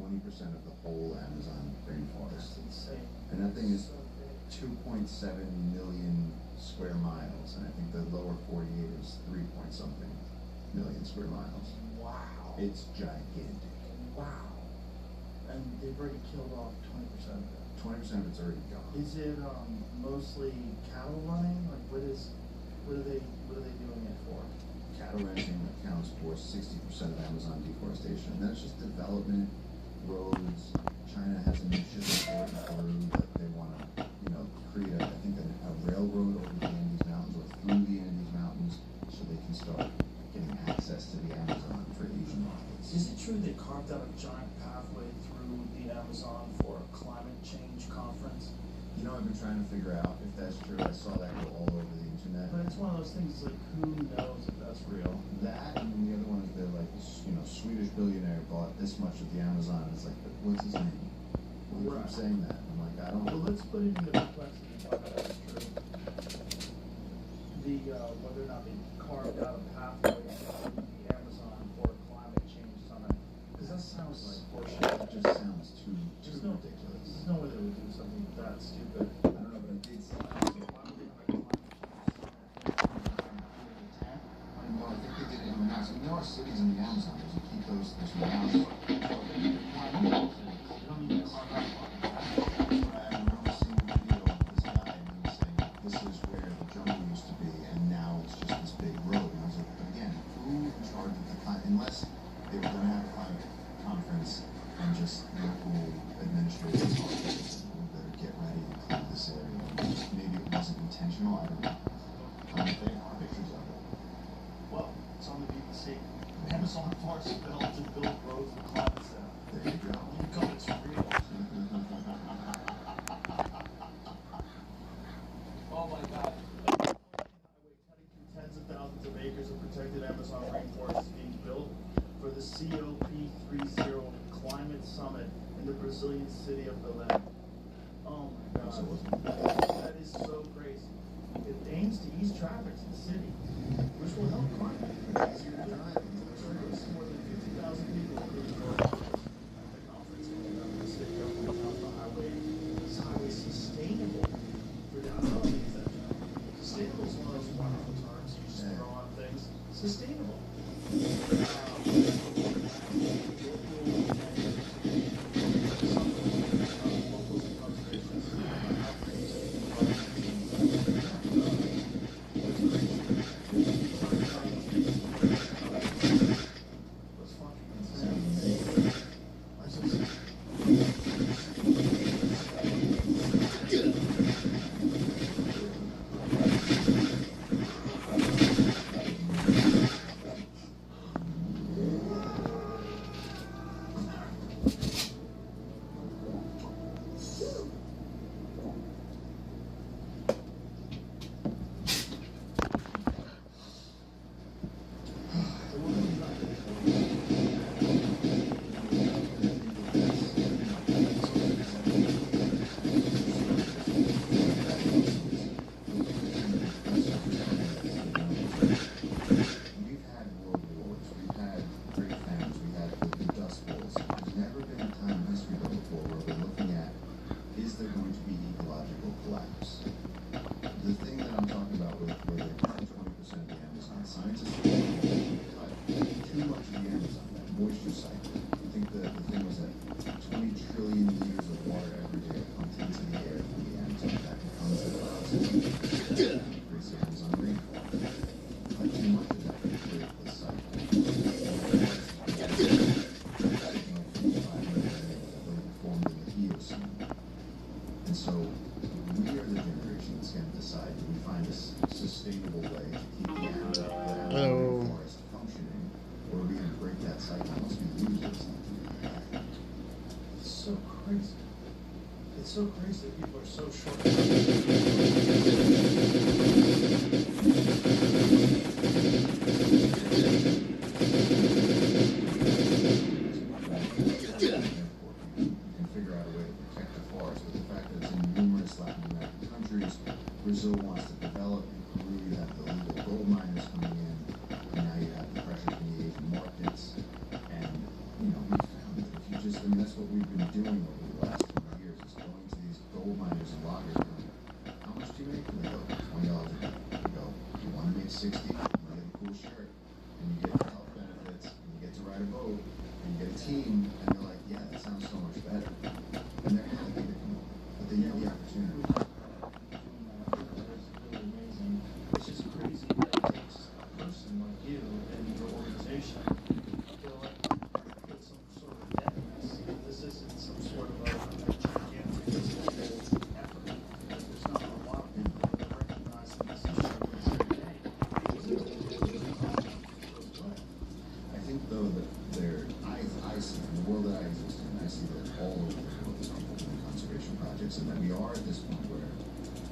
20% of the whole Amazon rainforest. That's insane. And that thing is So big. 2.7 million square miles, and I think the lower 48 is 3-point-something million square miles. Wow. It's gigantic. Wow. And they've already killed off 20% of it. 20% of it's already gone. Is it mostly cattle running? Like what are they doing it for? Cattle ranching accounts for 60% of Amazon deforestation. And that's just development, roads. China has a new shipping port in Peru that they want to, create a railroad over the Andes Mountains or through the Andes Mountains so they can start getting access to the Amazon for Asian markets. Is it true they carved out a giant pathway through the Amazon for a climate change conference? I've been trying to figure out if that's true. I saw that go all over the internet. But it's one of those things like who knows if that's real? That and the other one is they're like, Swedish billionaire bought this much of the Amazon. It's like, but what's his name? Well, you keep saying that. I'm like, I don't know. Well, let's put it into perplexity and talk about that's true. Whether or not they carved out a pathway through the Amazon for a climate change summit. Because that sounds like horseshit. That just sounds too ridiculous. There's no way they would do something that stupid. I don't know, but I did see. Why would they have a climate change summit? Well, I think they did it in the mountains. There are cities in the Amazon. There's a keep those mountains. You don't need to carve out I remember seeing a video of this guy and he was saying, this is where the jungle used to be, and now it's just this big road. And I was like, but again, who in charge of the climate? Unless they were going to have a climate conference and just local administrators better get ready and clean this area. Maybe it wasn't intentional, I don't know. They have pictures of it. Well, it's on the BBC. Amazon forest built to build roads for climate center. There you go. You come, it's real. Oh my God. Highway cutting through tens of thousands of acres of protected Amazon rainforest is being built for the COP30 climate summit in the Brazilian city of Belém. Oh my God. That is so crazy. It aims to ease traffic to the city, which will help climate. More than 50,000 people including at the conference in the city government on the highway. Is highway sustainable? For the, I don't think that sustainable is one of those wonderful terms you just throw on things. Sustainable. It's so crazy that people are so short. Brazil wants to develop. In Peru, you have the illegal gold miners coming in, and now you have the pressure from the Asian markets. And we found that if you just, that's what we've been doing over the last 20 years is going to these gold miners and loggers going, how much do you make? And they go, $20 a day. We go, you want to make 60, you want to get a cool shirt, and you get your health benefits, and you get to ride a boat, and you get a team, and they're like, yeah, that sounds so much better. And they're happy to come over, but they need the opportunity. It's just crazy that it takes a person like you and your organization to like put some sort of deadness. This isn't some sort of a gigantic physical effort. There's not a lot of people that recognize that this is every day. I think though that I see in the world that I exist in, I see that all over the world there's people doing conservation projects, and that we are at this point where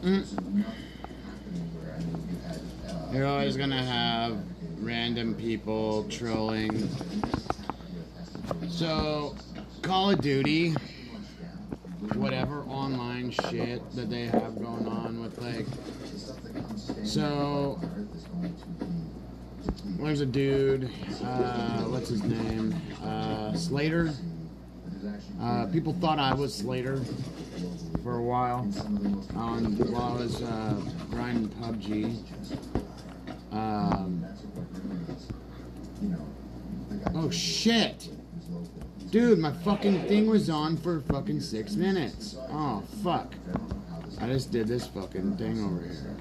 there's enough happening where I mean you had. You're always gonna have random people trolling. So, Call of Duty, whatever online shit that they have going on with like. So, there's a dude, what's his name? Slater. People thought I was Slater for a while while I was grinding PUBG. Oh shit! Dude, my fucking thing was on for fucking 6 minutes. Oh fuck. I just did this fucking thing over here.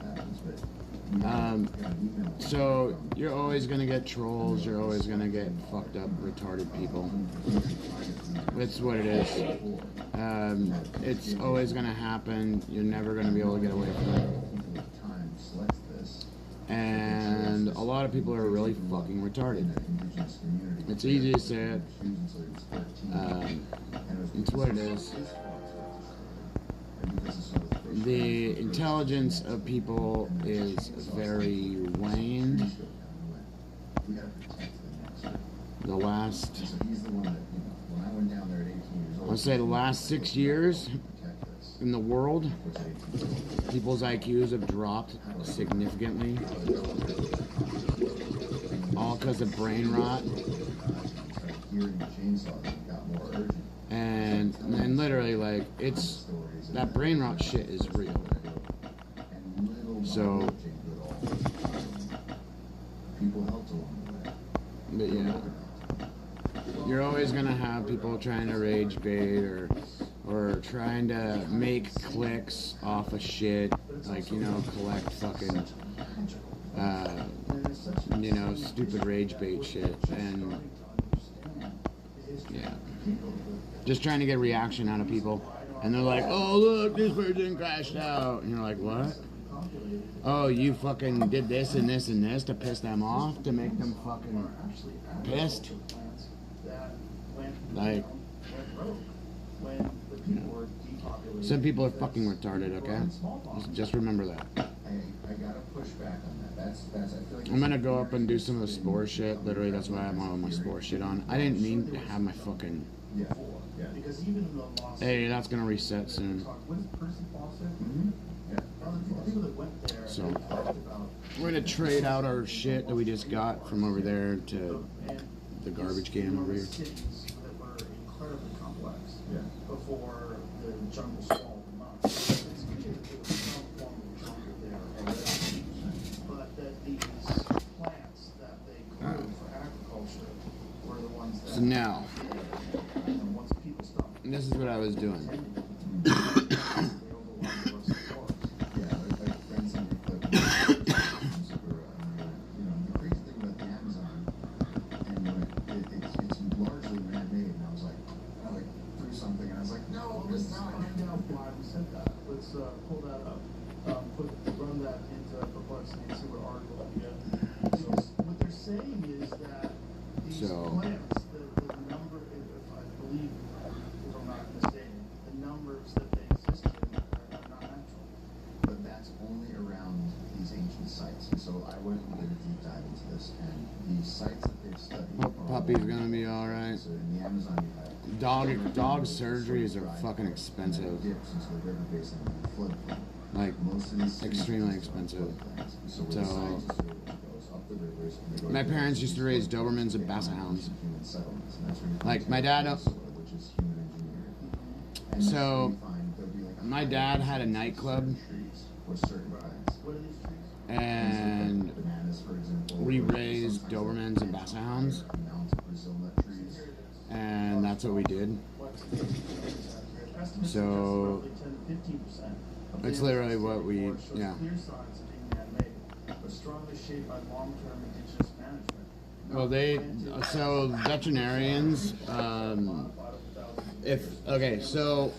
So you're always gonna get trolls, you're always gonna get fucked up, retarded people. It's what it is. It's always gonna happen. You're never gonna be able to get away from it. And a lot of people are really fucking retarded. It's easy to say it. It's what it is. The intelligence of people is very waned. The last, I'll say the last 6 years in the world, people's IQs have dropped significantly. All because of brain rot. And literally, like, it's, that brain rot shit is real. So, but yeah, you're always gonna have people trying to rage bait or trying to make clicks off of shit, like, you know, collect fucking, you know, stupid rage bait shit, and yeah, just trying to get reaction out of people. And they're like, oh look, this person crashed out, and you're like, what? Oh, you fucking did this and this and this to piss them off, to make them fucking pissed? Like, some people are fucking retarded, okay? Just remember that. I gotta push back on that. That's I feel like I'm gonna go up and do some of the spore shit. Literally, that's why I have all my spore shit on. I didn't mean to have my fucking... yeah. Hey, that's gonna reset soon. So, we're gonna trade out our shit that we just got from over there to the garbage can over here. Yeah. Before the jungle swallowed them up. It's some form of jungle there already. But that these plants that they grew for agriculture were the ones that... So now, and once people stopped... this is what I was doing. Let's pull that up, run that into Perplexity and see what article we get. So what they're saying is that these plants, the number, if I believe, if I'm not mistaken, the numbers that they exist in are not natural. But that's only around these ancient sites. And so I went and did a deep dive into this, and the sites that they've studied. Puppy's gonna be alright. So in the Amazon, you have Dog surgeries are fucking expensive. Like, extremely expensive. So, my parents used to raise Dobermans and Basset Hounds. Like, my dad So, my dad had a nightclub, and we raised Dobermans and Basset Hounds, and that's what we did. So, it's literally what we, yeah. Well, so veterinarians, so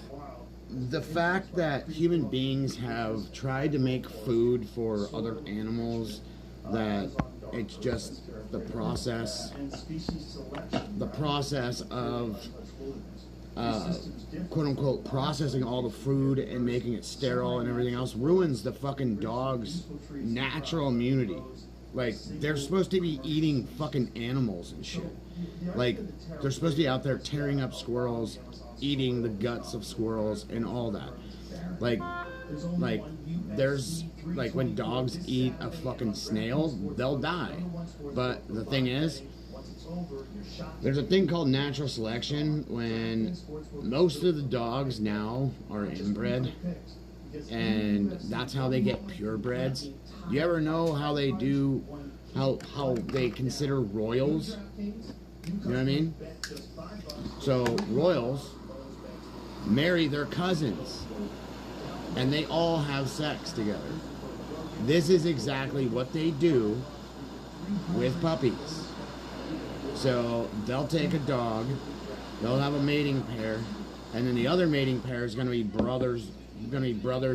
the fact that human beings have tried to make food for other animals, that it's just the process of quote unquote processing all the food and making it sterile and everything else ruins the fucking dog's natural immunity. Like, they're supposed to be eating fucking animals and shit. Like, they're supposed to be out there tearing up squirrels, eating the guts of squirrels and all that. Like there's, like, when dogs eat a fucking snail, they'll die. But the thing is, there's a thing called natural selection when most of the dogs now are inbred, and that's how they get purebreds. You ever know how they do, how they consider royals? You know what I mean? So royals marry their cousins, and they all have sex together. This is exactly what they do with puppies. So they'll take a dog, they'll have a mating pair, and then the other mating pair is going to be brothers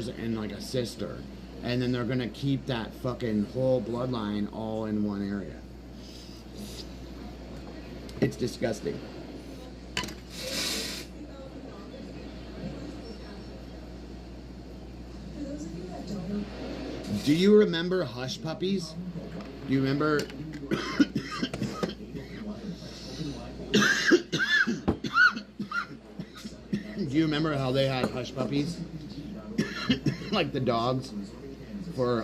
and like a sister, and then they're going to keep that fucking whole bloodline all in one area. It's disgusting. Do you remember hush puppies? Do you remember? Do you remember how they had hush puppies? Like the dogs for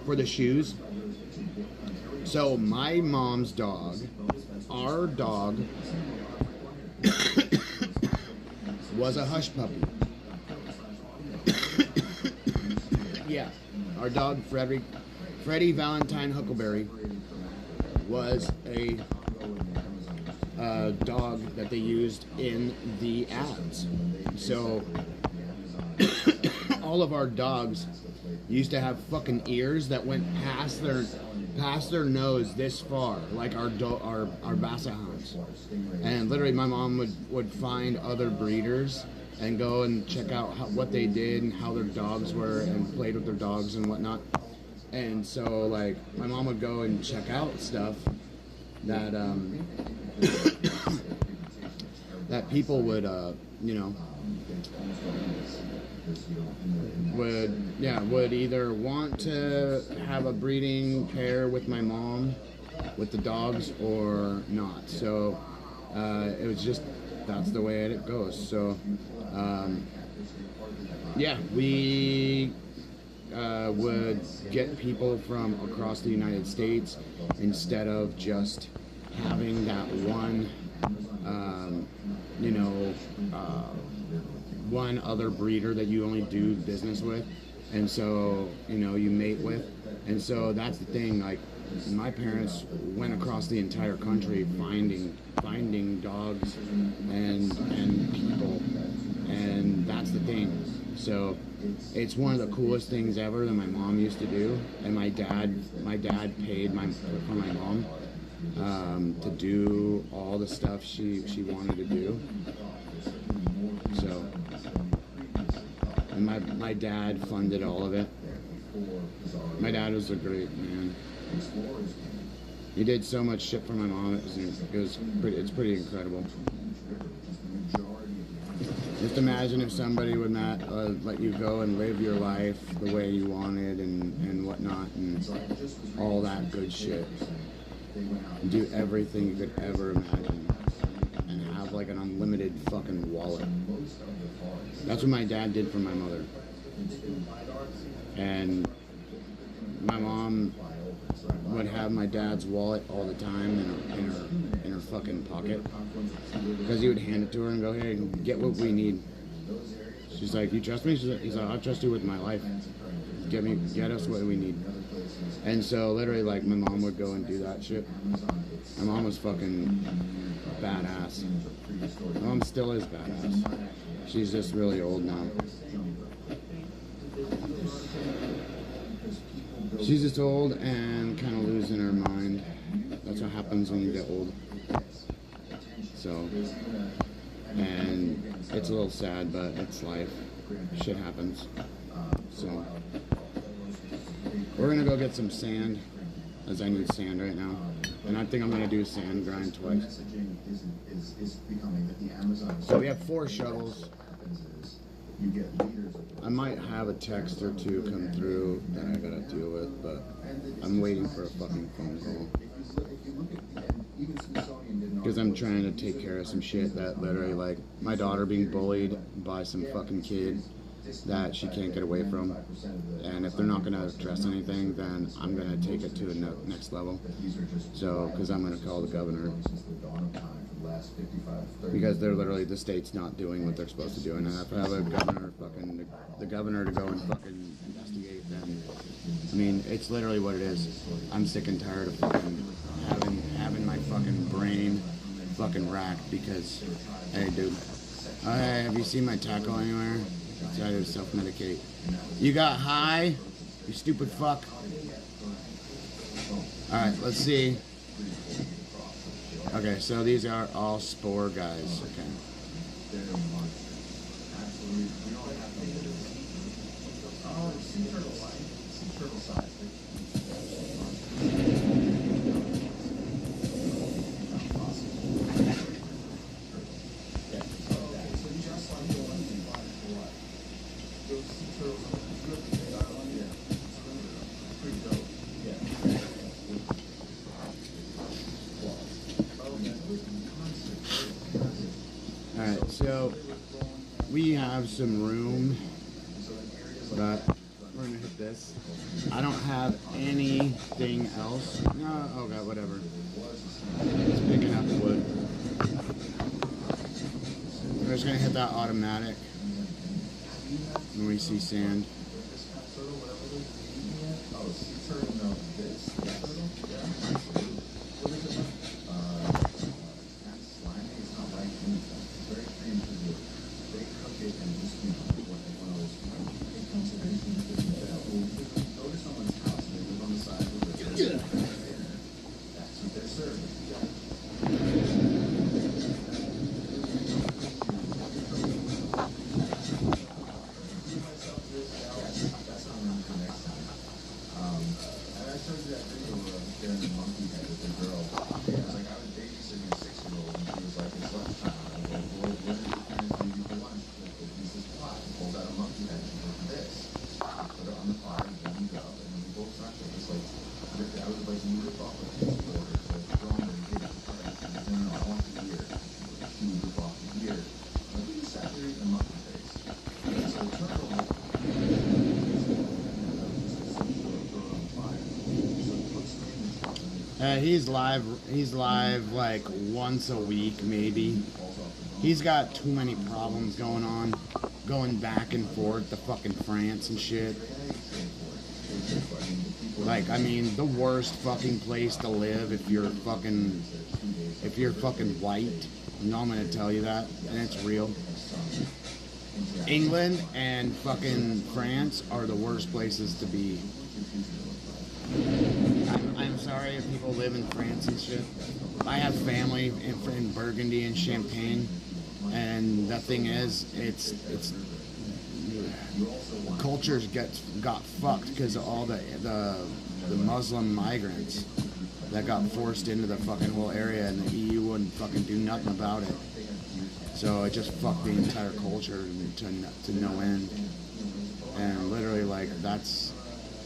the shoes. So my mom's dog, our dog, was a hush puppy. Yeah, our dog Freddie Valentine Huckleberry was a dog that they used in the ads. So all of our dogs used to have fucking ears that went past their nose this far, like our Basset Hounds. And literally my mom would find other breeders and go and check out what they did and how their dogs were and played with their dogs and whatnot. And so, like, my mom would go and check out stuff that that people would would either want to have a breeding pair with my mom with the dogs or not. So it was just, that's the way it goes. So we would get people from across the United States instead of just having that one one other breeder that you only do business with, and so you mate with. And so that's the thing, like, my parents went across the entire country finding dogs and people, and that's the thing. So it's one of the coolest things ever that my mom used to do, and my dad paid for my mom to do all the stuff she wanted to do. So, and my dad funded all of it. My dad was a great man. He did so much shit for my mom. It's pretty incredible. Just imagine if somebody would not let you go and live your life the way you wanted and whatnot and all that good shit. And do everything you could ever imagine and have like an unlimited fucking wallet. That's what my dad did for my mother. And my mom would have my dad's wallet all the time in her fucking pocket, because he would hand it to her and go, hey, get what we need. She's like, you trust me? He's like, I'll trust you with my life. Get us what we need. And so literally, like, my mom would go and do that shit. My mom was fucking badass. My mom still is badass. She's just really old now. She's just old and kind of losing her mind. That's what happens when you get old. So, and it's a little sad, but it's life. Shit happens. So, we're gonna go get some sand, as I need sand right now. And I think I'm gonna do sand grind twice. So we have 4 shovels. I might have a text or 2 come through that I gotta deal with, but I'm waiting for a fucking phone call. Because I'm trying to take care of some shit that literally, like, my daughter being bullied by some fucking kid that she can't get away from. And if they're not gonna address anything, then I'm gonna take it to the next level. So, because I'm gonna call the governor. Because they're literally, the state's not doing what they're supposed to do, and I have to have a governor, fucking, the governor to go and fucking investigate them. I mean, it's literally what it is. I'm sick and tired of fucking having my fucking brain fucking racked because, hey dude, hey, have you seen my tackle anywhere? I try to self-medicate. You got high? You stupid fuck. Alright, let's see. Okay, so these are all spore guys. Okay. Alright, so we have some room, but we're gonna hit this. I don't have anything else. No, oh god, whatever. It's picking up wood. We're just gonna hit that automatic when we see sand. He's live like once a week, maybe. He's got too many problems going on, going back and forth to fucking France and shit. Like, I mean, the worst fucking place to live if you're fucking white. You know, I'm gonna tell you that, and it's real. England and fucking France are the worst places to be. I'm sorry if people live in France and shit. I have family in Burgundy and Champagne, and the thing is, it's cultures got fucked because of all the Muslim migrants that got forced into the fucking whole area, and the EU wouldn't fucking do nothing about it. So it just fucked the entire culture to no end. And literally, like,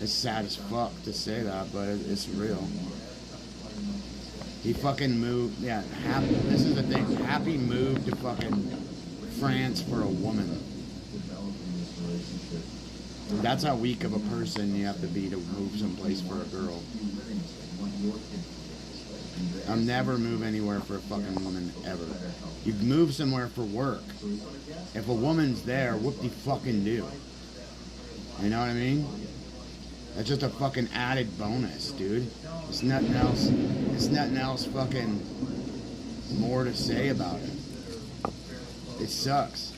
it's sad as fuck to say that, but it's real. He fucking moved, yeah, this is the thing, Happy moved to fucking France for a woman. That's how weak of a person you have to be to move someplace for a girl. I'll never move anywhere for a fucking woman, ever. You move somewhere for work. If a woman's there, whoop-de-fucking-do. You know what I mean? That's just a fucking added bonus, dude. It's nothing else. It's nothing else fucking more to say about it. It sucks.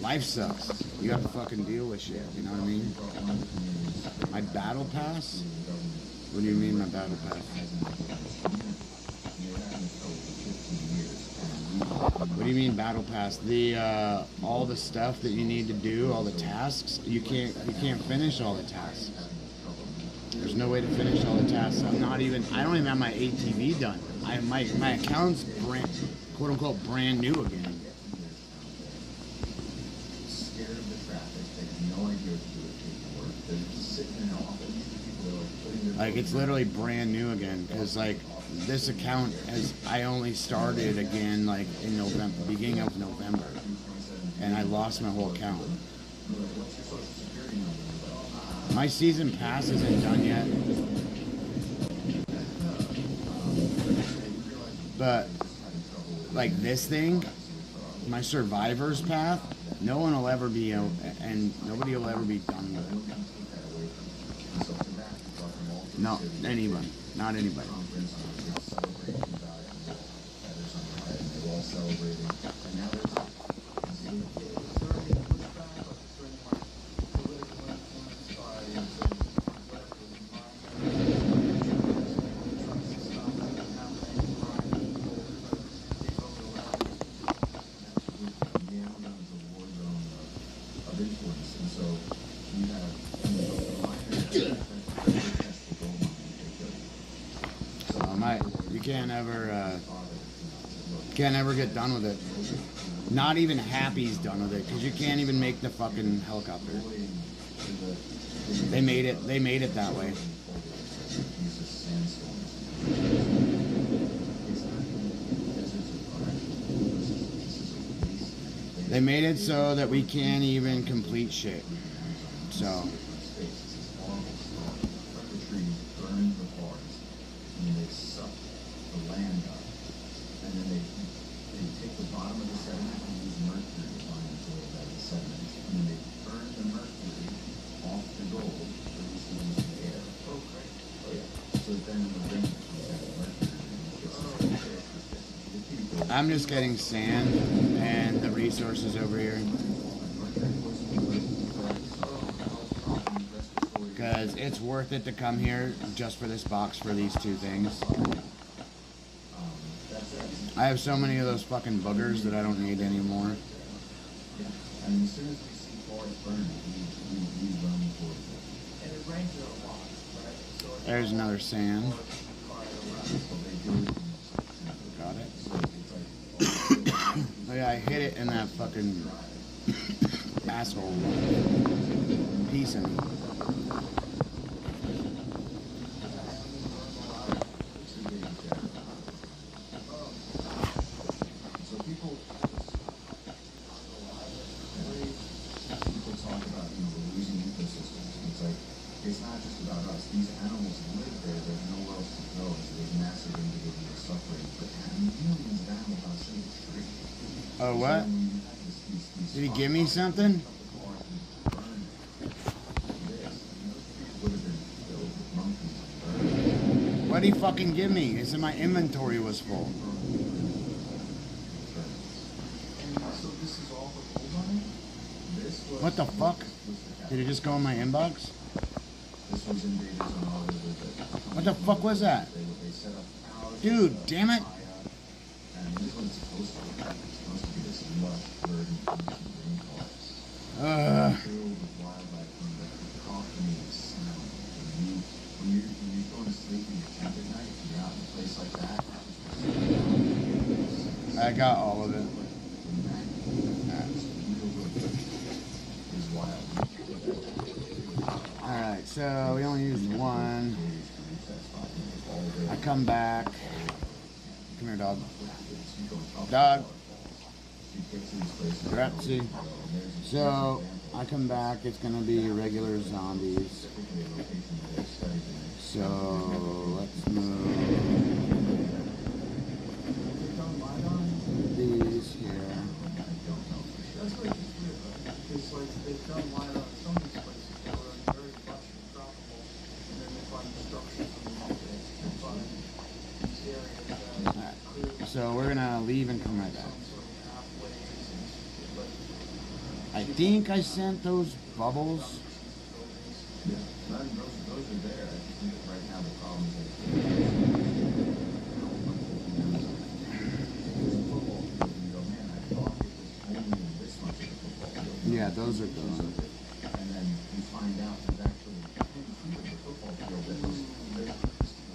Life sucks. You have to fucking deal with shit. You know what I mean? My battle pass? What do you mean my battle pass? What do you mean battle pass? The all the stuff that you need to do, all the tasks. You can't finish all the tasks. There's no way to finish all the tasks. I don't even have my ATV done. My account's brand, quote unquote, brand new again. Scared of the traffic, they have no idea what to do with paperwork. They're just sitting in an office. People are like putting their Like, it's literally brand new again, because like this account I only started again like in November, beginning of November, and I lost my whole account. My season pass isn't done yet, but like this thing, my survivor's path, no one will ever be and nobody will ever be done with it. No, anyone, not anybody. Can't ever get done with it. Not even Happy's done with it, because you can't even make the fucking helicopter. They made it that way. They made it so that we can't even complete shit. So I'm just getting sand and the resources over here, because it's worth it to come here just for this box for these two things. I have so many of those fucking boogers that I don't need anymore. There's another sand. Got it. Oh yeah, I hit it in that fucking asshole piece of me. It's not just about us. These animals live there. There's nowhere else to go. So there's massive individual suffering. But millions of animals on a single tree. Oh, what? Did he give me something? What did he fucking give me? He said my inventory was full. What the fuck? Did it just go in my inbox? What the fuck was that? Dude, damn it. I got all of it. Alright, so we only used one. I come back. Come here, dog. Dog. Grazie. So, I come back, it's gonna be regular zombies. So, let's move. So we're gonna leave and come right back. I think I sent those bubbles. Yeah, those are there. I just think that right now the problem is that there's a football field and you go, man, I thought it was only this much of a football field. Yeah, those are gone. And then you find out there's actually 10 feet of the football field that was the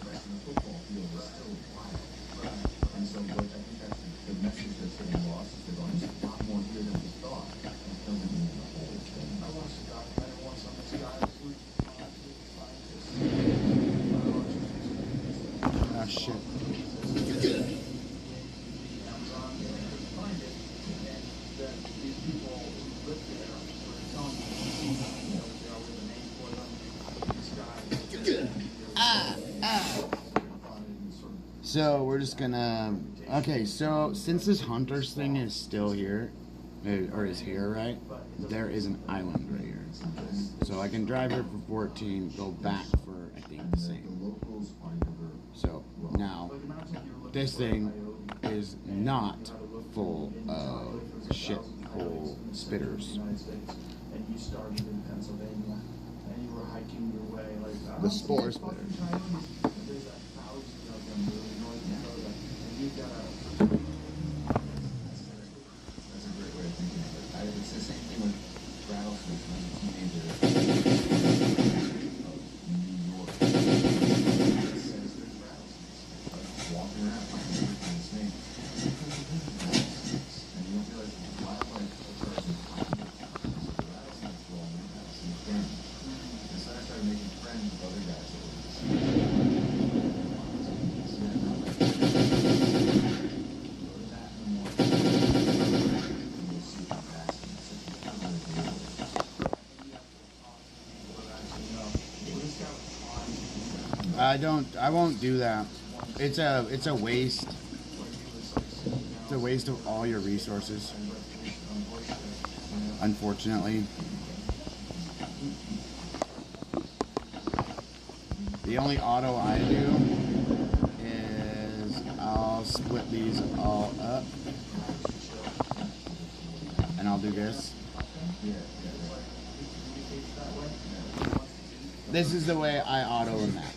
rest of the football field is still wild. And so I think that's the message that's getting lost is they're going, there's a lot more here than we thought. It doesn't mean the whole thing. I watched a documentary once on this guy who's Ah, shit. So we're just gonna, okay, so since this Hunters thing is still here, or is here, right, there is an island right here. So I can drive here for 14, go back for, I think, the same. So now, this thing is not full of shithole spitters. And you started in Pennsylvania, and you were hiking your way, like, The spore spitters. there's 1,000 of them moving North Dakota, and you've got a... That's a great way of thinking of it. It's the same thing with rattlesnakes when I was a teenager. New York. It says there's rattlesnakes. Walking around finding every kind of snake. And you don't realize that wildlife occurs in pockets. The rattlesnakes go on their house and friends. And so I started making friends with other guys that were just I won't do that. It's a waste. It's a waste of all your resources. Unfortunately. The only auto I do is I'll split these all up. And I'll do this. This is the way I auto them out.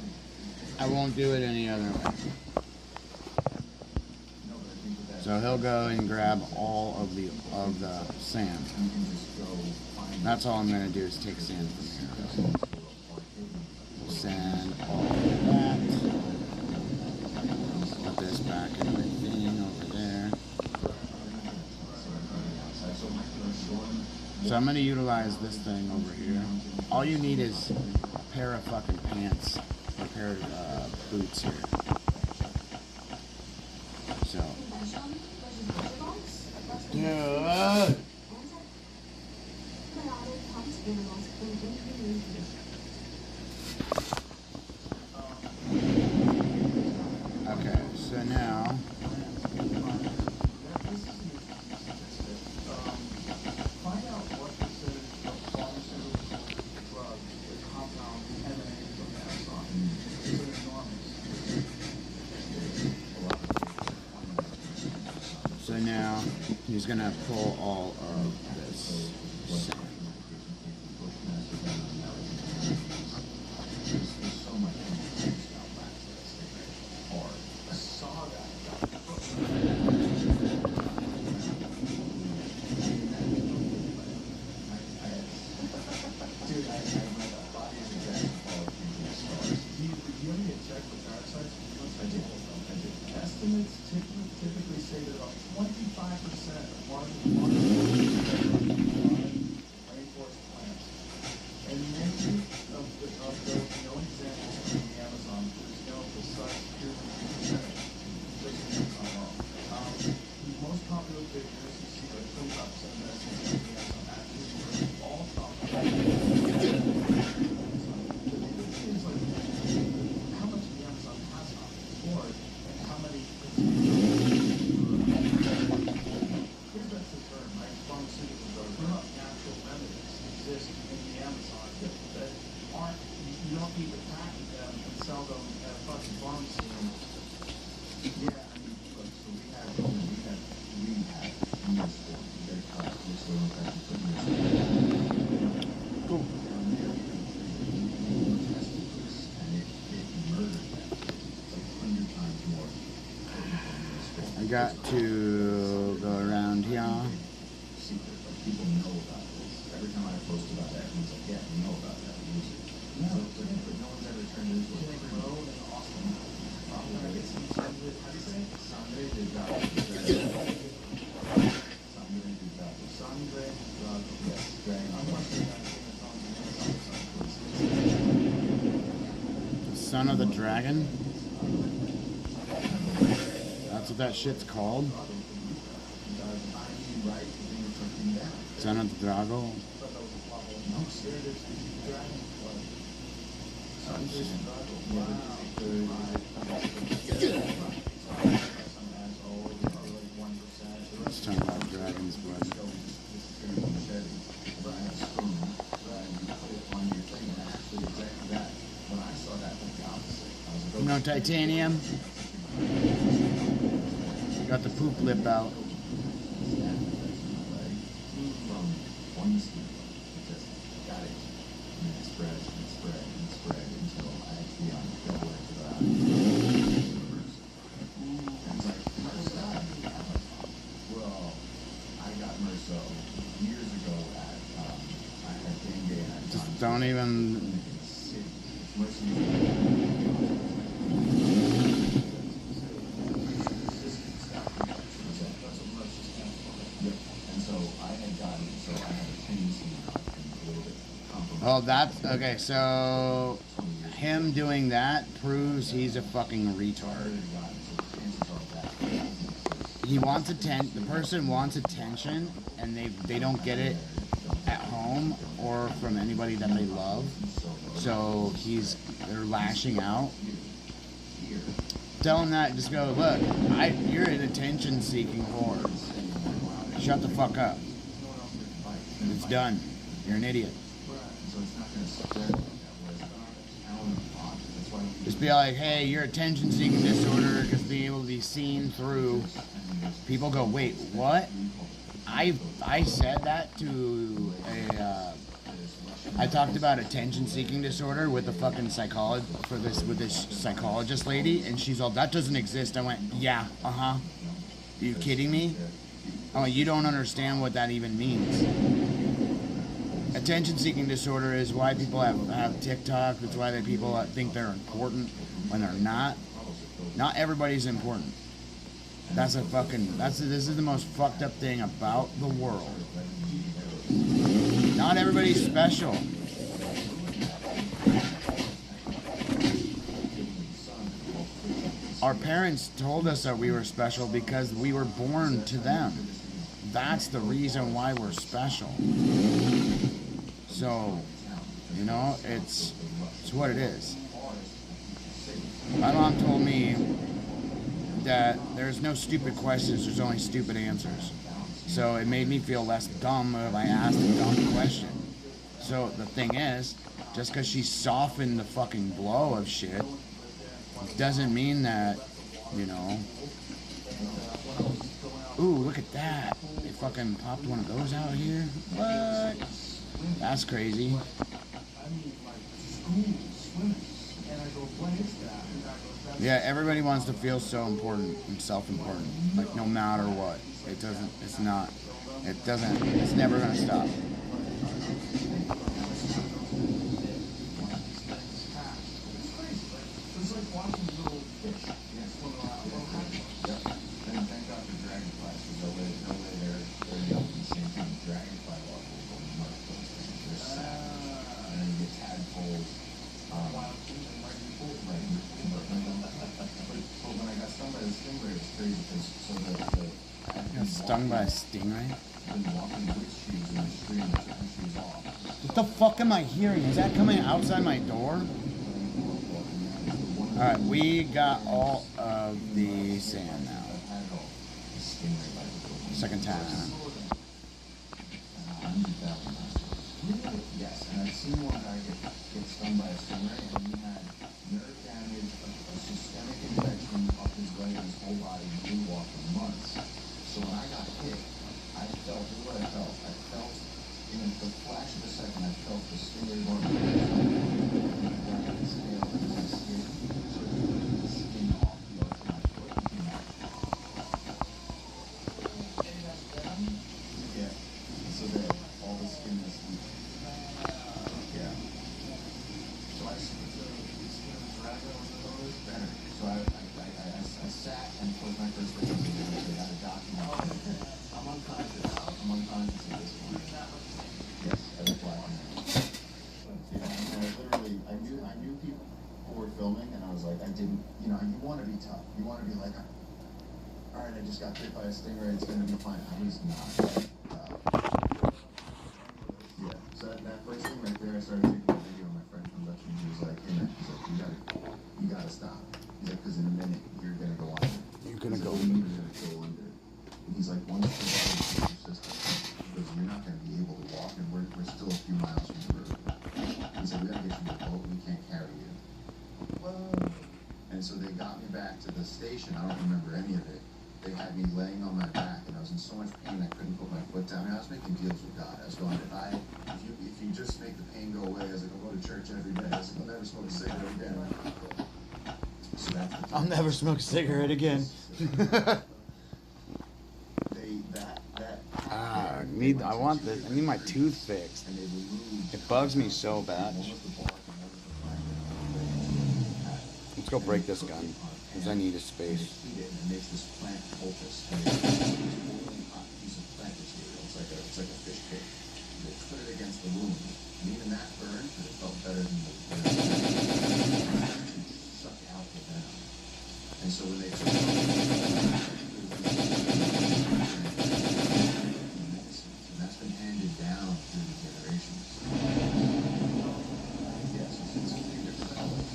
I won't do it any other way. So he'll go and grab all of the sand. That's all I'm gonna do is take sand from here. Sand all of that. Put this back in my thing over there. So I'm gonna utilize this thing over here. All you need is a pair of fucking pants. A pair of boots here. So. Dude. Okay, so now. Find out what percentage of pharmaceutical drugs or compounds emanate from Amazon. It's enormous. So now he's gonna pull all of this sand. I saw that. Dude, I read that body is exactly all do you ever get checked with parasites? I did. Estimates typically say that about 25% of rainforest plants. And many of those known examples from the Amazon, there's no precise peer-reviewed percentage. Just in the Amazon alone. The most popular figures, you see like 25% of estimates from the Amazon actually all tropical. Things like how much the Amazon has on explored and how many. Here's that term, right? Pharmaceutical drugs. They're not natural remedies that exist in the Amazon that aren't. You don't need to patent them and sell them at a fucking pharmacy. Yeah, I mean, look, so we have got to go around here. Secret, but people know about this. Every time I post about that, everyone's like, yeah, we know about that music. No, but no one's ever turned it into a thing. Probably get some Sunday did that. Sunday did that. Sunday, yes, Son of the Dragon? That's what that shit's called? Son of the Drago? Let's talk about Dragon's Blood. No titanium. Got the poop lip out. Just don't even. Oh, that's okay. So him doing that proves he's a fucking retard. He wants the person wants attention, and they don't get it at home or from anybody that they love. So they're lashing out. Tell him that. Just go, look, you're an attention-seeking whore. Shut the fuck up. It's done. You're an idiot. Just be like, hey, your attention-seeking disorder is being able to be seen through. People go, wait, what? I said that to I talked about attention-seeking disorder with the fucking with this psychologist lady, and she's all, that doesn't exist. I went, yeah, Are you kidding me? Oh, you don't understand what that even means. Attention-seeking disorder is why people have TikTok. It's why people think they're important when they're not. Not everybody's important. This is the most fucked up thing about the world. Not everybody's special. Our parents told us that we were special because we were born to them. That's the reason why we're special. So, it's what it is. My mom told me that there's no stupid questions, there's only stupid answers. So it made me feel less dumb if I asked a dumb question. So the thing is, just because she softened the fucking blow of shit, doesn't mean that, Ooh, look at that. They fucking popped one of those out here. What? That's crazy. Yeah, everybody wants to feel so important and self-important. Like, no matter what. It's never gonna stop. Stung by a stingray? What the fuck am I hearing? Is that coming outside my door? Alright, we got all of the sand now. Second time. Yes, and I've seen one guy get stung by a stingray, and he had nerve damage, a systemic infection up his leg and his whole body, and he walked for months. So when I got hit, I felt, this is what I felt. I felt, in the flash of a second, I felt the stingray going through the scale of my skin, so the skin off the arch of my foot came out. alright, I just got bit by a stingray, it's gonna be fine. I was not. Yeah, so that first thing right there, I started taking a video. My friend comes up to me, he was like, hey man, he's like, you gotta stop. He's like, because in a minute, you're gonna go under. You're gonna go under. You're gonna go under. And he's like, once the body hits your system, because you're not gonna be able to walk, and we're still a few miles from the road. He said, we gotta get you to the boat, we can't carry you. And so they got me back to the station. I don't remember any of it. They had me laying on my back, and I was in so much pain I couldn't put my foot down. I was making deals with God. I was going, if you just make the pain go away, I was like, I'll go to church every day. I was like, I'll never smoke a cigarette again. So that's I'll never smoke a cigarette again. I want this. I need my tooth fixed. It bugs me so bad. Let's go break this gun, because I need a space. It makes this plant poultice. And it's a hot piece of plant material. It's like a fish cake. They put it against the wound. And even that burned, but it felt better than the suck out the venom. And so when they took it and that's been handed down through the generations. Yes, it's a few different colors.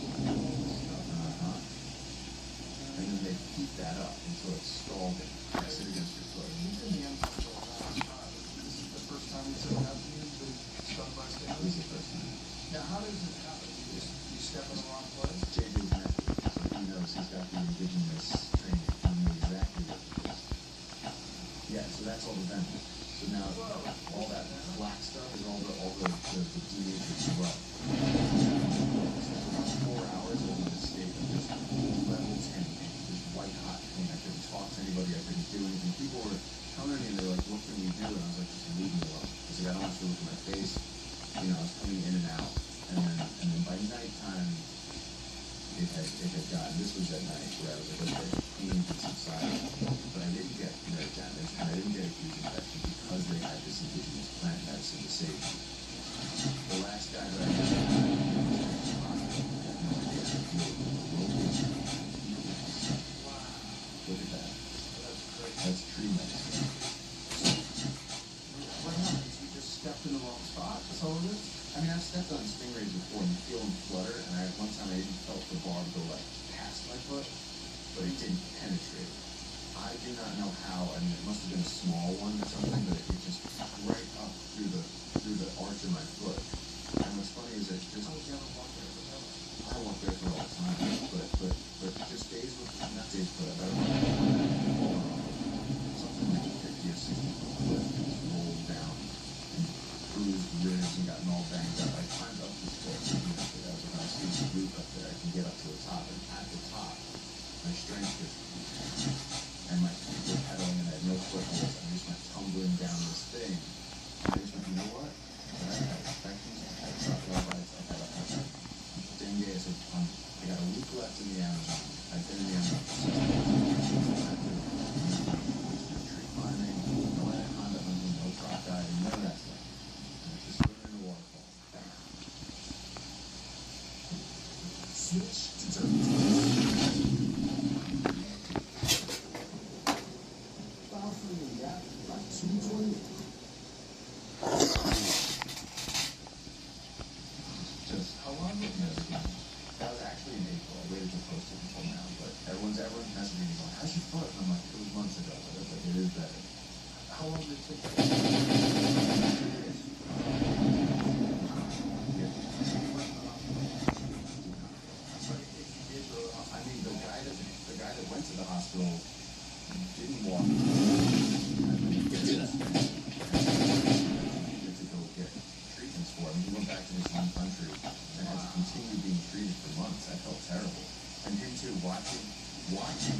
And then they heat that up until it's scalding. Press it against your foot. This is the first time it's ever happened to you, been stung by a snake? This is the first time. Now, how does it happen? You step in the wrong place? JJ's method, so he knows he's got the indigenous training. He knew exactly what it is. Yeah, so that's all the venom. So now, all that black stuff is all the denatured blood. So for 4 hours, I was in a state of just level 10 pain, just white hot pain. I couldn't talk to anybody, I couldn't do anything. People were coming to me and they were like, what can we do? And I was like, just leave me alone. I was like, I don't want you to look at my face. You know, I was coming in and out. And then by nighttime, it had gotten, this was at night where I was like, okay, pain can subside. But I didn't get nerve damage, and I didn't get a huge infection because they had this indigenous plant medicine to save me. The last guy that I had no idea how to deal with the local. Look at that. That's tree medicine. What happens? You just stepped in the wrong spot? That's all it is? I mean, I've stepped on stingrays before and you feel them flutter, and one time I even felt the barb go like past my foot, but it didn't penetrate. I do not know how. I mean, it must have been a small one or something, but it just right up through the arch of my foot. And what's funny is that just How would you ever walk there without it? I walk barefoot all the time, but just days with not days, but I something like 50 or 60 foot just rolled down and bruised ribs and gotten all banged up. I climbed up this cliff. I was about to see the roof up there. I can get up to the top, and at the top, my strength just and my feet were pedaling, and I had no footholds. I just went tumbling down this thing. And I just went, you know what? I had infections. I had tropical bites. I had dengue. I said, I got a week left in the Amazon. I've been in the Amazon for 6 months. Tree climbing, no anaconda hunting, no crocodile, none of that stuff. And just swimming in the waterfall. Switch to turn. Just how long was it? That was actually in April. I waited to post it until now, but everyone's messaging me going, how's your foot? And I'm like, it was months ago, but it's like, it is better. How long did it take? I mean, the guy that went to the hospital didn't walk. To go get treatments for him. He went back to his home country and had to continue being treated for months. I felt terrible. And him too, watching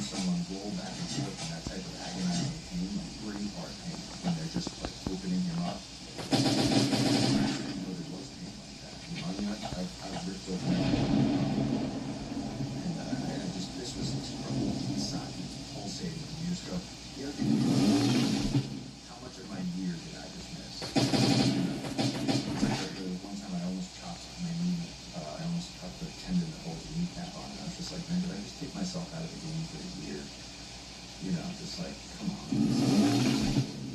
someone roll back and forth in that type of agonizing pain, like brain heart pain, when they're just like opening him up. I didn't know there was pain like that. You know, I mean, I've ripped open and this was trouble inside, pulsating. You just go, you know, how much of my year did I just miss? There was one time I almost chopped my knee. I almost cut the tendon that holds the kneecap on. And I was just like, man, did I just take myself out of the game for a year? it's like, come on, this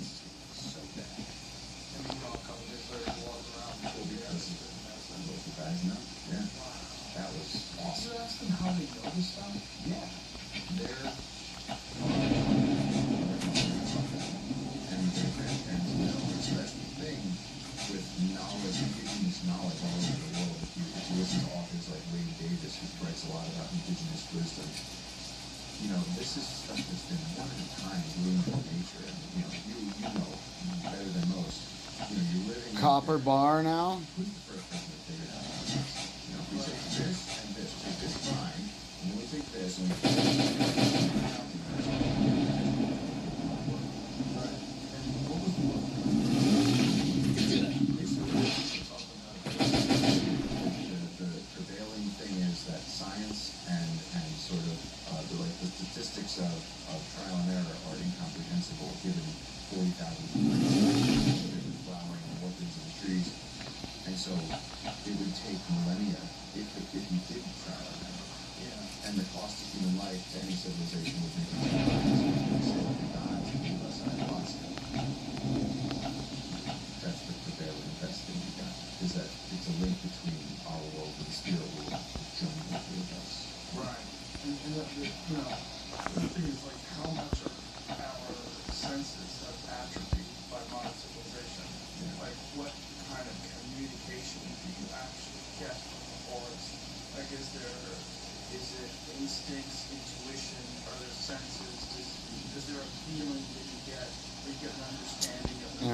is so bad. And you all come in there and walk around. Well, because local guys know. Yeah. That was awesome. You ask them how they know this stuff? Yeah. They're and their grandparents know. So that's the thing with knowledge, indigenous knowledge all over the world. If you listen to authors like Wade Davis, who writes a lot about indigenous wisdom, you know, this is stuff that's been one at a time brewing in nature. And, you know better than most. You know, you're living Copper bar now? Who's the first person that figured out about this? You know, we take this and this, take this vine, and then we take this and we the prevailing thing is that science and sort of the statistics of trial and error are incomprehensible given 40,000 different flowering orchids and trees, and so it would take millennia if you didn't trial and error. Yeah. And the cost of human life to any civilization would make it less ayahuasca. That's the prevailing best thing we got, is that it's a link between our world and the spirit world joining the three of us. Right. And the thing is, like, how much of our senses have atrophied by modern civilization? Yeah. Like, what kind of communication do you actually get from the forest? Like, is it instincts, intuition, are there senses? Is there a feeling that you get, or you get an understanding of the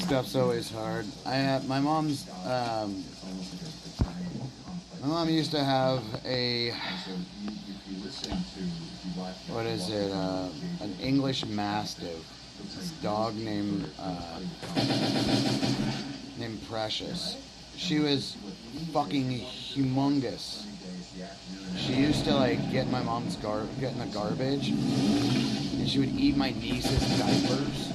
Stuff's always hard. My mom's my mom used to have a what is it? An English Mastiff. This dog named Precious. She was fucking humongous. She used to like get my mom's get in the garbage, and she would eat my niece's diapers.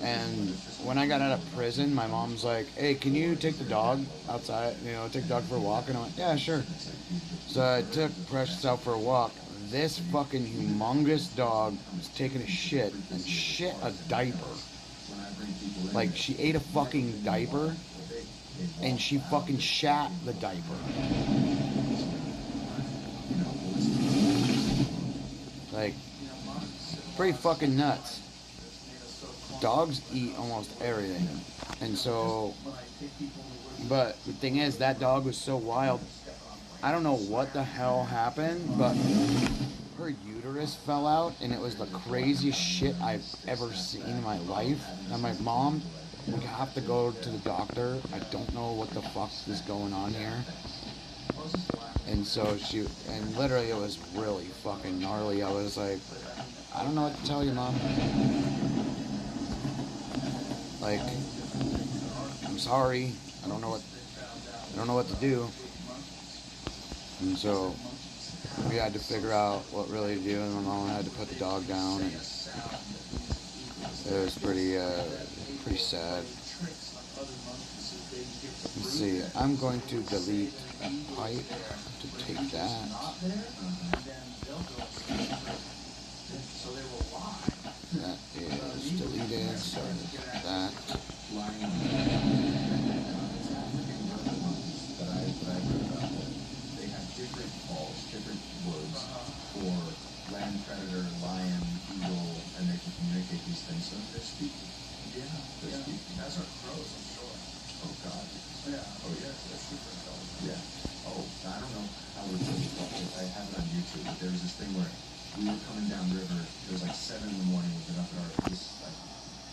And when I got out of prison, my mom's like, "Hey, can you take the dog outside? You know, take the dog for a walk?" And I went, "Yeah, sure." So I took Precious out for a walk. This fucking humongous dog was taking a shit and shit a diaper. Like, she ate a fucking diaper and she fucking shat the diaper. Like, pretty fucking nuts. Dogs eat almost everything. And so, but the thing is, that dog was so wild. I don't know what the hell happened, but her uterus fell out, and it was the craziest shit I've ever seen in my life. And my mom, we have to go to the doctor. I don't know what the fuck is going on here. And so and literally it was really fucking gnarly. I was like, I don't know what to tell you, Mom. Like, I'm sorry. I don't know what to do. And so we had to figure out what really to do, and my mom had to put the dog down, and it was pretty sad. Let's see, I'm going to delete that pipe to take that. That is deleted, so that. Different calls, different words for land predator, lion, eagle, and they can communicate these things. So they're speaking. Yeah, they're speaking. That's our crows, I'm sure. Oh God. Yeah. Oh yeah, they're super intelligent. Yeah. Oh, I don't know how it was. I have it on YouTube, but there was this thing where we were coming down river. It was like 7 in the morning. We've been up at this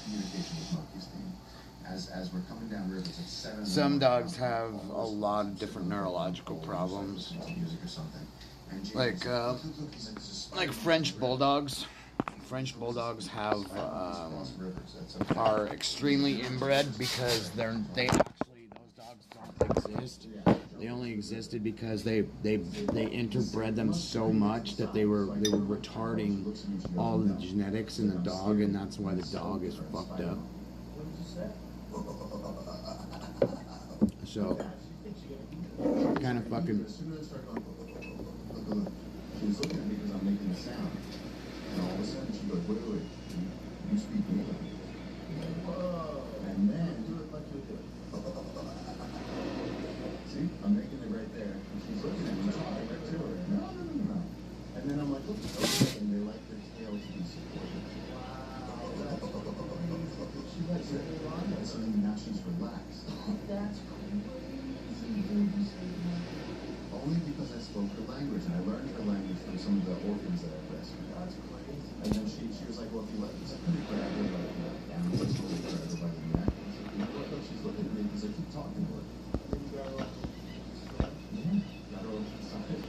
communication with monkeys thing. As we're coming down river, it's like 7 in the Some morning. dogs have a lot of different neurological problems. Music or something. Like French bulldogs. French bulldogs have are extremely inbred because those dogs don't exist. They only existed because they interbred them so much that they were retarding all the genetics in the dog, and that's why the dog is fucked up. So, kind of fucking. As soon as I started going, look, she was looking at me because I'm making a sound. And all of a sudden she goes, wait, you speak English. Whoa. And then, do it like you do. See, I'm making it right there. And she's looking at me, talking right to her. No. And then I'm like, look, okay, and they like their tail to be supported. She likes it. And so then now she's relaxed. That's crazy. Only because I spoke her language, and I learned her language from some of the orphans that I rescued. That's crazy. And then she was like, well, if you like this, I couldn't grab her by the neck. And I was totally grab her by the neck. I was like, you know what, look, she's looking at me because I keep talking to her. Then you got her on got her over to the side.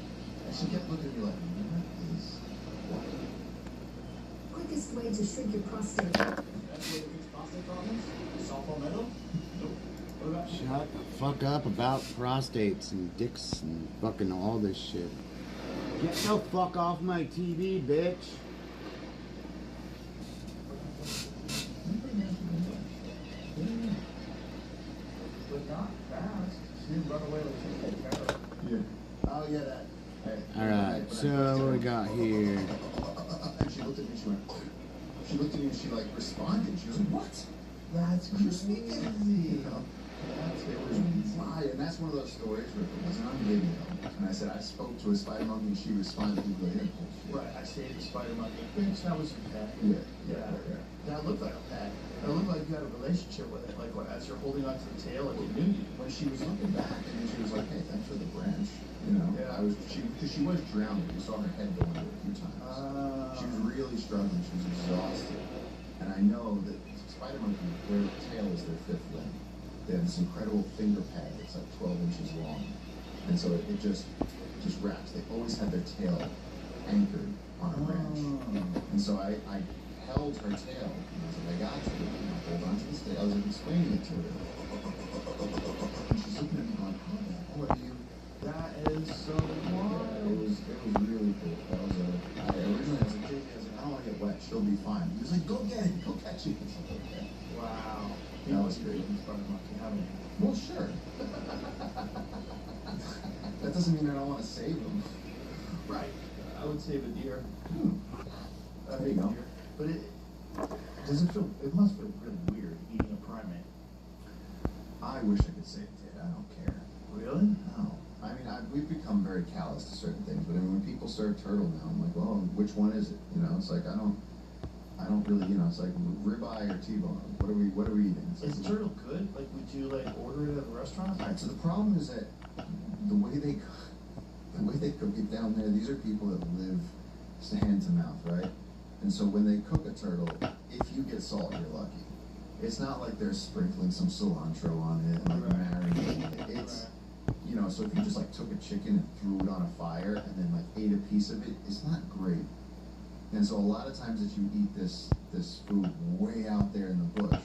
And she kept looking at me like, what is what? Quickest way to shrink your prostate. That's what it fix prostate problems? Softball medal? Nope. What about Shut the fuck up about prostates and dicks and fucking all this shit. Get the fuck off my TV, bitch. but not fast. She didn't run away like she did Carol. Yeah. Oh, yeah, that. Alright, so what we got here? And she looked at me, she went, she looked at me and she like responded. She was like, what? That's crazy. You know? It was fire. And that's one of those stories where it wasn't on video. And I said, I spoke to a spider monkey and she responded to the hip. Right, I saved the spider monkey. Bitch, that was your pet. Yeah. That looked like a pet. It looked like you had a relationship with it. Like what, as you're holding onto the tail, like it knew you. When she was looking back, and then she was like, hey, thanks for the branch. You know? Yeah. Because she was drowning. You saw her head go under it a few times. She was really struggling. She was exhausted. And I know that spider monkey, their tail is their fifth limb. They have this incredible finger pad that's like 12 inches long. And so it just wraps. They always have their tail anchored on a branch. And so I held her tail. And I was like, I got you. And I hold on to this tail. I was like explaining it to her. And she's looking at me going, how the hell are you? That is so wild. It was really cool. That was originally I was like, JJ, I was like, I don't want to get wet. She'll be fine. He was like, go get it. Go catch it. I was like, okay. Wow. That was great. Spider monkey, haven't you? Well, sure. That doesn't mean I don't want to save them. Right. I would save a deer. There you go. Deer. But it must feel really weird eating a primate. I wish I could say it did. I don't care. Really? No. I mean, we've become very callous to certain things, but I mean, when people serve turtle now, I'm like, well, which one is it? You know, it's like, I don't really, you know, it's like ribeye or T-bone. What are we eating? It's like, Is turtle good? Like, would you like order it at a restaurant? all right, so the problem is that the way they cook it down there, these are people that live hand to mouth, right? And so when they cook a turtle, if you get salt, you're lucky. It's not like they're sprinkling some cilantro on it and like marinating it. It's, you know, so if you just like took a chicken and threw it on a fire and then like ate a piece of it, it's not great. And so a lot of times that you eat this food way out there in the bush,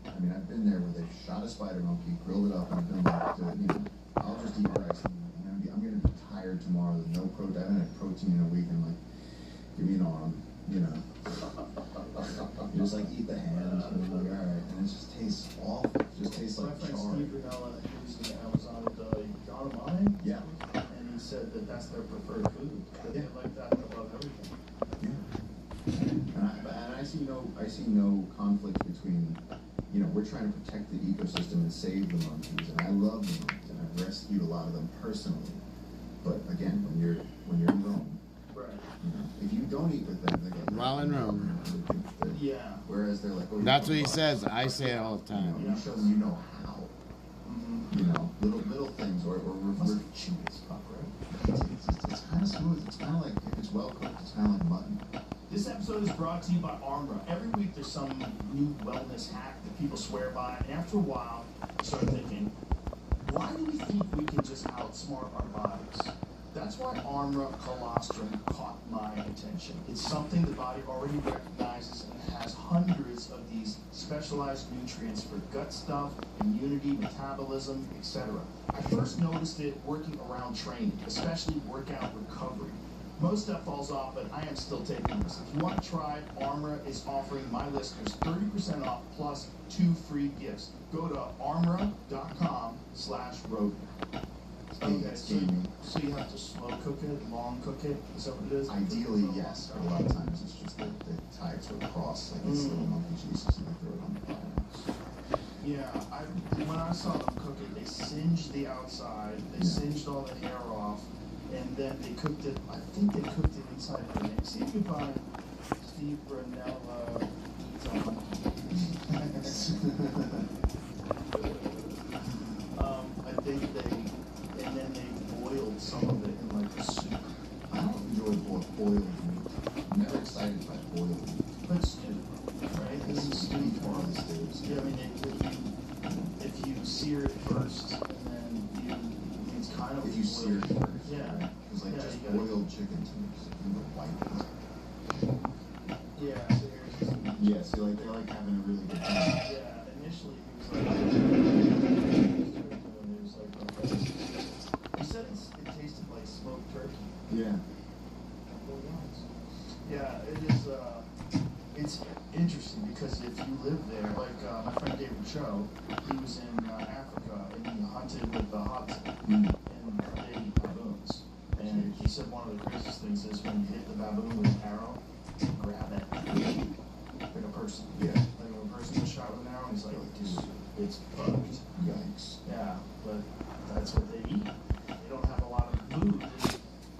I mean, I've been there where they've shot a spider monkey, grilled it up, and been like, you know, I'll just eat rice. I'm gonna be tired tomorrow. There's no protein. I haven't had protein in a week. And I'm like, give me an arm, you know. You just like eat the hand, and you're like, all right, and it just tastes awful. It just tastes My like friend char. Steve Ranella, he was in Amazon with John O'Malley. Yeah. And he said that that's their preferred food. That they like that above everything. And I see no conflict between, you know, we're trying to protect the ecosystem and save the monkeys, and I love the monkeys, and I've rescued a lot of them personally. But again, when you're in Rome, Right. you know, if you don't eat with them, they go, While in Rome. Yeah. Whereas they're like, oh, That's what he says. I say it all the You know, time. you show them you know how. You know, little things, or Must be chewy as fuck, right? it's kind of smooth. It's kind of like, if it's well cooked, it's kind of like mutton. This episode is brought to you by Armra. Every week there's some new wellness hack that people swear by, and after a while, you start thinking, why do we think we can just outsmart our bodies? That's why Armra colostrum caught my attention. It's something the body already recognizes and has hundreds of these specialized nutrients for gut stuff, immunity, metabolism, etc. I first noticed it working around training, especially workout recovery. Most stuff falls off, but I am still taking this. If you want to try, Armra is offering my listeners 30% off plus 2 free gifts. Go to armra.com/Rogan. Okay, so you have to slow cook it, long cook it? Is that what it is? Ideally, yes, but a lot of times it's just that they tie it to a cross, like these little monkey cheeses, and they throw it on the fire. Yeah, when I saw them cook it, they singed the outside, they singed all the hair off, and then they cooked it, I think they cooked it inside of the See if you find Steve Brunella eats on I think and then they boiled some of it in like a soup. I don't enjoy boiled meat. I'm never excited by boiled meat. But stew, right? This is stew. Part of the stews. Yeah, I mean, if you sear it first, and then it's kind of If you sear it first, yeah, it's like just boiled chicken to me. It's like the white. Yeah, so here's just, Yeah, so like they like having a really good time. yeah. Initially, he said it tasted like smoked turkey. Yeah. Yeah, it is. It's interesting because if you live there, like my friend David Cho, he was in Africa and he hunted with the hots and they eat baboons. And he said one of the craziest things is when you hit the baboon with an arrow, grab it like a person. Yeah. Like when a person was shot with an arrow, he's like, dude, it's fucked. Yikes. Yeah, but that's what they eat. They don't have a lot of food.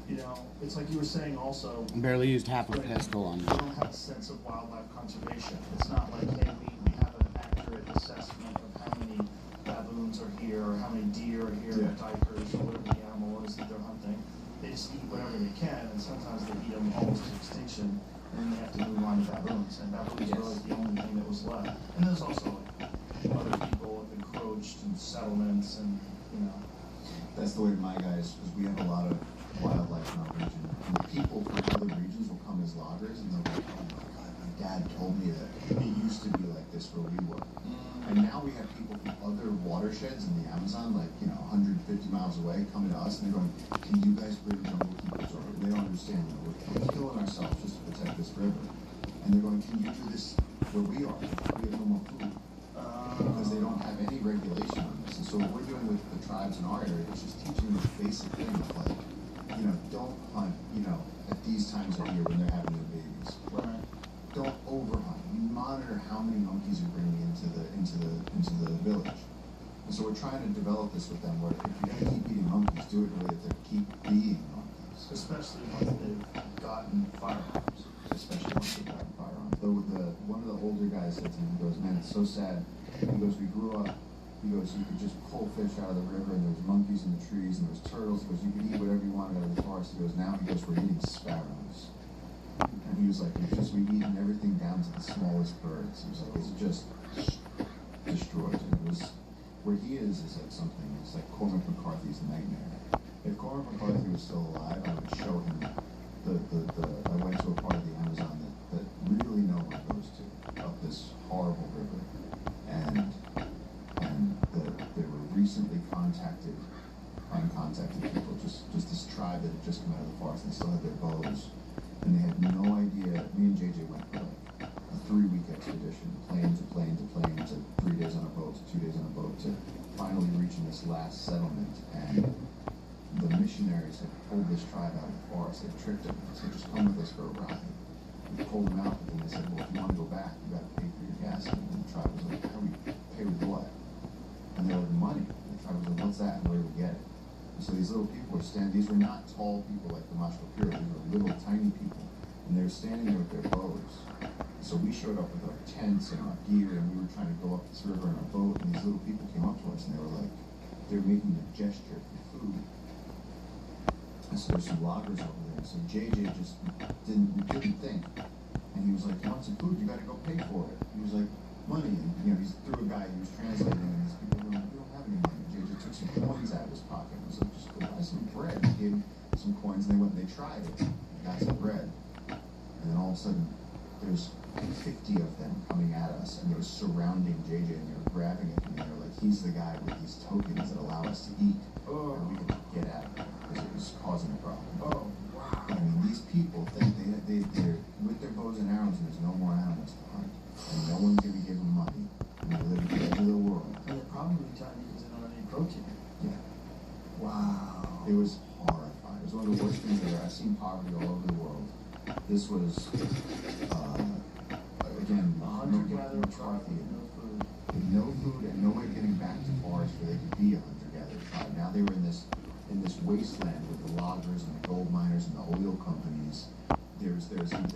You know, it's like you were saying also. Barely used half a pistol on We that. don't have a sense of wildlife conservation. It's not like, hey, we have an accurate assessment of how many baboons are here or how many deer are here, or duikers, or whatever the animal is that they're hunting. They just eat whatever they can, and sometimes they eat them almost to extinction, and then they have to move on to baboons. And baboons are really the only thing that was left. And there's also like other people have encroached in settlements, and you know. That's the way my guys, because we have a lot of wildlife in our region. And the people from other regions will come as loggers, and they'll be like, oh my God, my dad told me that it used to be like this where we were. And now we have people from other watersheds in the Amazon, like, 150 miles away, coming to us, and they're going, can you guys bring jungle keepers over? They don't understand, we're killing ourselves just to protect this river. And they're going, can you do this where we are? We have no more food. Because they don't have any regulation on this. And so what we're doing with the tribes in our area is just teaching them this basic thing of like, don't hunt, at these times of year when they're having their babies. Right. Don't overhunt. You monitor how many monkeys you're bringing into the village. And so we're trying to develop this with them where if you're going to keep eating monkeys, do it in a way that they keep being monkeys. Especially once they've gotten firearms. Especially once they've gotten firearms. One of the older guys said to me, he goes, man, it's so sad. He goes, we grew up, he goes, you could just pull fish out of the river and there was monkeys in the trees and there was turtles. He goes, you could eat whatever you wanted out of the forest. He goes, now he goes, we're eating sparrows. And he was like, we've eaten everything down to the smallest birds. He was like, it's just destroyed. And it was, where he is like something, it's like Cormac McCarthy's nightmare. If Cormac McCarthy was still alive, I would show him I went to a part of the Amazon that really no one goes to, up this horrible river. And they were recently uncontacted people, just this tribe that had just come out of the forest, and they still had their bows. And they had no idea. Me and JJ went for like a 3-week expedition, plane to 3 days on a boat, to 2 days on a boat, to finally reaching this last settlement. And the missionaries had pulled this tribe out of the forest. They tricked them. They said, just come with us for a ride. We pulled them out, but then they said, well, if you want to go back, you got to pay for your gas. And the tribe was like, how do we pay with what? And they were like, money. And the tribe was like, what's that? And where do we get it? And so these little people were standing. These were not tall people like the Mashkapira. These were little, tiny people. And they were standing there with their bows. And so we showed up with our tents and our gear, and we were trying to go up this river in our boat. And these little people came up to us, and they were making the gesture for food. And so there's some loggers over there. So JJ just didn't think. And he was like, you want some food? You got to go pay for it. He was like, money. And, he's through a guy who was translating, and these people were like, we don't have any money. JJ took some coins out of his pocket. I was like, just go buy some bread. He gave him some coins, and they went and they tried it. They got some bread. And then all of a sudden, there's 50 of them coming at us, and they were surrounding JJ, and they were grabbing it, and they were like, he's the guy with these tokens that allow us to eat. And we could get at it because it was causing a problem. Oh, wow. I mean, these It was horrifying. It was one of the worst things ever. I've seen poverty all over the world. This was, again, A hunter-gatherer tribe with no food. no food and no way of getting back to forests where they could be a hunter-gatherer tribe. Now they were in this wasteland with the loggers and the gold miners and the oil companies.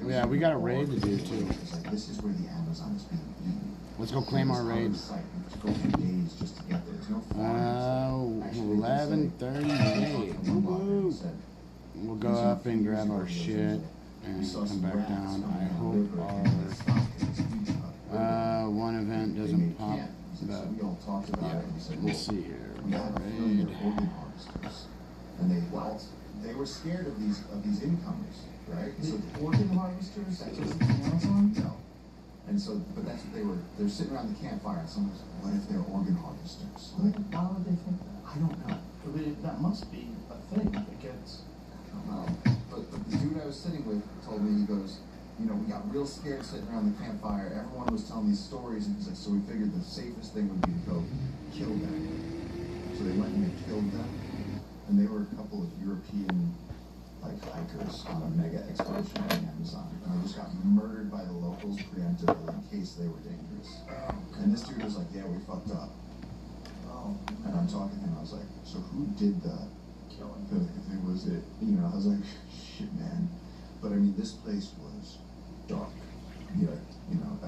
Yeah, we got a raid to do too. It's like, this is where the Amazon is being eaten. Let's go claim our raid. It's go for days just to get there. There's no farms. 11:38. We'll go up and grab our shit and come back down. I hope our one event doesn't pop. But yeah, let's see here. Raid. And they were scared of these incomers, right? So organ harvesters, that's what the Amazon? No. And so, but that's what they're sitting around the campfire and someone's like, what if they're organ harvesters? Like, Why would they think that? I don't know. That must be a thing that gets. I don't know. But the dude I was sitting with told me, he goes, you know, we got real scared sitting around the campfire. Everyone was telling these stories, and he's like, so we figured the safest thing would be to go kill them. So they went and they killed them, and they were a couple of European hikers on a mega expedition on the Amazon, and they just got murdered by the locals preemptively in case they were dangerous. And this dude was like, yeah, we fucked up. Oh. And I'm talking to him, I was like, so who did the Killing. if it was it? You know, I was like, shit, man. But I mean, this place was dark. Yeah, you know,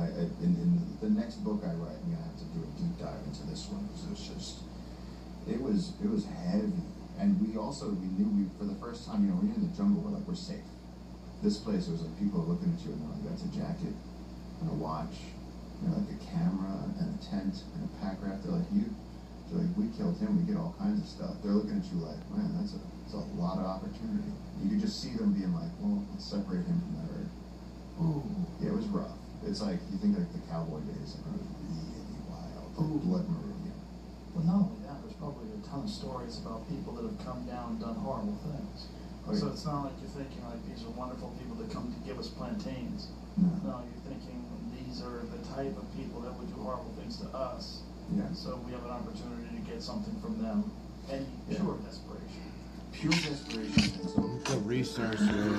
in the next book I write, I'm gonna have to do a deep dive into this one because it was heavy. And we knew for the first time, you know, when you're in the jungle, we're safe. This place, it was like people are looking at you and they're like, that's a jacket and a watch, you know, like a camera and a tent and a pack rat. They're like, we killed him, we get all kinds of stuff. They're looking at you like, man, that's a lot of opportunity. You could just see them being like, well, let's separate him from that herd. Ooh. Yeah, it was rough. It's like, you think like the cowboy days, like, really wild. Like blood maroon. Well, not only that, there's probably a ton of stories about people that have come down and done horrible things. Oh, yeah. So it's not like you're thinking like these are wonderful people that come to give us plantains. No, you're thinking these are the type of people that would do horrible things to us. Yeah. So we have an opportunity to get something from them. And pure desperation. Pure desperation. And so The resource raid.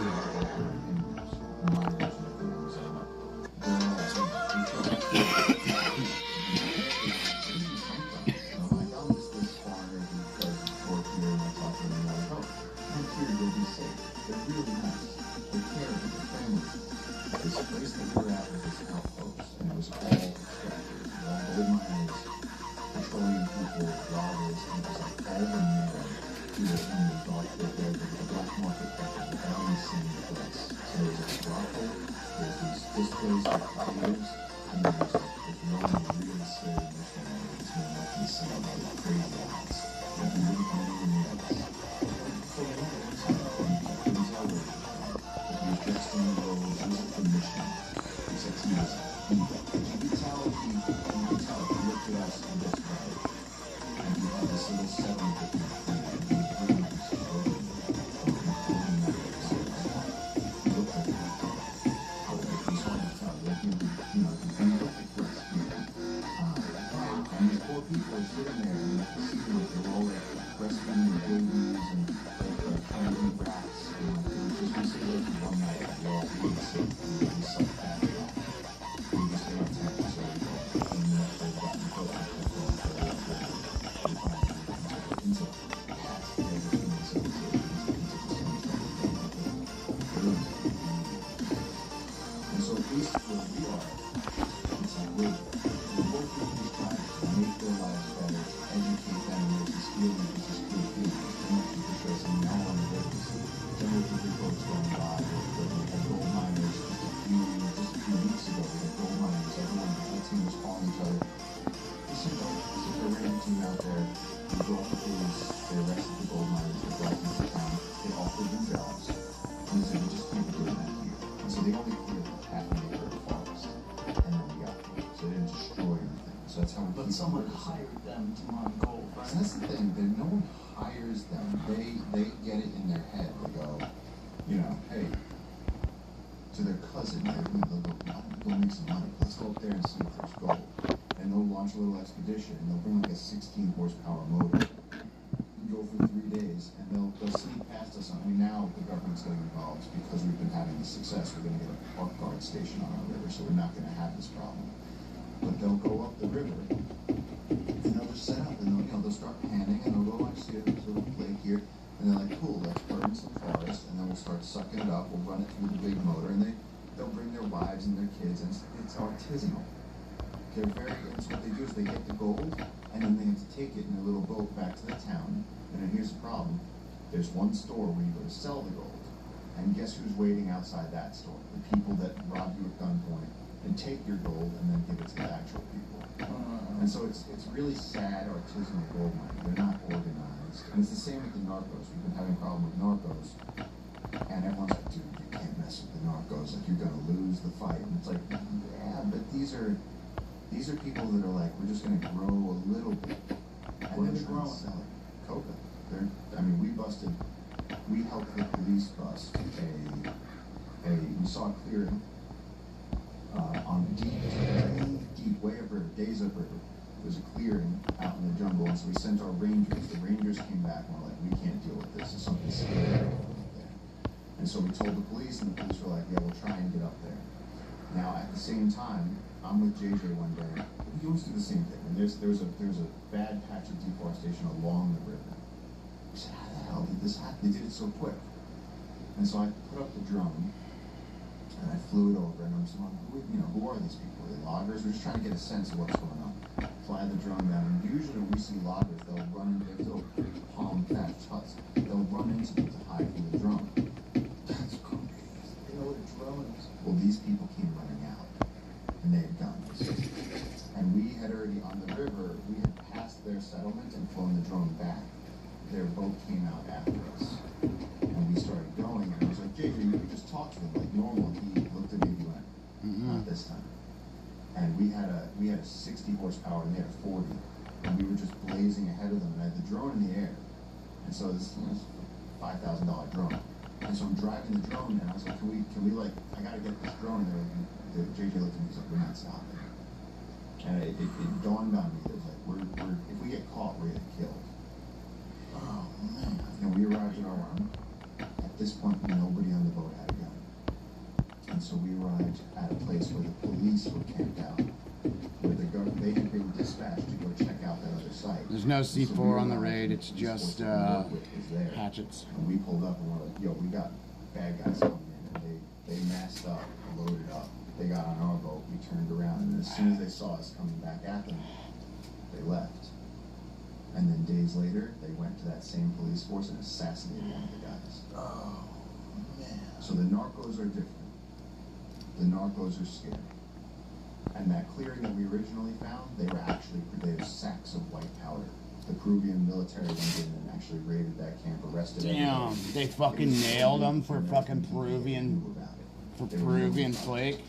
But someone hired them to mine gold, right? So that's the thing. No one hires them. They get it in their head. They go, you know, hey, to their cousin, they'll go make some money. Let's go up there and see if there's gold. And they'll launch a little expedition. And they'll bring like a 16 horsepower motor. And go for 3 days. And they'll mean, now the government's getting involved because we've been having this success. We're going to get a park guard station on our river, so we're not going to have this problem. But they'll go up the river, and they'll just set up, and they'll start panning, and they'll go, I see a little lake here, and they're like, cool, let's burn some forest, and then we'll start sucking it up. We'll run it through the big motor, and they'll bring their wives and their kids, and it's artisanal. And so what they do is they get the gold, and then they have to take it in a little boat back to the town. And then here's the problem. There's one store where you go to sell the gold. And guess who's waiting outside that store? The people that rob you at gunpoint and take your gold and then give it to the actual people. And so it's really sad artisanal gold mining. They're not organized. And it's the same with the narcos. We've been having a problem with narcos. And everyone's like, dude, you can't mess with the narcos. Like, you're going to lose the fight. And it's like, yeah, but these are people that are like, we're just going to grow a little bit and then try and sell it. Coca. We helped the police bust we saw a clearing on deep, way upriver, days upriver. There's a clearing out in the jungle, and so we sent our rangers. The rangers came back and were like, we can't deal with this. There's something scary up there. And so we told the police, and the police were like, yeah, we'll try and get up there. Now, at the same time, I'm with JJ one day. We always do the same thing. And there's a bad patch of deforestation along the river. We said, how the hell did this happen? They did it so quick. And so I put up the drone, and I flew it over, and I'm saying, who are these people? Are they loggers? We're just trying to get a sense of what's going on. Fly the drone down, and usually when we see loggers, they'll run into those little palm thatched huts. They'll run into them to hide from the drone. That's crazy. You know what a drone is? Well, these people came running out, and they had guns. And we had already, on the river, we had passed their settlement and flown the drone back. Their boat came out after us. And we started going, and I was like, JJ, we could just talk to them like normal. And he looked at me and he went, not this time. And we had a 60 horsepower, and they had a 40. And we were just blazing ahead of them, and I had the drone in the air. And so this was a $5,000 drone. And so I'm driving the drone, and I was like, can we like, I gotta get this drone. And JJ looked at me and he's like, we're not stopping. And it dawned on me that it was like, if we get caught, we're getting killed. Oh man. And we arrived at our run. At this point, nobody on the boat had a gun. And so we arrived at a place where the police were camped out, where they had been dispatched to go check out that other site. There's no C4 so on the raid, it's just hatchets. And we pulled up and we're like, yo, we got bad guys coming in. And they masked up, loaded up. They got on our boat, we turned around, and as soon as they saw us coming back at them, they left. And then days later, they went to that same police force and assassinated one of the guys. Oh, man. So the narcos are different. The narcos are scary. And that clearing that we originally found, they were sacks of white powder. The Peruvian military went in and actually raided that camp, arrested Damn, everybody. they fucking nailed them for fucking Peruvian flake.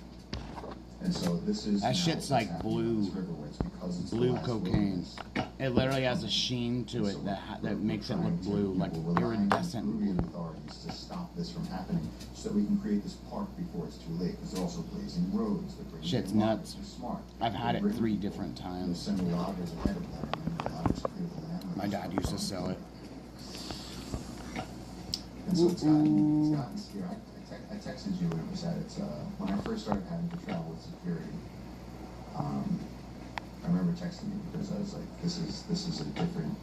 And so this is That shit's like blue cocaine. It literally has a sheen to it that makes it look blue, like iridescent blue. Authorities to stop this from happening, so that we can create this park before it's too late. Because they're also blazing roads. Shit's nuts. They're smart. I've had it 3 different They'll times. send loggers ahead of them, and the loggers clear the land. My dad used to sell it. And so it's gotten scary. I texted you when it was at its, when I first started having to travel with security. I remember texting you because I was like, this is a different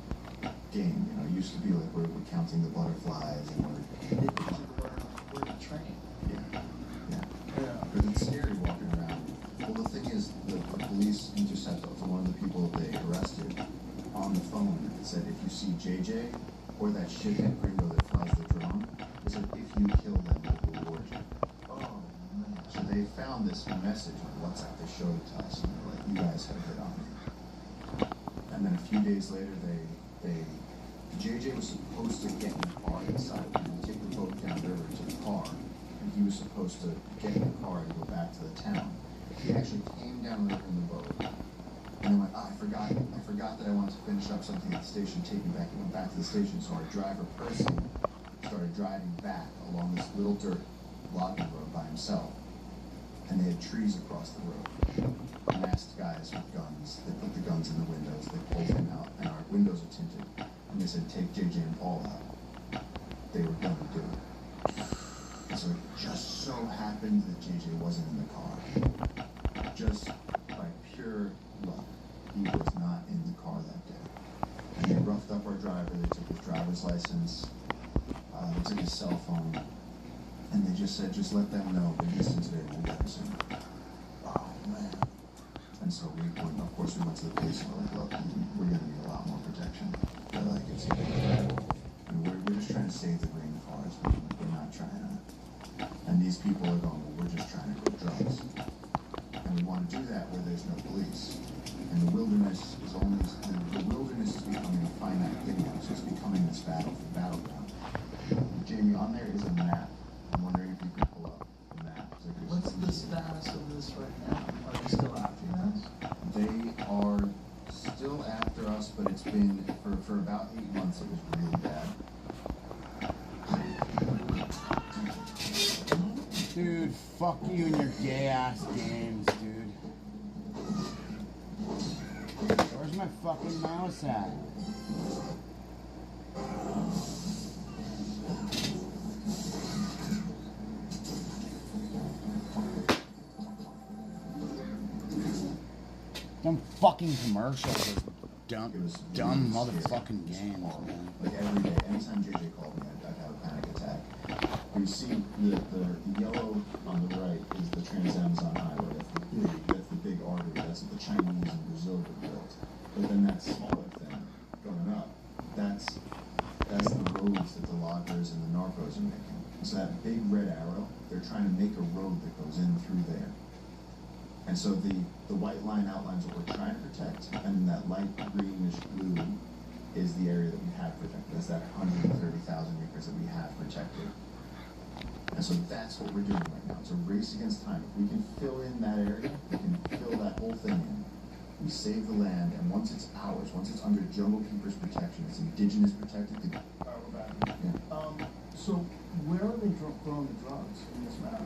game. You know, it used to be like we're counting the butterflies and we're training. Yeah. Because it's scary walking around. Well, the thing is, the police intercepted for one of the people they arrested on the phone. It said, if you see JJ or that shithead gringo that flies the drone, it said, if you kill them, we'll reward you. Oh, man. So they found this message on WhatsApp. They showed it to us, and they're like, you guys have hit on me. And then a few days later, JJ was supposed to get in the car inside, take the boat down the river to the car, and he was supposed to get in the car and go back to the town. He actually came down the river in the boat, and then went, I forgot that I wanted to finish up something at the station, take me back. He went back to the station, so our driver, Percy, started driving back along this little dirt logging road by himself. And they had trees across the road. Masked guys with guns. They put the guns in the windows. They pulled them out, and our windows are tinted. And they said, take JJ and Paul out. they were going to do it. And so it just so happened that JJ wasn't in the car. Just by pure luck, he was not in the car that day. And they roughed up our driver, they took his driver's license, they took his cell phone, and they just said, just let them know that he's in today, we'll get him soon. Oh, man. And so of course, we went to the police and we're like, look, we're going to need a lot more protection. They're like, it's we're just trying to save the green cars. We're not trying to. And these people are going, well, we're just trying to grow drugs. And we want to do that where there's no police. And the wilderness is becoming a finite thing now. So it's becoming this battleground. Jamie, on there is a map. I'm wondering if you can pull up the map. What's the status of this right now? Are they still after us? They are still after us, but it's been, for about 8 months, it was really bad. Dude, fuck you and your gay ass games, dude. Where's my fucking mouse at? Dumb fucking commercials. Dumb motherfucking games, man. Like every day, anytime JJ called me, I'd have a panic attack. You see the yellow on the right is the Trans-Amazon Highway. That's the big artery. That's what the Chinese and Brazil built. But then that smaller thing going up, that's the roads that the loggers and the narcos are making. So that big red arrow, they're trying to make a road that goes in through there. And so the white line outlines what we're trying to protect, and that light greenish blue is the area that we have protected. That's that 130,000 acres that we have protected. And so that's what we're doing right now. It's a race against time. If we can fill in that area, we can fill that whole thing in. We save the land, and once it's ours, once it's under Jungle Keepers protection, it's indigenous protected. Alright, we're back. Yeah. So where are they growing the drugs in this map?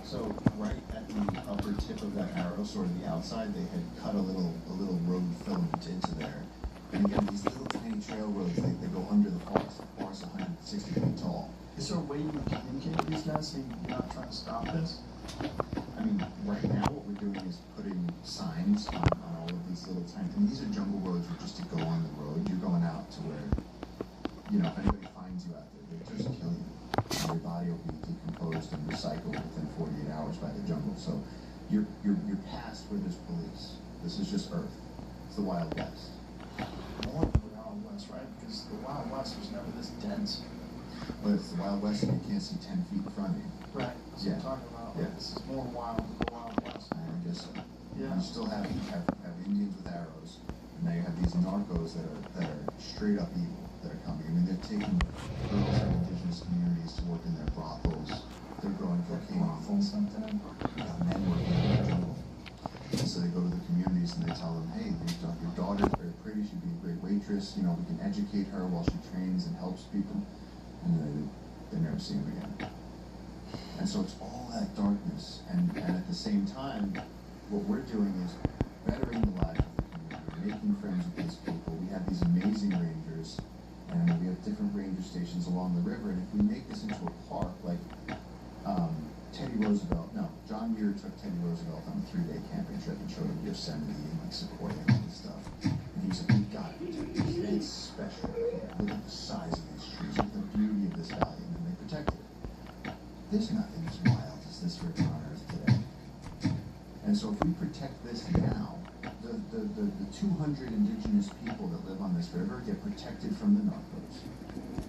So right at the upper tip of that arrow, sort of the outside, they had cut a little road filament into there. And again, these little tiny trail roads, they go under the forest. The forest is 160 feet tall. Is there a way you can communicate with these guys saying you're not trying to stop this? I mean, right now what we're doing is putting signs on all of these little tiny, and these are jungle roads where just to go on the road, you're going out to where, if anybody finds you out there, they just kill you. And your body will be decomposed and recycled within 48 hours by the jungle. So you're past where there's police. This is just Earth. It's the Wild West. More than the Wild West, right? Because the Wild West was never this dense. But it's the Wild West and you can't see 10 feet in front of you. Right. That's what I'm talking about. Yeah. This is more wild than the Wild West. I guess so. Yeah. You still have Indians with arrows, and now you have these narcos that are straight up evil that are coming. I mean, they're taking girls from indigenous communities to work in their brothels. They're growing cocaine. Brothels something? Yeah, men working in the jungle. And so they go to the communities and they tell them, hey, your daughter's very pretty, she'd be a great waitress, we can educate her while she trains and helps people. And they never see him again. And so it's all that darkness. And at the same time, what we're doing is bettering the lives of the community, making friends with these people. We have these amazing rangers, and we have different ranger stations along the river. And if we make this into a park, like John Muir took Teddy Roosevelt on a 3-day camping trip and showed him Yosemite and Sequoia and stuff. And he said, we got it. It's special. Look at the size of these trees. Look at the beauty of this valley. And then they protected it. There's nothing as wild as this river on Earth today. And so if we protect this now, the 200 indigenous people that live on this river get protected from the narcos.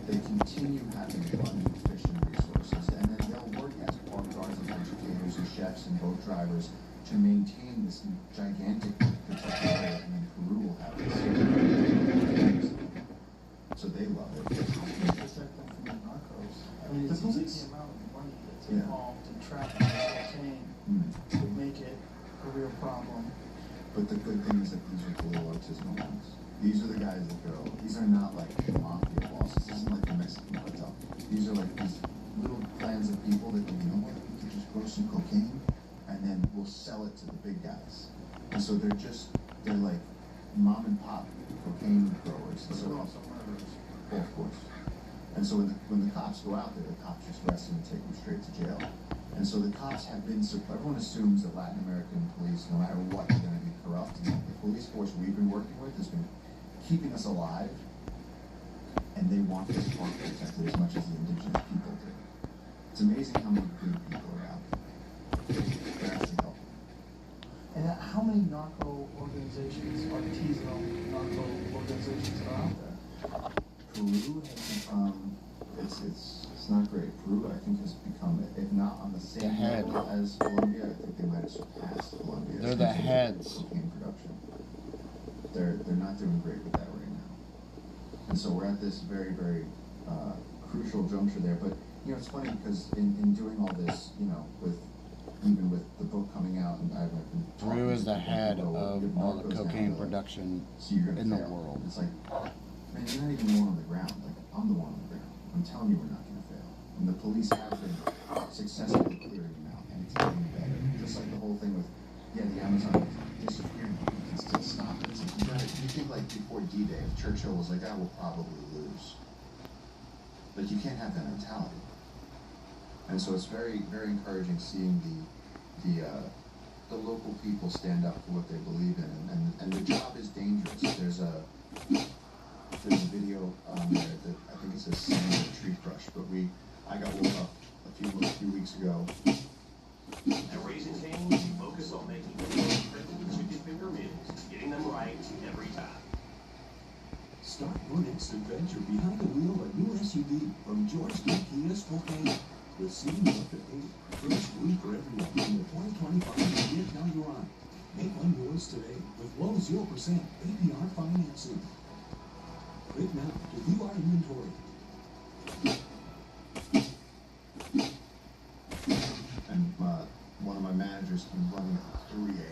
They continue having abundant fish and resources, and then they'll work as park guards and educators and chefs and boat drivers to maintain this gigantic protected area, and then Peru will have this. So they love it. Protect them from the narcos. I mean, The it's police. the amount of money that's involved in trafficking cocaine would make it a real problem. But the good thing is that these are the little artisanal ones. These are the guys that go, these are not like mafia bosses. This isn't like the Mexican cartel. These are like these little clans of people that go, you know what, we could just grow some cocaine and then we'll sell it to the big guys. And so they're like mom and pop cocaine growers. But they're also murderers. Well, of course. And And so when the cops go out there, the cops just arrest them and take them straight to jail. And so the cops have been, everyone assumes that Latin American police, no matter what, are going to be corrupt. And the police force we've been working with has been keeping us alive, and they want this park protected as much as the indigenous people do. It's amazing how many good people are out there. They're actually helping. And how many narco organizations, artisanal narco organizations are out there? Peru has become, it's not great. Peru, I think, has become, if not on the same level as Colombia, I think they might have surpassed Colombia. They're the heads. Cocaine production. They're not doing great with that right now. And so we're at this very, very crucial juncture there. But, you know, it's funny because in doing all this, you know, even with the book coming out, and I've been talking Peru is the to head people, of if all Narcos the down cocaine to, production so you're gonna in the fail. world. It's like, man, you're not even the one on the ground. Like, I'm the one on the ground. I'm telling you we're not going to fail. And the police have been successfully clearing them out, and it's getting better. Just like the whole thing with, yeah, the Amazon is disappearing, but we can still stop it. It's like, you think like before D-Day, if Churchill was like, I will probably lose. But you can't have that mentality. And so it's very, very encouraging seeing the local people stand up for what they believe in, and the job is dangerous. There's a video on there that I think it says Sand Tree Crush, but I got woke up a few weeks ago. At Raising Cane's, we focus on making the most printed chicken finger meals, getting them right every time. Start your next adventure behind the wheel of a new SUV from George K. Kia Spokane. The scene up at 8. First week for everyone in the 2025 Vietnam Run. Make one yours today with low 0% APR financing. Click now to view our inventory. And one of my managers came running at 3 a.m.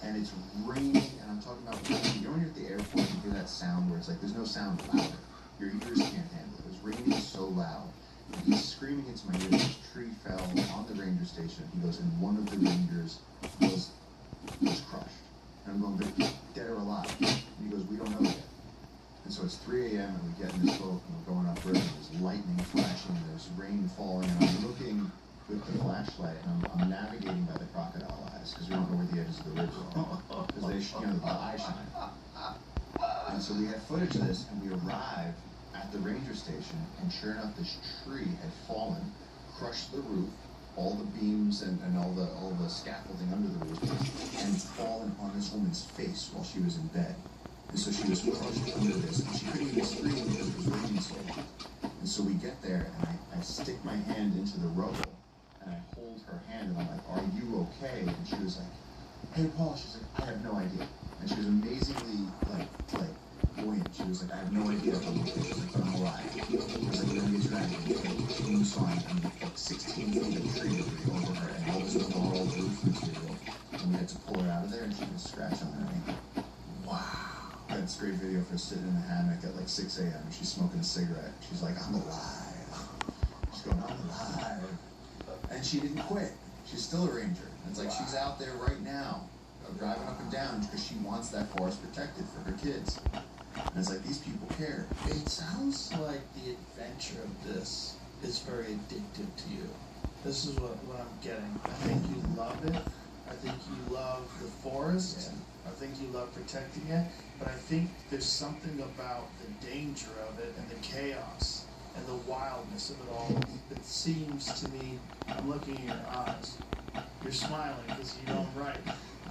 And it's raining, and I'm talking about raining. You know when you're at the airport and you hear that sound where it's like there's no sound louder. Your ears can't handle it. It was raining so loud. And he's screaming into my ear. This tree fell on the ranger station. He goes, and one of the rangers was crushed. And I'm going, but dead or alive? And he goes, we don't know yet. And so it's 3 a.m. and we get in this boat and we're going upriver. And there's lightning flashing and there's rain falling. And I'm looking with the flashlight and I'm navigating by the crocodile eyes because we don't know where the edges of the river are. Because they, the eye shine. And so we had footage of this and we arrived at the ranger station, and sure enough, this tree had fallen, crushed the roof, all the beams and all the scaffolding under the roof, and fallen on this woman's face while she was in bed. And so she was crushed under this, and she couldn't even scream because it was raining so hard. And so we get there, and I stick my hand into the rubble, and I hold her hand, and I'm like, "Are you okay?" And she was like, "Hey, Paul." She's like, "I have no idea." And she was amazingly like buoyant. She was like, "I have no idea if I'm okay." She's like, "But I'm alive." I was like, "We're gonna get you out of here." Like, boom, saw I'm like 16 feet of tree debris over her, and all this was all roof material. And we had to pull her out of there, and she had a scratch on her ankle. Wow. I had this great video of her sitting in the hammock at like 6 a.m. and she's smoking a cigarette. She's like, "I'm alive." She's going, "I'm alive." And she didn't quit. She's still a ranger. And it's like she's out there right now, driving up and down because she wants that forest protected for her kids. And it's like, these people care. It sounds like the adventure of this is very addictive to you. This is what I'm getting. I think you love it. I think you love the forest. I think you love protecting it. But I think there's something about the danger of it and the chaos and the wildness of it all. It seems to me, I'm looking in your eyes. You're smiling because you know I'm right.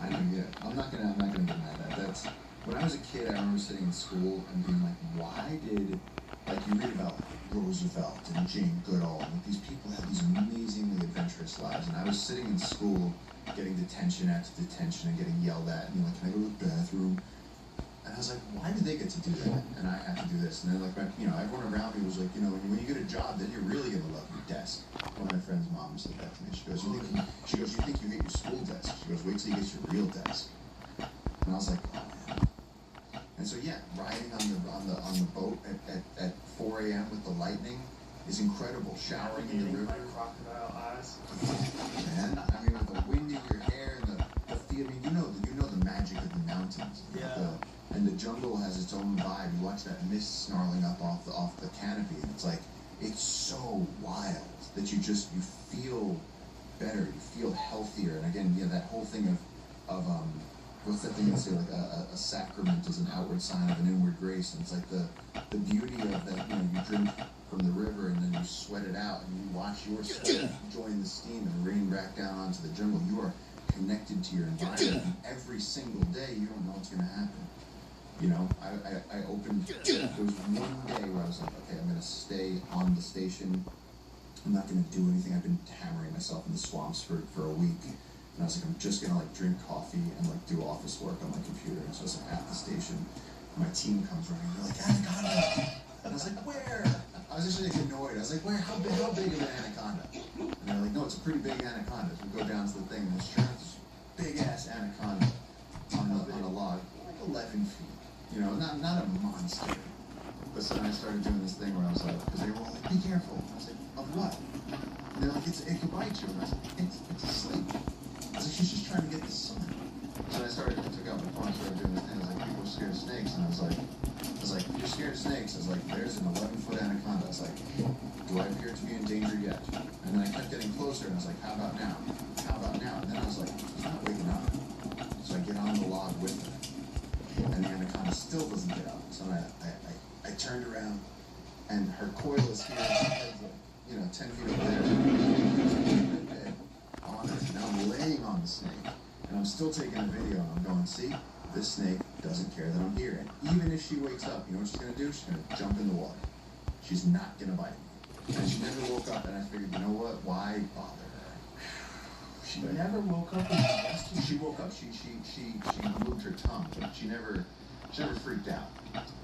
I know, yeah. I'm not gonna deny that. That's when I was a kid. I remember sitting in school and being like, why did, like, you read about Roosevelt and Jane Goodall, and these people had these amazingly adventurous lives, and I was sitting in school getting detention after detention and getting yelled at and being like, "Can I go to the bathroom?" And I was like, why do they get to do that and I have to do this? And then, like, everyone around me was like, when you get a job, then you're really gonna love your desk. One of my friend's mom said that to me. She goes, you think you hate your school desk? She goes, wait till you get your real desk. And I was like, oh man. And so yeah, riding on the boat at 4 a.m. with the lightning is incredible. Showering in the river. Like crocodile eyes. Man, I mean, with the wind in your hair and the feel. I mean, you know the magic of the mountains. Yeah. And the jungle has its own vibe. You watch that mist snarling up off the canopy, and it's like it's so wild that you feel better, you feel healthier. And again, yeah, that whole thing of what's that thing they say, like a sacrament is an outward sign of an inward grace. And it's like the beauty of that, you drink from the river and then you sweat it out and you watch your sweat join the steam and rain back down onto the jungle. You are connected to your environment, and every single day you don't know what's going to happen. I opened, there was one day where I was like, okay, I'm going to stay on the station. I'm not going to do anything. I've been hammering myself in the swamps for a week. And I was like, I'm just going to drink coffee and do office work on my computer. And so I was at the station. My team comes running. They're like, anaconda. And I was like, where? I was actually annoyed. I was like, where? How big of an anaconda? And they're like, no, it's a pretty big anaconda. So we go down to the thing, and it's sure this big ass anaconda on a log, like 11 feet. Not a monster. But so then I started doing this thing where I was like, because they were all like, be careful. And I was like, of what? And they're like, it can bite you. And I was like, it's asleep. I was like, she's just trying to get the sun. So I took out my phone and started doing this thing. I was like, people are scared of snakes. And I was like, if you're scared of snakes, I was like, there's an 11-foot anaconda. I was like, do I appear to be in danger yet? And then I kept getting closer, and I was like, how about now? How about now? And then I was like, she's not waking up. So I get on the log with her. And the anaconda still doesn't get up. So I turned around, and her coil is here, and her head's 10 feet over there. Bed on it. Now I'm laying on the snake, and I'm still taking a video, and I'm going, see, this snake doesn't care that I'm here. And even if she wakes up, you know what she's going to do? She's going to jump in the water. She's not going to bite me. And she never woke up, and I figured, you know what? Why bother her? She never woke up and invested. She woke up. She moved her tongue, but she never freaked out.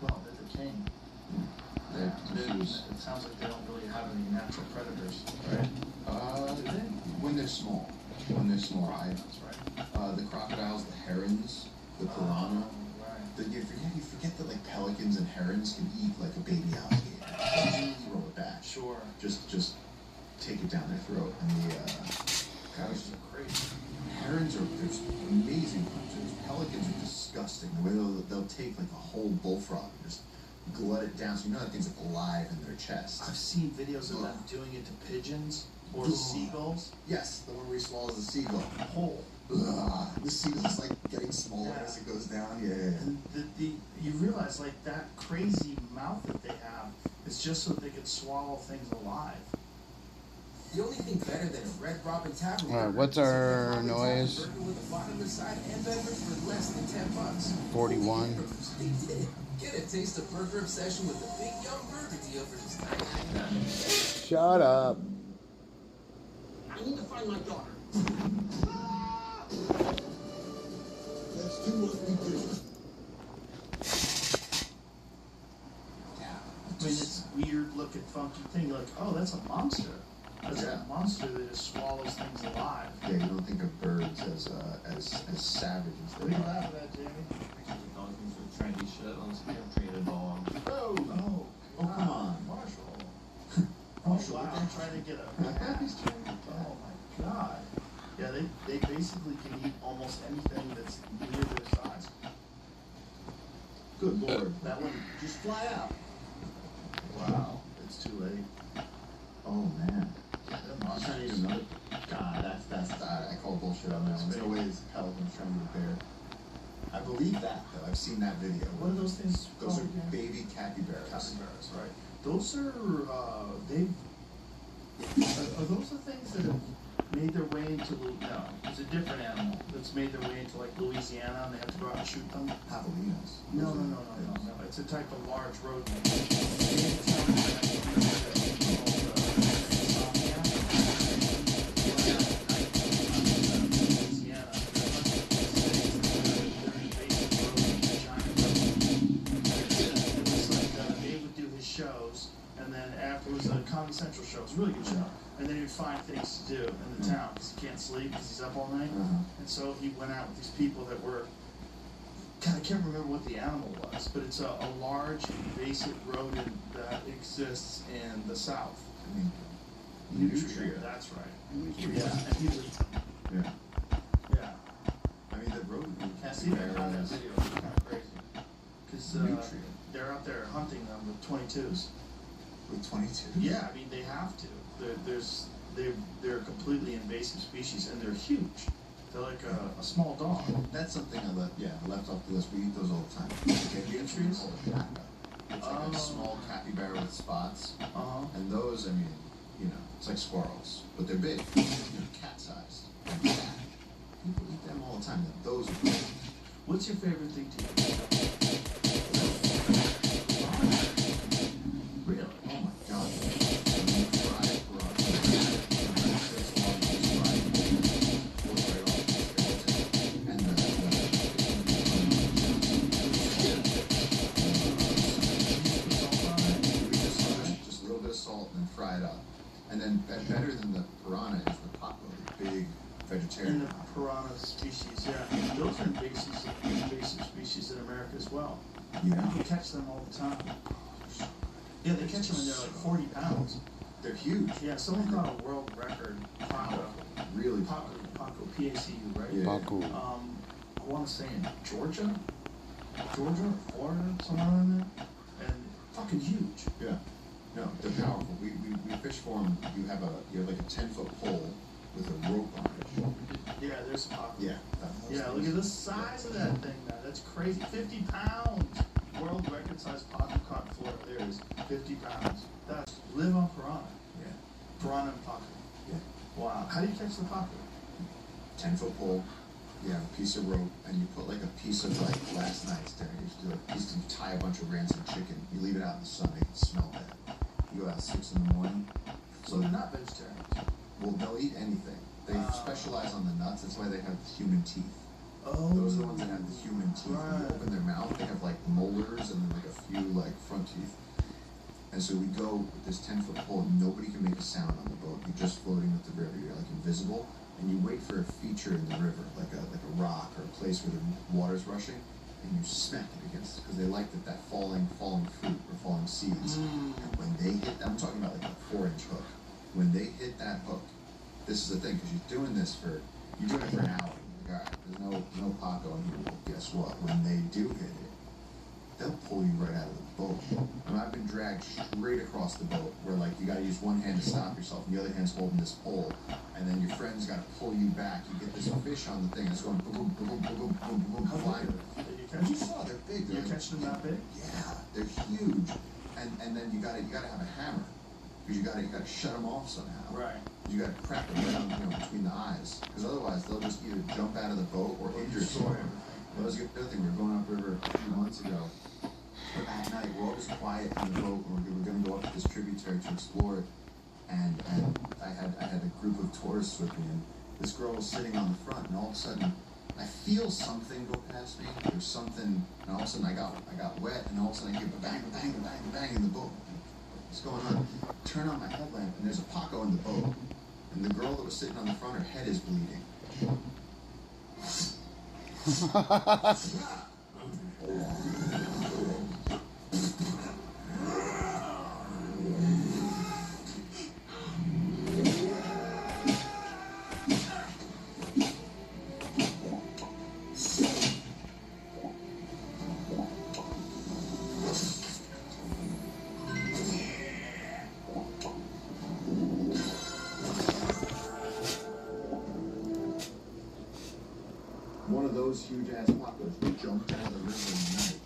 Well, they're the king. It sounds like they don't really have any natural predators, right? Do they? When they're small. That's right. The crocodiles, the herons, the piranha. Right. You forget that pelicans and herons can eat like a baby alligator. They throw it back. Sure. Just take it down their throat. And the Cows are crazy. herons are just amazing hunters. Pelicans are disgusting. The way they'll take a whole bullfrog and just glut it down. So that thing's alive in their chest. I've seen videos of them doing it to pigeons or seagulls. Yes, the one where he swallows the seagull. Whole. The seagull's getting smaller as it goes down. Yeah. And you realize that crazy mouth that they have is just so they can swallow things alive. The only thing better than a Red Robin Tavern All right, what's our noise? burger with a bottomless side and beverage for less than $10. 41. They did it. Get a taste of Burger Obsession with the Big Yum Burger deal for just $9.99. Shut up. I need to find my daughter. Let's do what we do. I mean, it's a weird looking, funky thing. You're like, oh, that's a monster. That's a monster that just swallows things alive. Yeah, you don't think of birds as savage as What are they you are. laughing at, Jamie? Trendy shit on scale trained dog. Oh, come on. Marshall. Marshall, wow. I'm trying to get a He's trying to Oh my god. Yeah, they basically can eat almost anything that's near their size. Good lord. That one, Just fly out. wow, it's too late. Oh, man. I'm trying to eat another. God, I call bullshit on that one. There's no way it's a pelican trying to eat a bear. I believe that, though. I've seen that video. What are those things Those called are again? baby capybaras. Capybaras, right. Those are, are those the things that have made their way into, no, it's a different animal that's made their way into Louisiana and they have to go out and shoot them? Javelinas. No. It's a type of large rodent. Shows, and then after it was a Comedy Central show, it was a really good show, and then he would find things to do in the town because he can't sleep because he's up all night, and so he went out with these people that were God, I can't remember what the animal was, but it's a large invasive rodent that exists in the south. I mean, Nutria, that's right. Yeah, and he was, yeah. yeah. I mean, the rodent. Can't see that on that video. It's kind of crazy. Because Nutria. they're out there hunting them with 22s. With 22. Yeah, I mean they have to. They're a completely invasive species, and they're huge. They're like a small dog. That's something I left off the list. We eat those all the time. Nutrients called a kappa. It's like a small capybara with spots. And those, I mean, you know, it's like squirrels, but they're big. They're cat-sized. And fat. People eat them all the time. Those are big. What's your favorite thing to eat? Really? Oh my god. When you fry it, just a little bit of salt and then fry it up. And then better than the piranha is the paco, the big vegetarian. And the piranha species, yeah. Those are invasive species in America as well. Yeah. You catch them all the time. Yeah, they catch them and they're like 40 pounds. They're huge. Yeah, someone got a world record paco. Really Paco, P-A-C-U, right? Yeah. Paco. I want to say in Georgia, or Florida, somewhere in there, and fucking huge. Yeah. No, they're powerful. We fish for them. You have like a 10-foot pole with a rope on it. Yeah, there's a paco. Yeah. Yeah, look at the size of that thing, man. That's crazy. 50 pounds. World record size paco caught in Florida. There is 50 pounds. That's live on piranha. Yeah. Piranha and paco. Yeah. Wow. How do you catch the paco? 10-foot pole. You have a piece of rope, and you put like a piece of like last night's dinner. You do a piece to tie a bunch of rancid chicken. You leave it out in the sun. It can smell bad. You go out at 6 in the morning. So they're not vegetarians. Well, they'll eat anything. They specialize on the nuts. That's why they have human teeth. Oh. Those are the ones that have the human teeth. When you Right. open their mouth, they have like molars and then like a few like front teeth. And so we go with this 10-foot pole. Nobody can make a sound on the boat. You're just floating with the river. You're like invisible, and you wait for a feature in the river, like a rock or a place where the water's rushing, and you smack it against it because they like that falling fruit or falling seeds. And when they hit, I'm talking about like a 4-inch hook. When they hit that hook, this is the thing, because you're doing it for an hour. Like, all right, there's no paco in here. Well, guess what? When they do hit it, they'll pull you right out of the boat. And I've been dragged straight across the boat, where like you got to use one hand to stop yourself, and the other hand's holding this pole, and then your friend's got to pull you back. You get this fish on the thing, it's going boom, boom, boom, boom, boom, boom, boom, flying. You saw they're big. You're catching them that big? Yeah, they're huge. And then you gotta have a hammer, because you gotta shut them off somehow. Right. You gotta crack them right on, between the eyes, because otherwise they'll just either jump out of the boat or injure someone. That was the other thing. We were going upriver a few months ago. At night, we're always quiet in the boat, and we're going to go up this tributary to explore it. And I had a group of tourists with me, and this girl was sitting on the front, and all of a sudden, I feel something go past me. There's something, and all of a sudden I got wet, and all of a sudden I hear a bang, bang, bang, bang in the boat. What's going on? Turn on my headlamp, and there's a paco in the boat. And the girl that was sitting on the front, her head is bleeding. One of those huge ass pacos jumped out of the river in the night,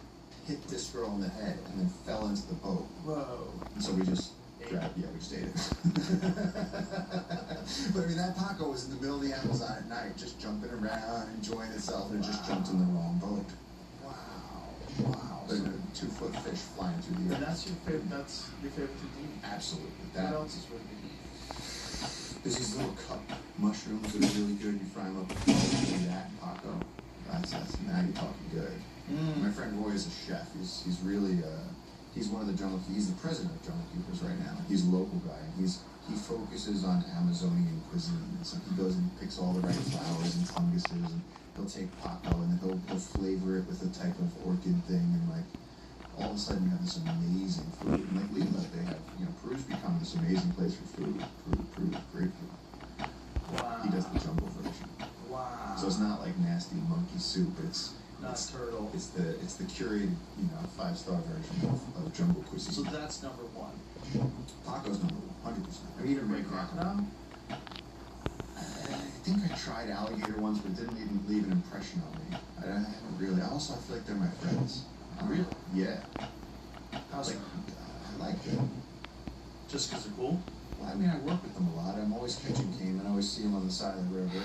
hit this girl in the head, and then fell into the boat. Whoa. And so we just grabbed, we just ate it. But I mean, that paco was in the middle of the Amazon at night, just jumping around, enjoying itself, and it just jumped in the wrong boat. Wow. But a 2-foot fish flying through the air. And that's your favorite thing to eat? Absolutely. What That. else is really good to eat? There's these little cup mushrooms that are really good. You fry them up with that paco. That's now you're talking good. My friend Roy is a chef. He's really he's one of the jungle. He's the president of Jungle Keepers right now. He's a local guy, and he focuses on Amazonian cuisine. And so he goes and picks all the right flowers and funguses, and he'll take Paco and then he'll flavor it with a type of orchid thing, and like all of a sudden you have this amazing food. And like Lima, they have, you know, Peru's become this amazing place for food. Peru, great food. Wow. He does the jungle version. Wow. So it's not like nasty monkey soup. It's turtle. It's the curated, you know, 5-star version of jungle cuisine. So that's number one. Paco's number 1, 100%. I mean, even Ray Crocodile. I think I tried alligator once, but it didn't even leave an impression on me. I haven't really. Also, I feel like they're my friends. Really? Yeah. How's it? I like them. Just because they're cool? Well, I mean, I work with them a lot. I'm always catching caiman. I always see them on the side of the river.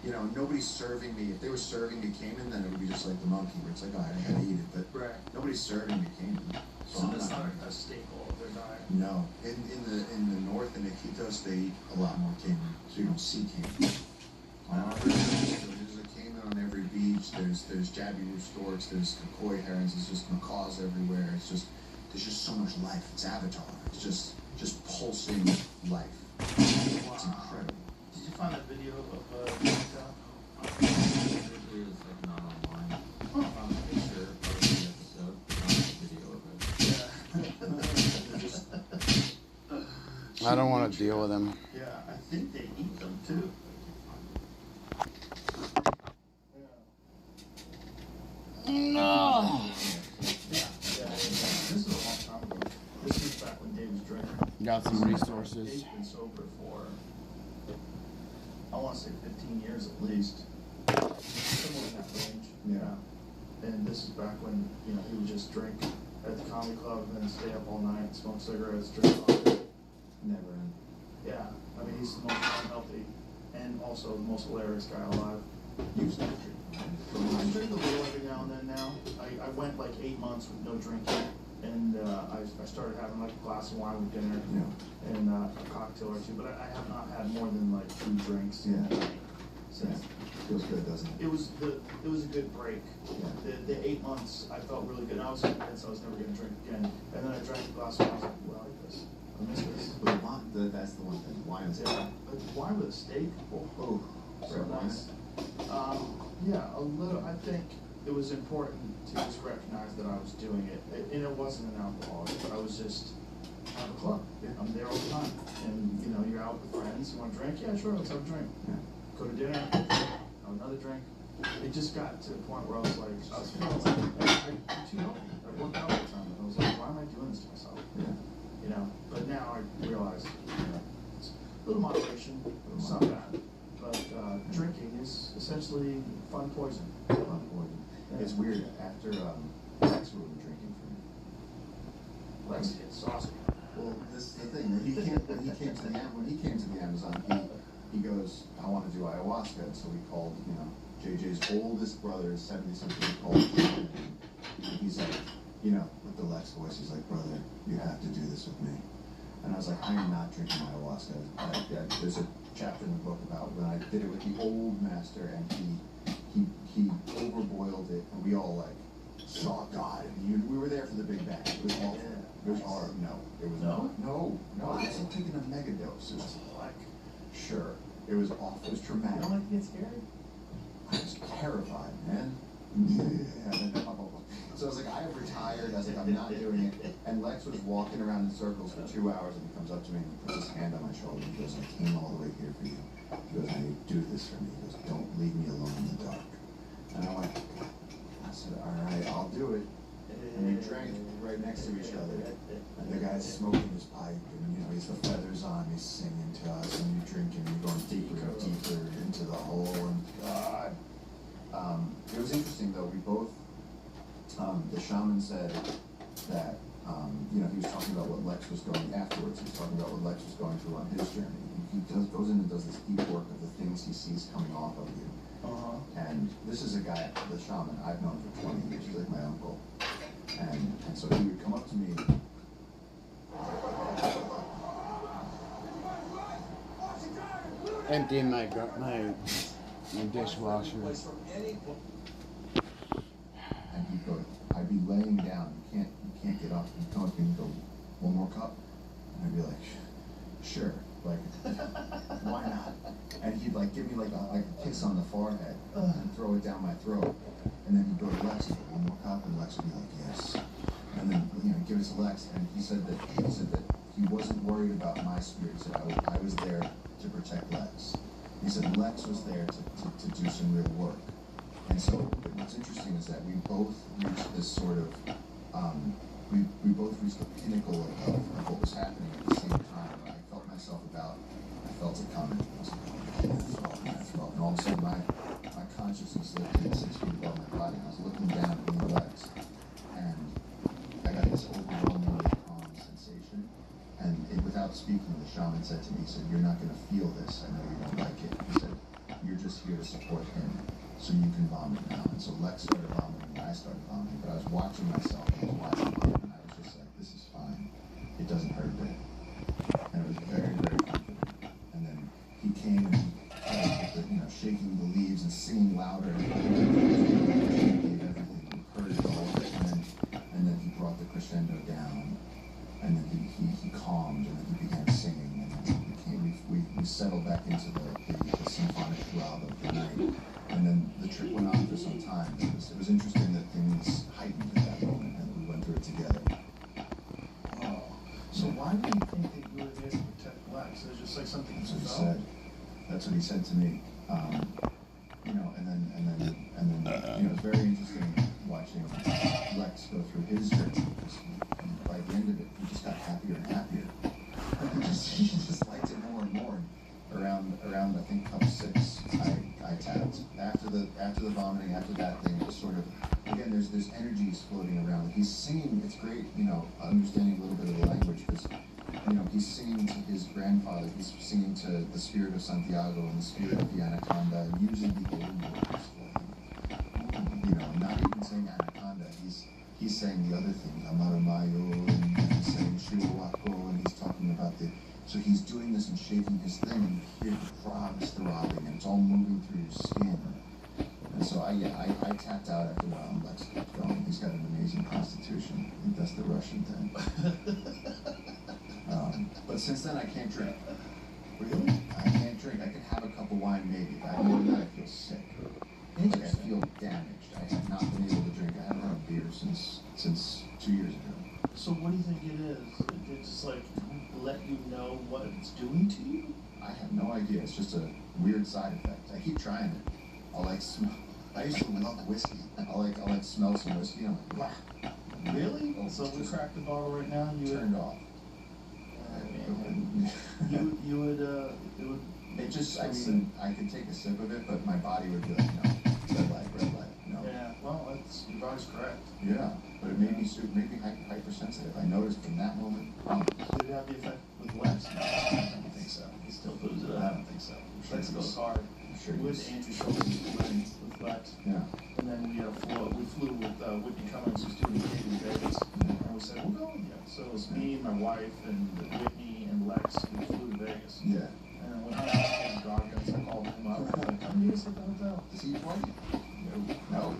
You know, nobody's serving me. If they were serving me caiman, then it would be just like the monkey, where it's like, oh, I gotta eat it. But Right. nobody's serving me caiman. So I'm that's not- not a staple of their diet. No. In the north, in Iquitos, they eat a lot more caiman, so you don't see caiman. There's a caiman on every beach. There's jabiru storks. There's koi herons. There's just macaws everywhere. There's just so much life. It's Avatar. It's just pulsing life. It's incredible. Did you find that video of Usually it's like not online. I'm sure part of the episode, not a video of it. I don't want to deal with them. Yeah, I think they eat them too. No. Yeah. This is a long time ago. This is back when Dave was drinking. Got some resources. Dave's been sober for, I want to say 15 years at least. Somewhere in that range. Yeah. And this is back when, you know, he would just drink at the comedy club and then stay up all night, smoke cigarettes, drink coffee. Never end. Yeah. I mean, he's the most unhealthy and also the most hilarious guy alive. Used to drink. I drink a little every now and then now. I went like 8 months with no drinking. And I started having like a glass of wine with dinner and a cocktail or two, but I have not had more than like 2 drinks. Yeah. Since Feels good, doesn't it? it was a good break. Yeah. The 8 months I felt really good. I was convinced I was never going to drink again, and then I drank a glass of wine. I was like, well, I like this. I miss this. But wine, that's the one thing. Wine is Yeah, but wine with a steak. Oh, So red wine. nice. Yeah, a little. I think it was important to just recognize that I was doing it, and it wasn't an alcoholic, but I was just at a club. I'm there all the time, and you know, you're out with friends. You want to drink? Yeah, sure. Let's have a drink. Yeah. Go to dinner. Have another drink. It just got to the point where I was like, I was feeling like I'm too healthy. I worked out all the time, and I was like, why am I doing this to myself? Yeah. You know. But now I realize, you know, it's a little moderation. It's not bad. But drinking is essentially fun poison. Fun poison. It's weird. After Lex wasn't drinking for me. Lex gets saucy. Well, this is the thing. When he came to the Amazon, he goes, I want to do ayahuasca. And so we called, you know, JJ's oldest brother is 70-something. He called him, and he's like, you know, with the Lex voice, he's like, brother, you have to do this with me. And I was like, I am not drinking ayahuasca. There's a chapter in the book about when I did it with the old master, and he overboiled it, and we all like saw God, and we were there for the Big Bang. It was awful. It was hard. No, it was not. No. It's like taking a mega dose. It was like, sure, it was awful. It was You traumatic. don't like to get scared? I was terrified, man. So I was like, I have retired. I was like, I'm not doing it. And Lex was walking around in circles for 2 hours, and he comes up to me and he puts his hand on my shoulder. He goes, I came all the way here for you. He goes, now you do this for me. He goes, don't leave me alone in the dark. And I said, all right, I'll do it. And we drank right next to each other. And the guy's smoking his pipe, and you know, he's the feathers on, he's singing to us, and you're drinking, you're going deeper and deeper into the hole, and God. It was interesting though, we both, the shaman said that, you know, he was talking about what Lex was going afterwards, he was talking about what Lex was going through on his journey. He goes in and does this deep work of the things he sees coming off of you. And this is a guy, the shaman, I've known for 20 years, he's like my uncle. And so he would come up to me. Emptying my dishwasher. And he'd go, I'd be laying down, you can't get up. He'd come up to me and go, one more cup? And I'd be like, sure. Like, why not? And he'd like give me like a kiss on the forehead and throw it down my throat. And then he'd go to Lex and go, one more cup, and Lex would be like, yes. And then, give it to Lex, and he said that he wasn't worried about my spirit. He said I was there to protect Lex. He said Lex was there to do some real work. And so what's interesting is that we both reached this sort of, we both reached the pinnacle of what was happening at the same time. I felt myself I felt it coming. I was like, oh, that's wrong. And all of a sudden my consciousness lifted 6 feet above my body. I was looking down at the Lex, and I got this overwhelmingly calm sensation. And without speaking, the shaman said to me, he said, you're not going to feel this. I know you don't like it. He said, you're just here to support him, so you can vomit now. And so Lex started vomiting, and I started vomiting. But I was watching myself, and I was watching him, and I was just like, this is fine. It doesn't hurt a bit. And it was very, very comforting. And then he came and he started shaking the leaves and singing louder. And he gave everything. We heard it all. And then he brought the crescendo down. And then he calmed, and then he began singing, and then we settled back into the symphonic throb of the night. And then the trip went on for some time. It was interesting that things heightened at that moment, and we went through it together. Oh. So why do you think that you were there to protect Lex? It was just like something you That's what he felt? said. That's what he said to me. And then it was very interesting watching Lex go through his journey. By the end of it, he just got happier and happier. He just liked it more and more. Around I think cup 6, I tapped. After the vomiting, after that thing, it was sort of, again, there's energies floating around. He's singing. It's great, understanding a little bit of the language, because he's singing to his grandfather. He's singing to the spirit of Santiago and the spirit of the anaconda, using the old words for him. Not even saying anaconda. He's saying the other things, Amaramayo, and he's saying Shiwako, and he's talking about so he's doing this and shaking his thing, and you hear the frogs throbbing, and it's all moving through his skin. And so I tapped out after a while, and Lex kept going. He's got an amazing constitution. I think that's the Russian thing. But since then, I can't drink. Really? I can't drink. I can have a cup of wine maybe, but more than that, I feel sick. Like I feel damaged. I have not been able to drink. I haven't had a beer since 2 years ago. So what do you think it is? It just like let you know what it's doing to you? I have no idea. It's just a weird side effect. I keep trying it. I'll smell. I used to love whiskey. I'll smell some whiskey. And I'm like, wow. Really? Oh, So we crack the bottle right now. You turned off. you would it would. It just, I could take a sip of it, but my body would be like, no, red light, no. Yeah. Well, your body's correct. Yeah, but it made me hypersensitive. I noticed from that moment. Did it have the effect with Lex? I don't think so. He still booze it I up. don't think so. Lex goes hard. I'm sure With he's- Andrew Schultz with Lex. Yeah. And then we flew with Whitney Cummings, who's doing the gig in Vegas. And we said, we'll go with you. So it was me, my wife, and Whitney and Lex who flew to Vegas. Yeah. And when I was in Goggins, I called him up. I was like, come meet us at the hotel. Does he party? No.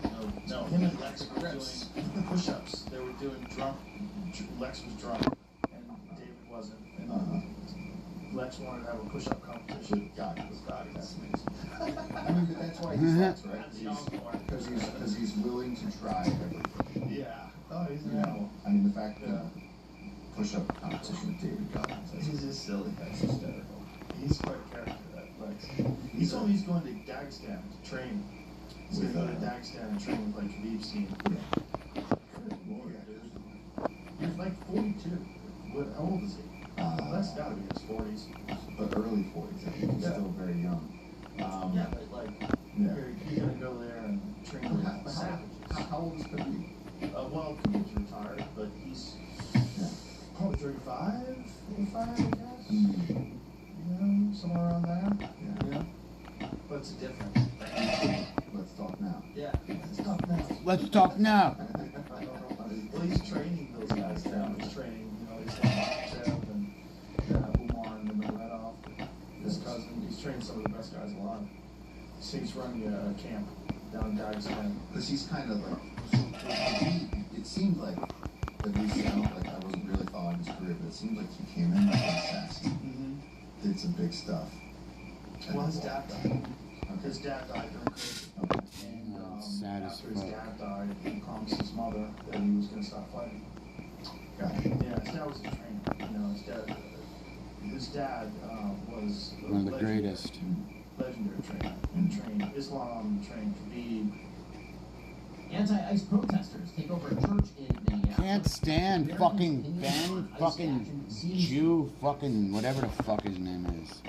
Him and Lex were doing push-ups. They were doing drunk. Lex was drunk, and David wasn't. And Lex wanted to have a push-up competition. God, With God, that's amazing. I mean, but that's why he's nuts, right? Because he's willing to try everything. Yeah. Oh, he's an You know, animal. I mean, the fact that push-up competition with David Goggins, He's just silly. that's hysterical. He's quite a character, that Lex. He told me he's going to Dagestan to train. He's going to go to Dagestan and train with like Khabib's team. Yeah. Good lord, dude. He's like 42. How old is he? That's got to be in his 40s. But early 40s, I think he's still very young. Yeah, but like, Yeah. you're going to go there and train with savages. How old is Khabib? Well, Khabib's retired, but he's probably 35, 45, I guess. Somewhere around there. Yeah. But it's a difference. Let's talk now. Yeah, it's tough now. Let's talk now. Well, he's training those guys down. He's training, he's Chev and Umar and Nurmagomedov, his cousin. He's training some of the best guys alive. So he's running a camp down in Dagestan. Because he's kind of like, it seemed like, at least I wasn't really following his career, but it seemed like he came in like an assassin. Did did some big stuff. Well, his dad died. His dad died during COVID. And sad as after his fuck. dad died, he promised his mother that he was going to stop fighting. Gotcha. Yeah, his dad was a trainer. You know, his dad was a One of the greatest. legendary trainer. And trained Islam, trained Khabib. Anti-ICE protesters take over a church in Minneapolis. Can't stand fucking Ben, fucking Jew, fucking whatever the fuck his name is.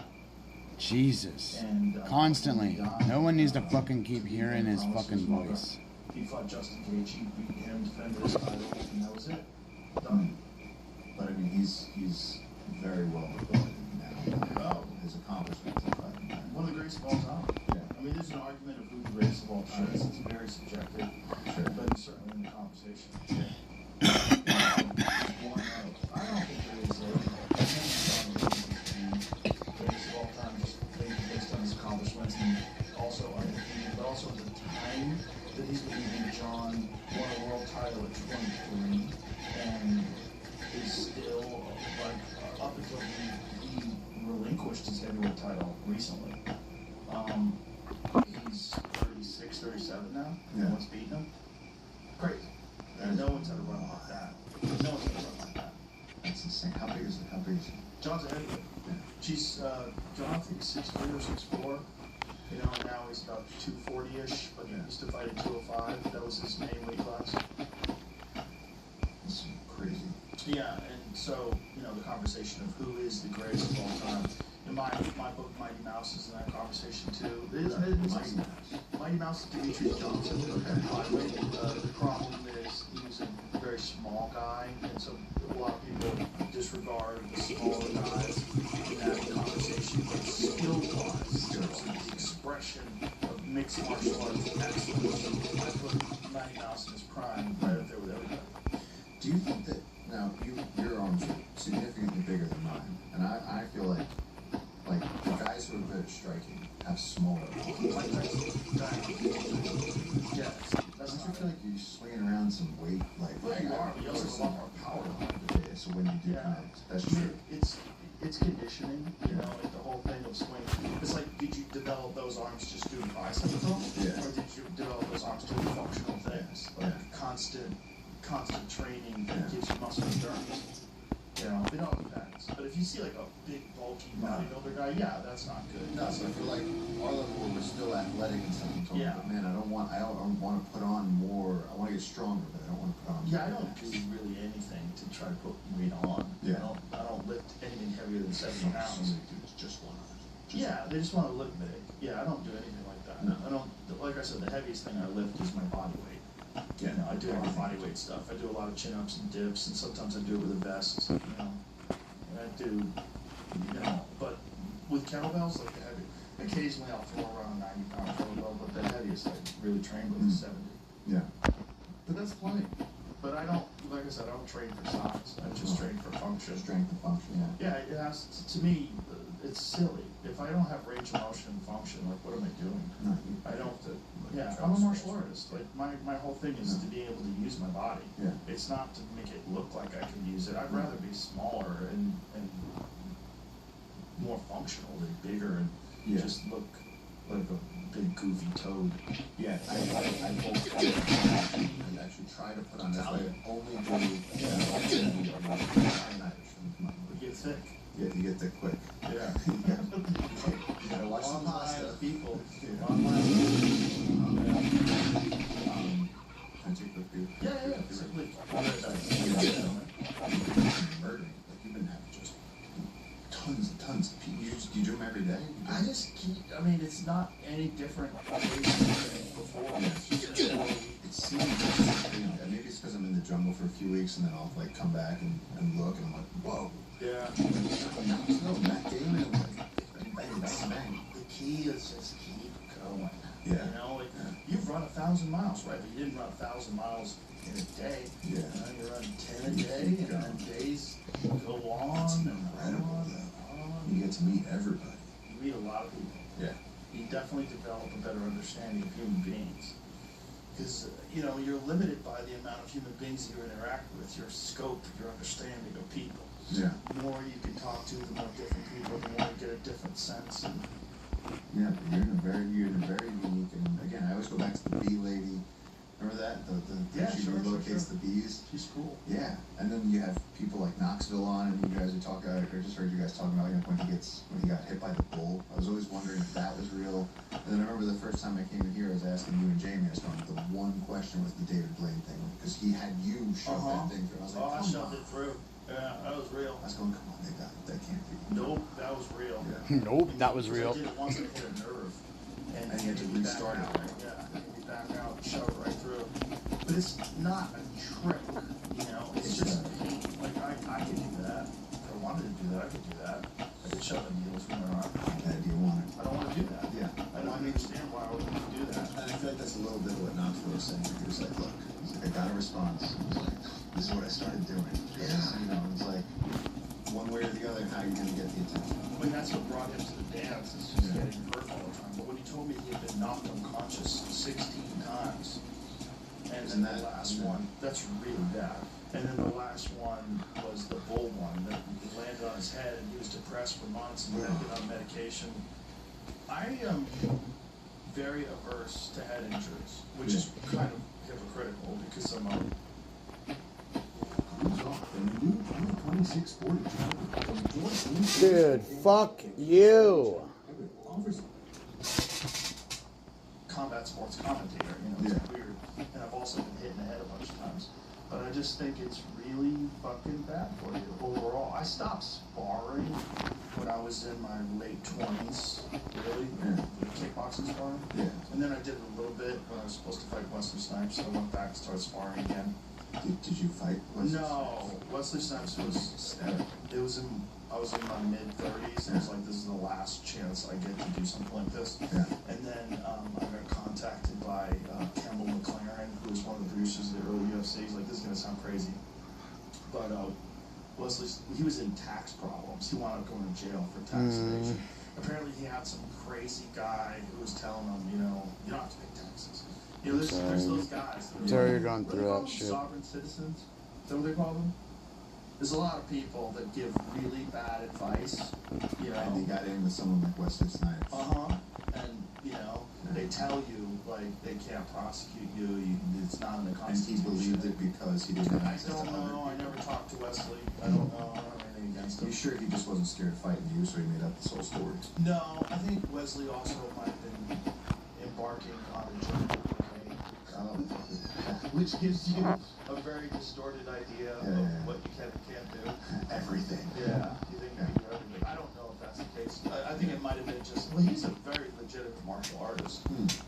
Jesus. And, Constantly. No one needs to fucking keep hearing his fucking voice. He fought Justin Gage, he beat him, defended his title, and that was it. Done. But I mean, he's very well regarded now. Oh. His accomplishments in fighting. One of the greatest of all time. Yeah. I mean, there's an argument of who the greatest of all time is. It's very subjective, Sure. but it's certainly in the conversation. One of, I don't think there is a greatest of all time, just based on his accomplishments and also undefeated, but also at the time that he's leaving, John won a world title at 23 and is still like up until he relinquished his heavyweight title recently. He's 36, 37 now. Yeah. No one's beaten him. Crazy. And no one's had a run like that. No one's had a run like that. That's insane. How big is it? John's a heavyweight. Yeah. She's John, I think is 6'3" or 6'4". You know, now he's about 240-ish, but he used to fight at 205. That was his main weight class. That's crazy. Yeah, and so, you know, the conversation of who is the greatest of all time. In my book, Mighty Mouse is in that conversation too. Mighty Mouse is Demetrius Johnson. The problem is he was a very small guy, and so a lot of people disregard the smaller guys in that conversation. But skill-wise, in terms of the expression of mixed martial arts excellence, I put Mighty Mouse in his prime right up there with everybody. Do you think that now your arms are significantly bigger than mine, and I feel like the guys who are good at striking have smaller arms. Like that's yeah, that's Don't you feel like you're swinging around some weight? Well, you are, but you also have a lot more power. Yeah, so when you do connect, that's true. It's conditioning, you know, like the whole thing of swing. It's like, did you develop those arms just doing bicep curl? Yeah. Or did you develop those arms doing functional things? Like constant training that gives you muscle endurance. You know, it all depends. But if you see like a big bulky bodybuilder guy, yeah, that's not good. No, so I feel like our level where we're still athletic and stuff. Yeah. But man, I don't want to put on more. I want to get stronger, but I don't want to put on. Yeah, I more don't mass. do really anything to try to put weight on. Yeah. I don't lift anything heavier than 70 Some pounds. dudes just want to. Yeah, they just want to look big. Yeah, I don't do anything like that. No. I don't. Like I said, the heaviest thing I lift is my body weight. Yeah. You know, I do a lot of body weight stuff. I do a lot of chin ups and dips, and sometimes I do it with a vest. You know, and I do. You know, but with kettlebells, like the heavy, occasionally I'll throw around a 90-pound kettlebell, but the heaviest I really train with is 70. Yeah. But that's plenty. But I don't, like I said, I don't train for size. I just train for function. Strength and function. Yeah. Yeah, it has to me. It's silly. If I don't have range of motion and function, like what am I doing? No, I don't. Yeah, I'm a martial artist. Like my whole thing is to be able to use my body. Yeah. It's not to make it look like I can use it. I'd rather be smaller and more functional than bigger and just look like a big goofy toad. Yeah, I actually try to put on this. I only do. But get thick. Yeah, you get that quick. Yeah. You gotta watch some pasta. People. Online. Can I take a quick view? Yeah. Simply. Murdering. Like you've been having just tons of people. You do them every day? I just keep. I mean, it's not any different than before. It seems like, maybe it's because I'm in the jungle for a few weeks and then I'll like come back and look and I'm like, whoa. Yeah. No, Matt Damon, like, bang. The key is just keep going. Yeah. You know, like, you've run 1,000 miles, right? But you didn't run 1,000 miles in a day. Yeah. You know, you run 10 a day, and then days go on It's and incredible, on though. and on. You get to meet everybody. You meet a lot of people. Yeah. You definitely develop a better understanding of human beings. Because, you know, you're limited by the amount of human beings you interact with, your scope, your understanding of people. the more you can talk to, the more different people, the more you get a different sense. And Yeah, but you're in a very unique, and again, I always go back to the bee lady. Remember that? She relocates the bees. She's cool. Yeah, and then you have people like Knoxville on, and you guys are talking. I just heard you guys talking about when he got hit by the bull. I was always wondering if that was real. And then I remember the first time I came in here, I was asking you and Jamie. I was going, the one question was the David Blaine thing, because he had you shove that thing through. I was like, I shoved it through. Yeah, that was real. I was going, come on, that can't be. Nope, that was real. Yeah. Nope, that was real. I did it once and hit a nerve. And you had to restart it, right? Yeah, you back out, shove it right through. But it's not a trick, you know, it's just pain. Like, I could do that. If I wanted to do that, I could do that. I could shove the needles from my arm. Yeah, do you want it? I don't want to do that. Yeah. I don't understand why I would want to do that. And I feel like that's a little bit of what Knoxville was saying. He was like, look, I got a response. He was like, this is what I started doing. Yeah. You know, it's like, one way or the other, how you're going to get the attention. I mean, that's what brought him to the dance, is just getting hurt all the time. But when he told me he had been knocked unconscious 16 times, and then the last one, that's really bad. And then the last one was the bull one, that he landed on his head, and he was depressed for months, and had been on medication. I am very averse to head injuries, which is kind of hypocritical, because I'm a... Dude, fuck you. combat sports commentator, you know, it's weird. And I've also been hit in the head a bunch of times. But I just think it's really fucking bad for you overall. I stopped sparring when I was in my late 20s, really, kickboxing sparring. Yeah. And then I did a little bit when I was supposed to fight Wesley Snipes, so I went back and started sparring again. Did you fight Wesley Snipes? Wesley Snipes was, I was in my mid-30s, and it was like, this is the last chance I get to do something like this. Yeah. And then I got contacted by Campbell McLaren, who was one of the producers of the early UFC. He's like, this is going to sound crazy. But Wesley, he was in tax problems. He wound up going to jail for tax evasion. Apparently he had some crazy guy who was telling him, you don't have to pay taxes. You know, there's those guys. Sorry you're going through that shit. Sovereign citizens? Is that what they call them? There's a lot of people that give really bad advice, you know. And they got in with someone like Wesley Snipes. And, they tell you, like, they can't prosecute you, it's not in the Constitution. And he believed it because he didn't have access to I don't know, I never talked to Wesley. I don't know, I don't have anything against him. You sure he just wasn't scared of fighting you, so he made up this whole story? No, I think Wesley also might have been embarking on a journey, which gives you a very distorted idea of what you can and can't do. Everything. Yeah, you think you can do everything. I don't know if that's the case. I think it might have been just, well, he's a very legitimate martial artist.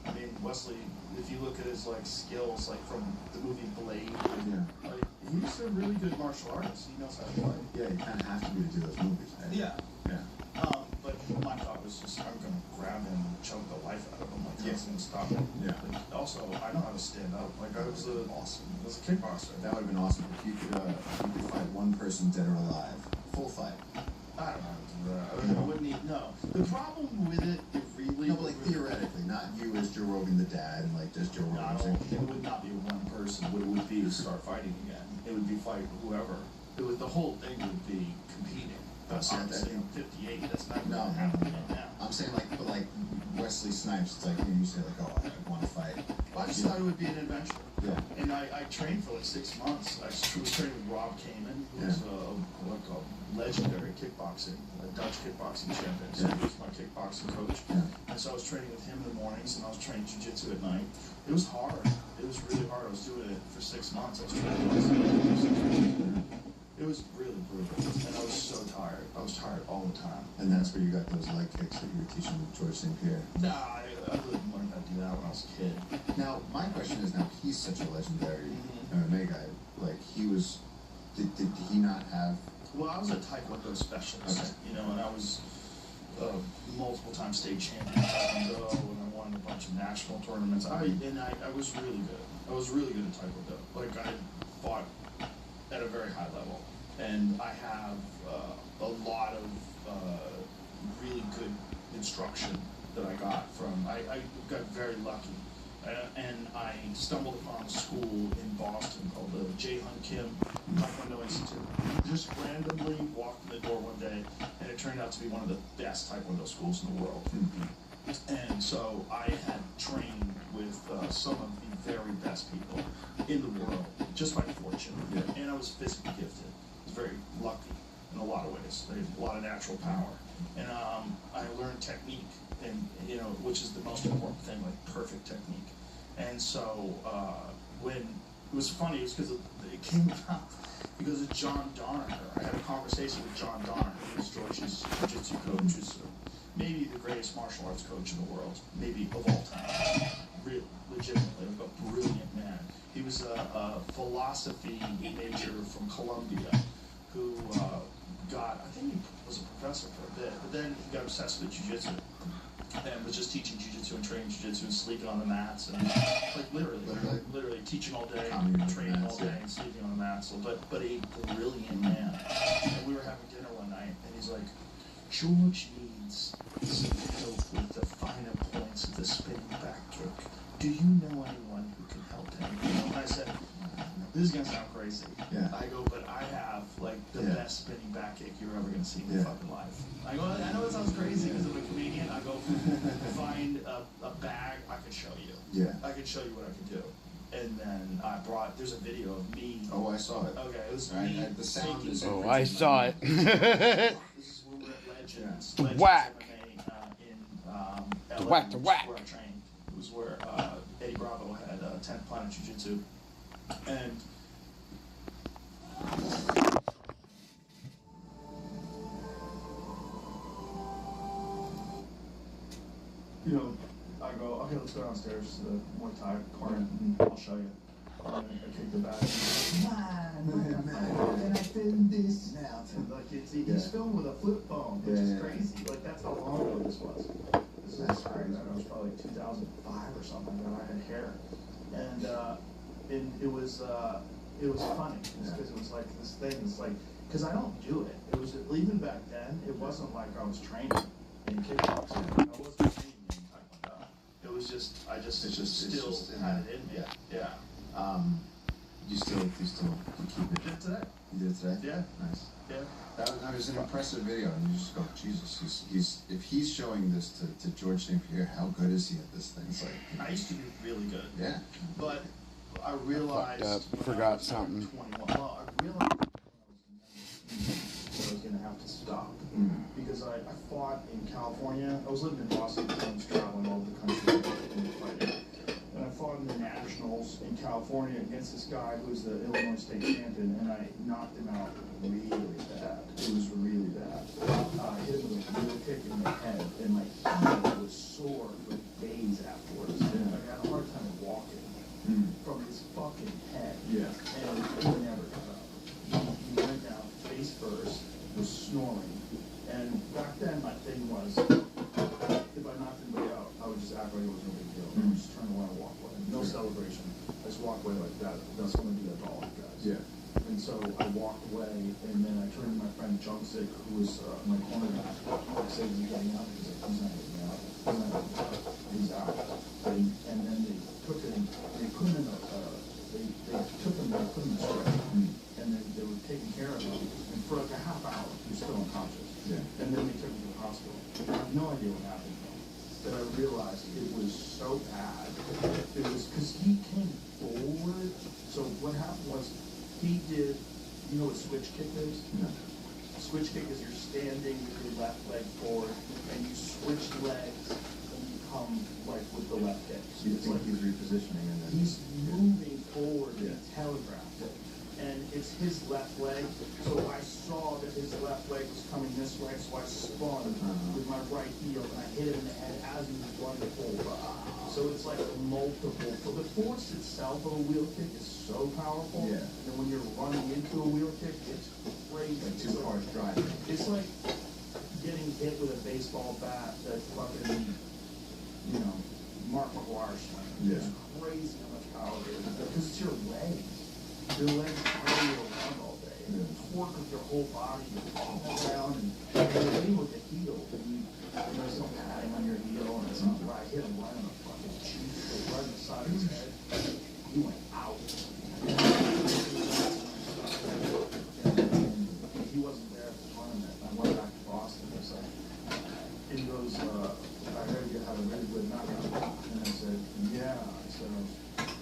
I mean, Wesley, if you look at his, like, skills, like, from the movie Blade, like, he's a really good martial artist. He knows how to play. Yeah, you kind of have to be to do those movies. Right? Yeah. Yeah. But my thought was just, I'm going to grab him and choke the life out of him. Like, that's going to stop him. Yeah. Like, also, I know how to stand up. Like, I was a kickboxer. That would have been awesome if you could fight one person dead or alive. Full fight. I don't know how to do that. I wouldn't even know. The problem with it really... No, but like theoretically, not you as Joe Rogan the dad, and like just Joe Rogan. It would not be one person. What it would be is start fighting again. It would be fight whoever. The whole thing would be competing. But I'm saying 58, that's not going to happen right now. I'm saying like Wesley Snipes, it's like you say like, oh, I want to fight. Well, I just thought it would be an adventure. Yeah. And I trained for like 6 months. I was training with Rob Kamen, who was a legendary kickboxing, a Dutch kickboxing champion. So he was my kickboxing coach. And so I was training with him in the mornings, and I was training jiu-jitsu at night. It was hard. It was really hard. I was doing it for 6 months. I was training. It was really brutal, and I was so tired. I was tired all the time. And that's where you got those leg kicks that you were teaching with George St. Pierre. Nah, I really learned how to do that when I was a kid. Now, my question is, now he's such a legendary MMA guy. Like, did he not have... Well, I was a Taekwondo specialist, and I was multiple time state champion Taekwondo, and I won a bunch of national tournaments. I was really good. I was really good at Taekwondo. Like, I fought at a very high level, and I have a lot of really good instruction that I got from. I got very lucky. and I stumbled upon a school in Boston called the J. Hun Kim Taekwondo Institute. Just randomly walked in the door one day, and it turned out to be one of the best Taekwondo schools in the world. And so I had trained with some of the very best people in the world, just by fortune. And I was physically gifted. I was very lucky in a lot of ways. I had a lot of natural power. And I learned technique, and which is the most important thing, like perfect technique. And so when it was funny, it was because it came about because of John Donner. I had a conversation with John Donner, who was George's jiu-jitsu coach, who's maybe the greatest martial arts coach in the world, maybe of all time. Really, legitimately, a brilliant man. He was a philosophy major from Columbia who I think he was a professor for a bit, but then he got obsessed with jiu-jitsu and was just teaching jiu-jitsu and training jiu-jitsu and sleeping on the mats and like literally teaching all day, training all day and sleeping on the mats. So, but a brilliant man. And we were having dinner one night, and he's like, George needs some help with the finer points of the spinning back kick. Do you know anyone who can help him? And I said, this is gonna sound crazy. I go, but I have like the best spinning back kick you're ever gonna see in your fucking life. I go, I know it sounds crazy because I'm a comedian. I go, find a bag, I can show you. I can show you what I can do. And then there's a video of me. Oh, I saw it. Okay, it was me. The sound is. Oh, I saw it. This is where we're at Legends. Legends Whack. MMA in LA, Whack to whack. where I trained. It was where Eddie Bravo had 10th Planet Jiu-Jitsu. And I go, okay, let's go downstairs to the Muay Thai corner and I'll show you. And I kick the bag. Man, and I filmed this now. Like he's filmed with a flip phone, which is crazy. Like that's how long ago this was. This is crazy. It was probably 2005 or something that I had hair, and it was funny because it was like this thing. It's like because I don't do it. It was even back then. It wasn't like I was training in kickboxing. I wasn't training in Taekwondo. It was just I still had it in me. You keep it. Did it today. You did it today? Yeah. Nice. Yeah. That was an impressive video, and you just go, Jesus, if he's showing this to George St. Pierre, how good is he at this thing? It's like, I used to be really good. Yeah. But I realized Forgot something. 21. Well, I realized that I was going to have to stop because I fought in California. I was living in Boston, I was traveling all over the country and fighting. And I fought in the nationals in California against this guy who was the Illinois state champion, and I knocked him out really bad. It was really bad. I hit him with a real kick in the head, and my heel was sore for days afterwards. And I had a hard time walking from his fucking head. And he never got up. He went down face first, was snoring. And back then my thing was, if I knocked anybody out, I would just act like it was no big deal. I would just turn away and walk away. No celebration. I just walk away like that. That's going to be a dog, guys. And so I walked away, and then I turned to my friend Jungsik, who was my cornerback. I said, "Is he getting out?" He's like, "He's not getting out. He's not getting out. He's out." And then they took him. They put him in a. They took him. They put him in a stretcher, and then they were taking care of him. And for like a half hour, he was still unconscious. And then they took him to the hospital. I have no idea what happened. That I realized it was so bad. It was because he came forward. So what happened was he did, you know what switch kick is? Switch kick is you're standing with your left leg forward and you switch legs and you come like with the left kick. So it's like he's repositioning and then he's moving forward and telegraphed it. And it's his left leg, so I saw that his left leg was coming this way, so I spun with my right heel and I hit him in the head as he was running forward. So it's like multiple. So the force itself of a wheel kick is so powerful. And when you're running into a wheel kick, it's crazy. Like two cars driving. It's like getting hit with a baseball bat that fucking, Mark McGuire swing. It's crazy how much power there is because it's your legs. Your legs carry you around all day. And you torque with your whole body. You fall around and you're hitting with the heel. And there's no padding on your heel and it's not right. I hit him right on the fucking cheek, right on the side of I heard you had a really good knockout. And I said, yeah. I said,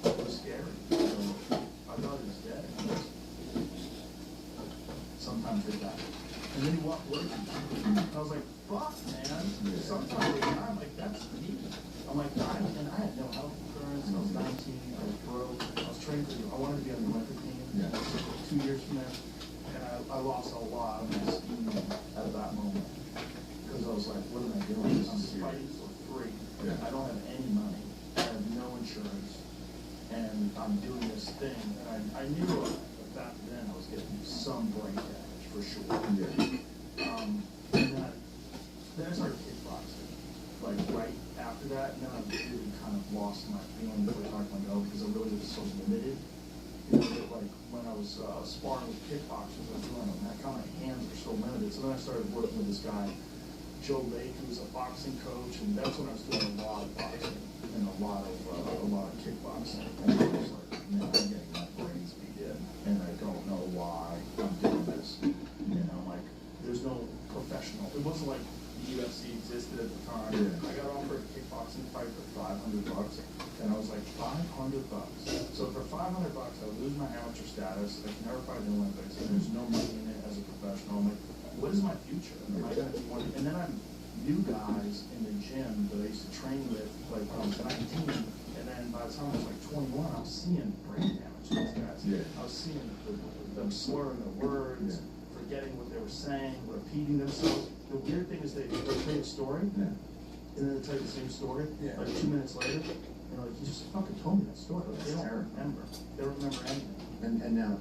it was scary. So I thought he was dead. Sometimes they die. And then he walked away from me. I was like, fuck, man. Sometimes they die. I'm like, that's me. I'm like, and I had no health insurance. I was 19. I was broke. I was training I wanted to be on the Olympic team. Yeah. 2 years from now. And I lost a lot of my steam at that moment. Because I was like, what am I doing? I'm fighting for free. Yeah. I don't have any money. I have no insurance. And I'm doing this thing. And I knew back then I was getting some brain damage for sure. Yeah. And then I started kickboxing. Like right after that, and then I really kind of lost my feeling for Taekwondo because I really was so limited. You know, like when I was sparring with kickboxers, I was doing it, and my hands were so limited. So then I started working with this guy, Joe Lake, who was a boxing coach, and that's when I was doing a lot of boxing and a lot of kickboxing. And I was like, man, I'm getting my brains beat in, and I don't know why I'm doing this. You know, like there's no professional. It wasn't like the UFC existed at the time. Yeah. I got offered a kickboxing fight for $500, and I was like, $500. So for $500, I would lose my amateur status. I can never fight in the Olympics, and there's no money in it as a professional. I'm like, what is my future? Am I going to be one? And then I knew guys in the gym that I used to train with, like when I was 19, and then by the time I was like 21, I was seeing brain damage to these guys. Yeah. I was seeing them slurring their words, forgetting what they were saying, repeating themselves. The weird thing is they tell you a story, and then they tell you the same story, like 2 minutes later, and like, you just fucking told me that story. Like, they don't remember. They don't remember anything. And now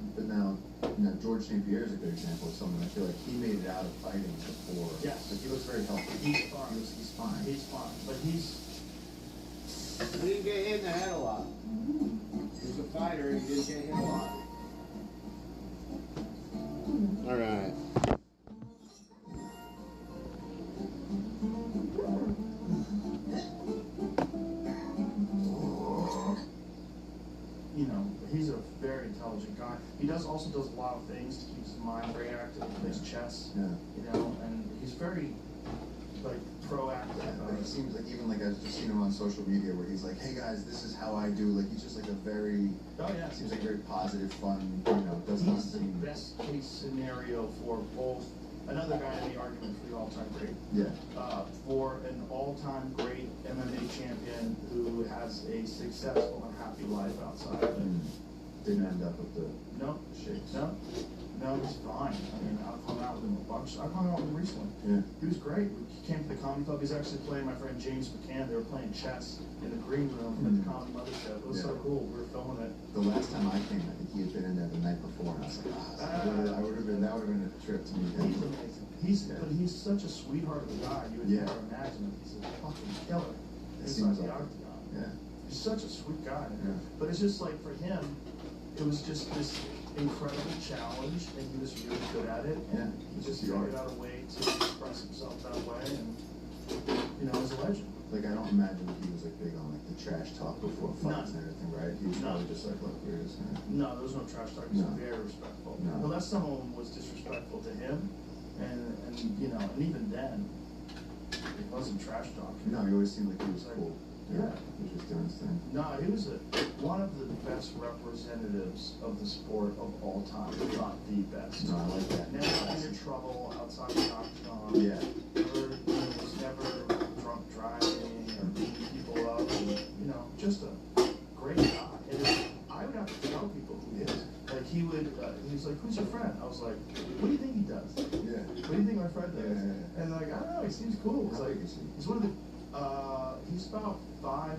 George St. Pierre is a good example of someone. I feel like he made it out of fighting before. Yes. Like he looks very healthy. He's fine. He's fine. He's fine. But he's... He didn't get hit in the head a lot. He was a fighter, he didn't get hit a lot. All right. You know, he's a very intelligent guy. He also does a lot of things to keep his mind very active. He plays chess. Yeah. You know, and he's very like proactive. But he seems like, even like I've just seen him on social media where he's like, hey guys, this is how I do. Like he's just like a very, seems like very positive, fun, you know, does not He's the seem. best case scenario for both. Another guy in the argument for the all-time great. Yeah. For an all-time great MMA champion who has a successful and happy life outside of it. Didn't end up with the No, shakes. no, he's fine. I mean, I've hung out with him a bunch. I've hung out with him recently. Yeah. He was great. He came to the comedy club. He's actually playing my friend James McCann. They were playing chess in the green room at the Comedy Mothership. It was so cool. We were filming it. The last time I came, I think he had been in there the night before, and I was like, that would have been a trip to meet him. He's amazing. But he's such a sweetheart of a guy. You would never imagine that he's a fucking killer inside the octagon. Yeah. He's such a sweet guy. Yeah. But it's just like for him, it was just this incredible challenge, and he was really good at it. And he just figured out a way to express himself that way, and you know, he's a legend. Like I don't imagine that he was like big on like the trash talk before fights and everything, right? He was probably just like, look, here it is. No, there was no trash talk. He was very respectful. Unless someone was disrespectful to him, and you know, and even then, it wasn't trash talk. No, he always seemed like he was cool. Yeah. He was just doing his thing. No, he was one of the best representatives of the sport of all time, if not the best. No, I like that. Never into trouble outside the octagon. Yeah. Was never drunk driving or beating people up. And, you know, just a great guy. And I would have to tell people who he is. Like he was like, who's your friend? I was like, what do you think he does? Yeah. What do you think my friend does? Yeah. And like, I don't know, he seems cool. It's How like, big is he? he's one of the, he's about 5'9",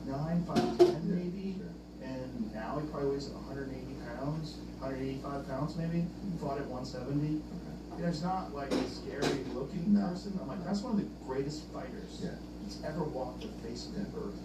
5'10", maybe. Sure. And now he probably weighs 180 pounds, 185 pounds maybe. Fought at 170. You know, he's not like a scary looking person. I'm like, that's one of the greatest fighters that's ever walked the face of the earth.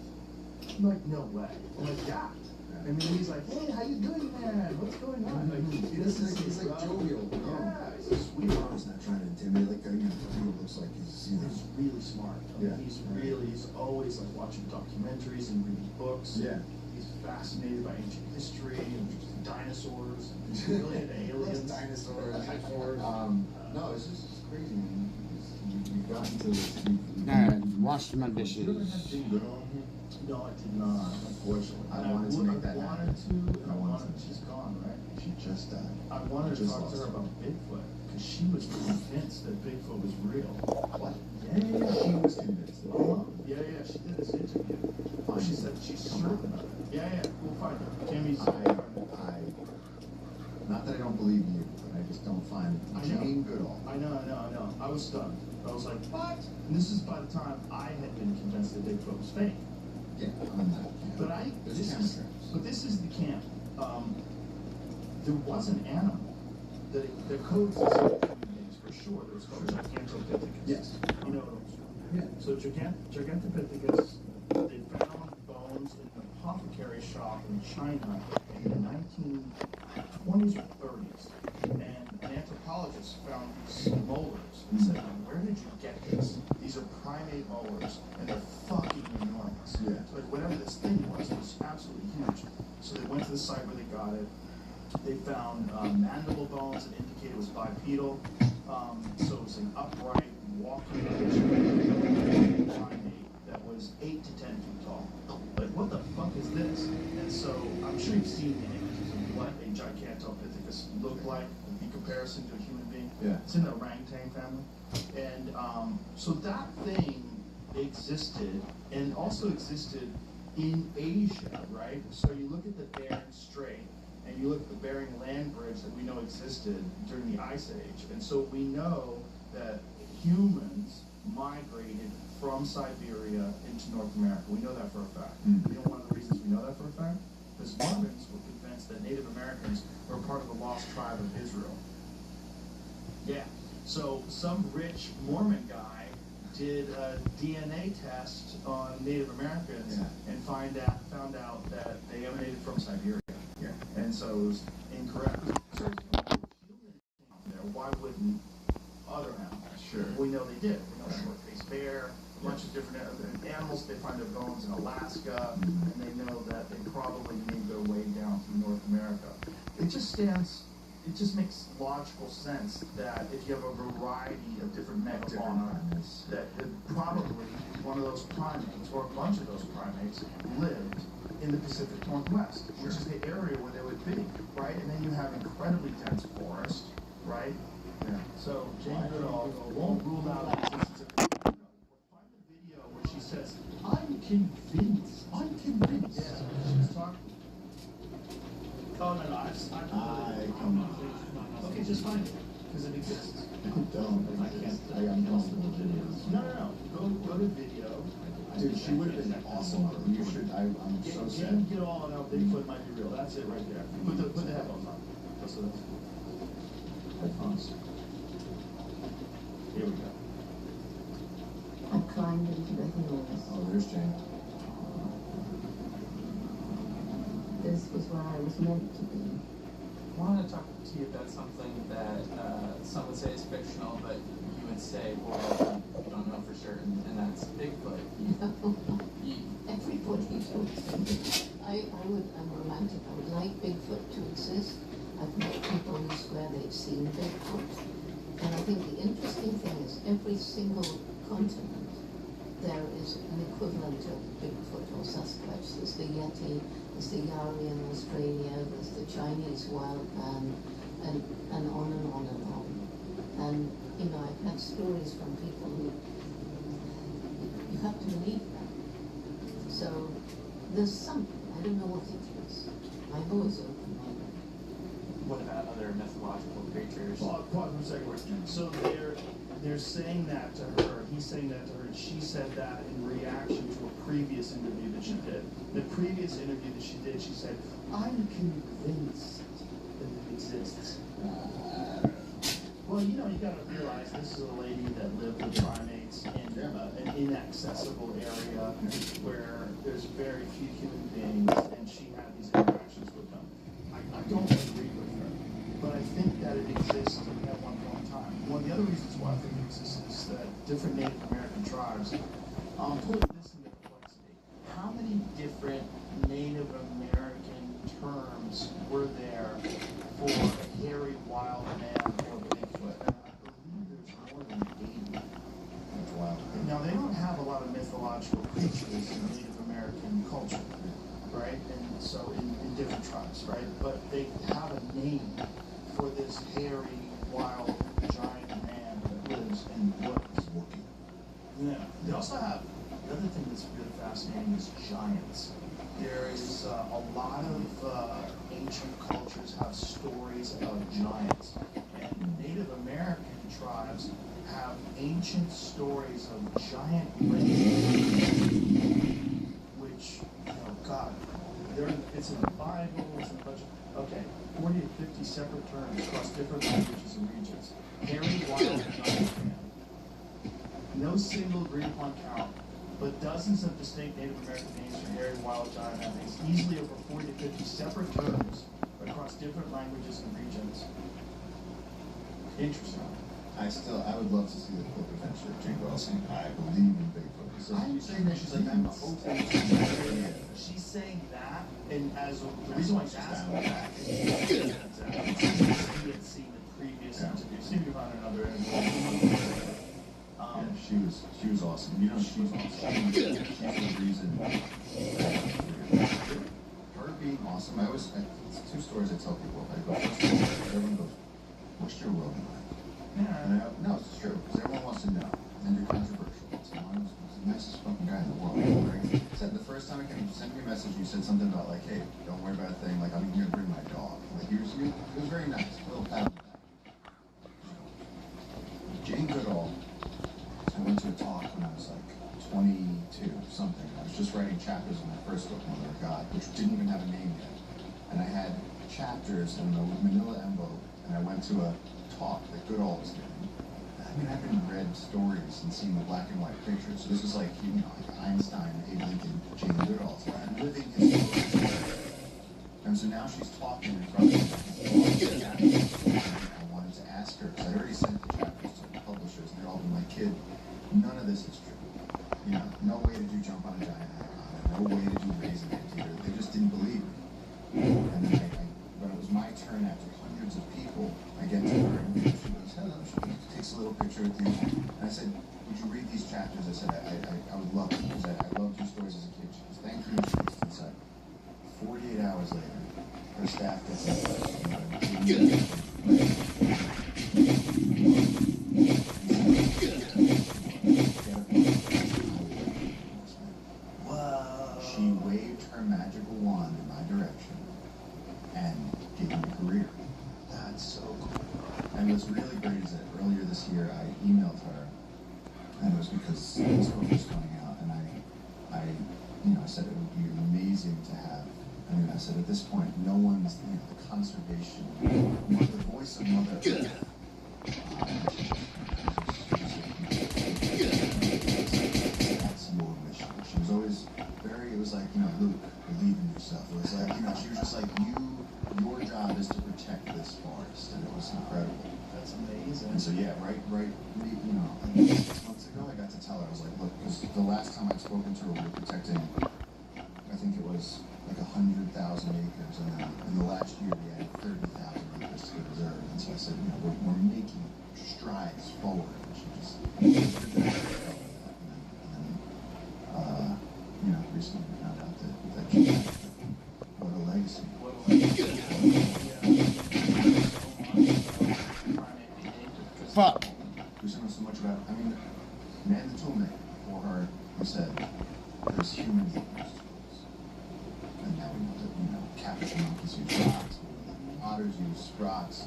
I'm like, no way. I'm like, yeah. I mean, he's like, hey, how you doing, man? What's going on? Like, He's like jovial. Yeah, he's a sweetheart. He's not trying to intimidate. Like, you know, he looks like he's, you know. He's really smart. I mean, he's always like watching documentaries and reading books. Yeah. He's fascinated by ancient history and dinosaurs. He's really into aliens. Dinosaurs. No, it's just crazy. I mean, you got into this. Alright, wash my You ever had dishes. Jane Goodall here? No, I did not, unfortunately. I And wanted to make that I wanted happen. to, and I wanted, she's gone, right? She just died. I wanted to Just talk to her lost about Bigfoot, because she was convinced that Bigfoot was real. What? Yeah, She was convinced. yeah, she did this interview. She said she's certain of it. Yeah, we'll find her. Jimmy's. Not that I don't believe you, but I just don't find Jane Goodall. I know. I was stunned. I was like, what? And this is by the time I had been convinced that Bigfoot was fake. Yeah, I'm not. But this is the camp. There was an animal. The coexisted with human beings for sure. There was called Gigantopithecus. Yes. You know those. Yeah. So Gigantopithecus, they found bones in an apothecary shop in China in the 1920s or 30s. And an anthropologist found these molars and said, where did you get this? These are primate molars, and they're fucking enormous. Yeah. So like whatever this thing was absolutely huge. So they went to the site where they got it. They found mandible bones that indicated it was bipedal. So it was an upright, walking primate that was 8 to 10 feet tall. Like, what the fuck is this? And so I'm sure you've seen the images of what a Gigantopithecus looked like in comparison to a human being. Yeah. It's in the orangutan family. And so that thing existed, and also existed in Asia, right? So you look at the Bering Strait, and you look at the Bering Land Bridge that we know existed during the Ice Age. And so we know that humans migrated from Siberia into North America. We know that for a fact. You know one of the reasons we know that for a fact? Because Mormons were convinced that Native Americans were part of the lost tribe of Israel. Yeah. So some rich Mormon guy did a DNA test on Native Americans and found out that they emanated from Siberia. Yeah. And so it was incorrect. So humans there, why wouldn't other animals? Sure. We know they did. We know short-faced bear, a bunch of different animals. They find their bones in Alaska, and they know that they probably made their way down through North America. It just makes logical sense that if you have a variety of different megafauna, that probably one of those primates, or a bunch of those primates, lived in the Pacific Northwest, which is the area where they would be, right? And then you have incredibly dense forest, right? Yeah. So Jane Goodall won't rule out the existence of find the video where she says, I'm convinced. Yeah, she was talking. Oh, no, okay, just find it, because it exists. Don't. I can't. I'm comfortable with videos. No. Go to video. Dude, she would have been awesome. You should. I'm so sad. Get all on how Bigfoot might be real. That's it right there. Put the headphones on. That's what that's. Headphones. Here we go. I climbed into the hills. Oh, there's Jane. This was where I was meant to be. I want to talk to you about something that some would say is fictional, but you would say, well, you don't know for certain, and that's Bigfoot. Everybody knows. I'm romantic. I would like Bigfoot to exist. I've met people who swear they've seen Bigfoot. And I think the interesting thing is every single continent there is an equivalent of Bigfoot or Sasquatch. There's the Yeti, there's the Yari in Australia, there's the Chinese wild man, and on and on and on. And, you know, I've had stories from people who, you have to believe them. So, there's something, I don't know what it is. I've always open-minded. What about other mythological creatures? Pause for a second. So they're saying that to her, he's saying that to her, and she said that in reaction to a previous interview that she did. The previous interview that she did, she said, I'm convinced that it exists. Well, you know, you gotta realize this is a lady that lived with primates in an inaccessible area where there's very few human beings, and she had these interactions with them. I don't agree with her, but I think that it exists at one point in time. One of the other reasons why I think it exists is that different Native American tribes put this into complexity. How many different Native American terms were there for a hairy wild man or Bigfoot? And I believe there's more than 80. lot of mythological creatures in Native American culture, right? And so in different tribes, right? But they have a name for this hairy, wild, giant man that lives in the woods. Yeah. They also have, the other thing that's really fascinating is giants. There is a lot of ancient cultures have stories of giants. And Native American tribes have ancient stories of giant races, which, God, it's in the Bible, it's in a bunch of, 40 to 50 separate terms across different languages and regions. Hairy, wild, giant man. No single agreed upon count, but dozens of distinct Native American names for hairy, wild, giant man things, easily over 40 to 50 separate terms across different languages and regions. Interesting. I would love to see the book adventure of Jane Goodall saying, I believe in Bigfoot. So I'm saying that she's like, I'm hoping she's saying that, and as the reason why she's asking that is he had seen the previous interview. See if you find another interview. She was awesome. You know, she's awesome. She's the reason. Her being awesome. It's two stories I tell people. I go, first of all, everyone goes, what's your world like? And I go, no, it's true, because everyone wants to know. And you're controversial. So I was the nicest fucking guy in the world. Said the first time I came, send me a message, you said something about like, hey, don't worry about a thing. Like, I'm here to bring my dog. Like, it was very nice. A little pat on the back. Jane Goodall. I went to a talk when I was like 22 something. I was just writing chapters of my first book, Mother of God, which didn't even have a name yet. And I had chapters in a manila envelope, and I went to a talk that Goodall was giving. I mean, I've been read stories and seen the black and white pictures. So this is like, like Einstein, Abe Lincoln, Jane Goodall. So I'm living his story. And so now she's talking in front of me. I wanted to ask her, because I'd already sent the chapters to the publishers, and they're all been like, kid, none of this is true. No way did you jump on a giant icon, no way did you raise an anteater. They just didn't believe me. And then when it was my turn after hundreds of people, I get to her and she goes, hello, she takes a little picture with you. And I said, would you read these chapters? I said, I would love it, because I loved your stories as a kid. She goes, thank you. She goes inside. 48 hours later, her staff gets She waved her magical wand in my direction and gave me a career. That's so cool. And what's really great is that earlier this year I emailed her, and it was because this book was coming out, and I said it would be amazing to have. I mean, I said at this point, no one's the conservation, the voice of Mother. That's your mission. She was always very. It was like, Luke, believe in yourself. It was like, she was just like, your job is to protect this forest, and it was incredible. That's amazing. And so yeah, right, 6 months ago, I got to tell her, I was like, look, because the last time I'd spoken to her, we were protecting, I think it was like 100,000 acres, and then in the last year we had 30,000 acres to the reserve. And so I said, we're making strides forward. And she just did that. And then, recently we found out that what a legacy. Fuck. We don't know so much about. I mean, man, the toolmaker for her, who said there's human equals tools, and now we know that capture monkeys use rocks, otters use rocks.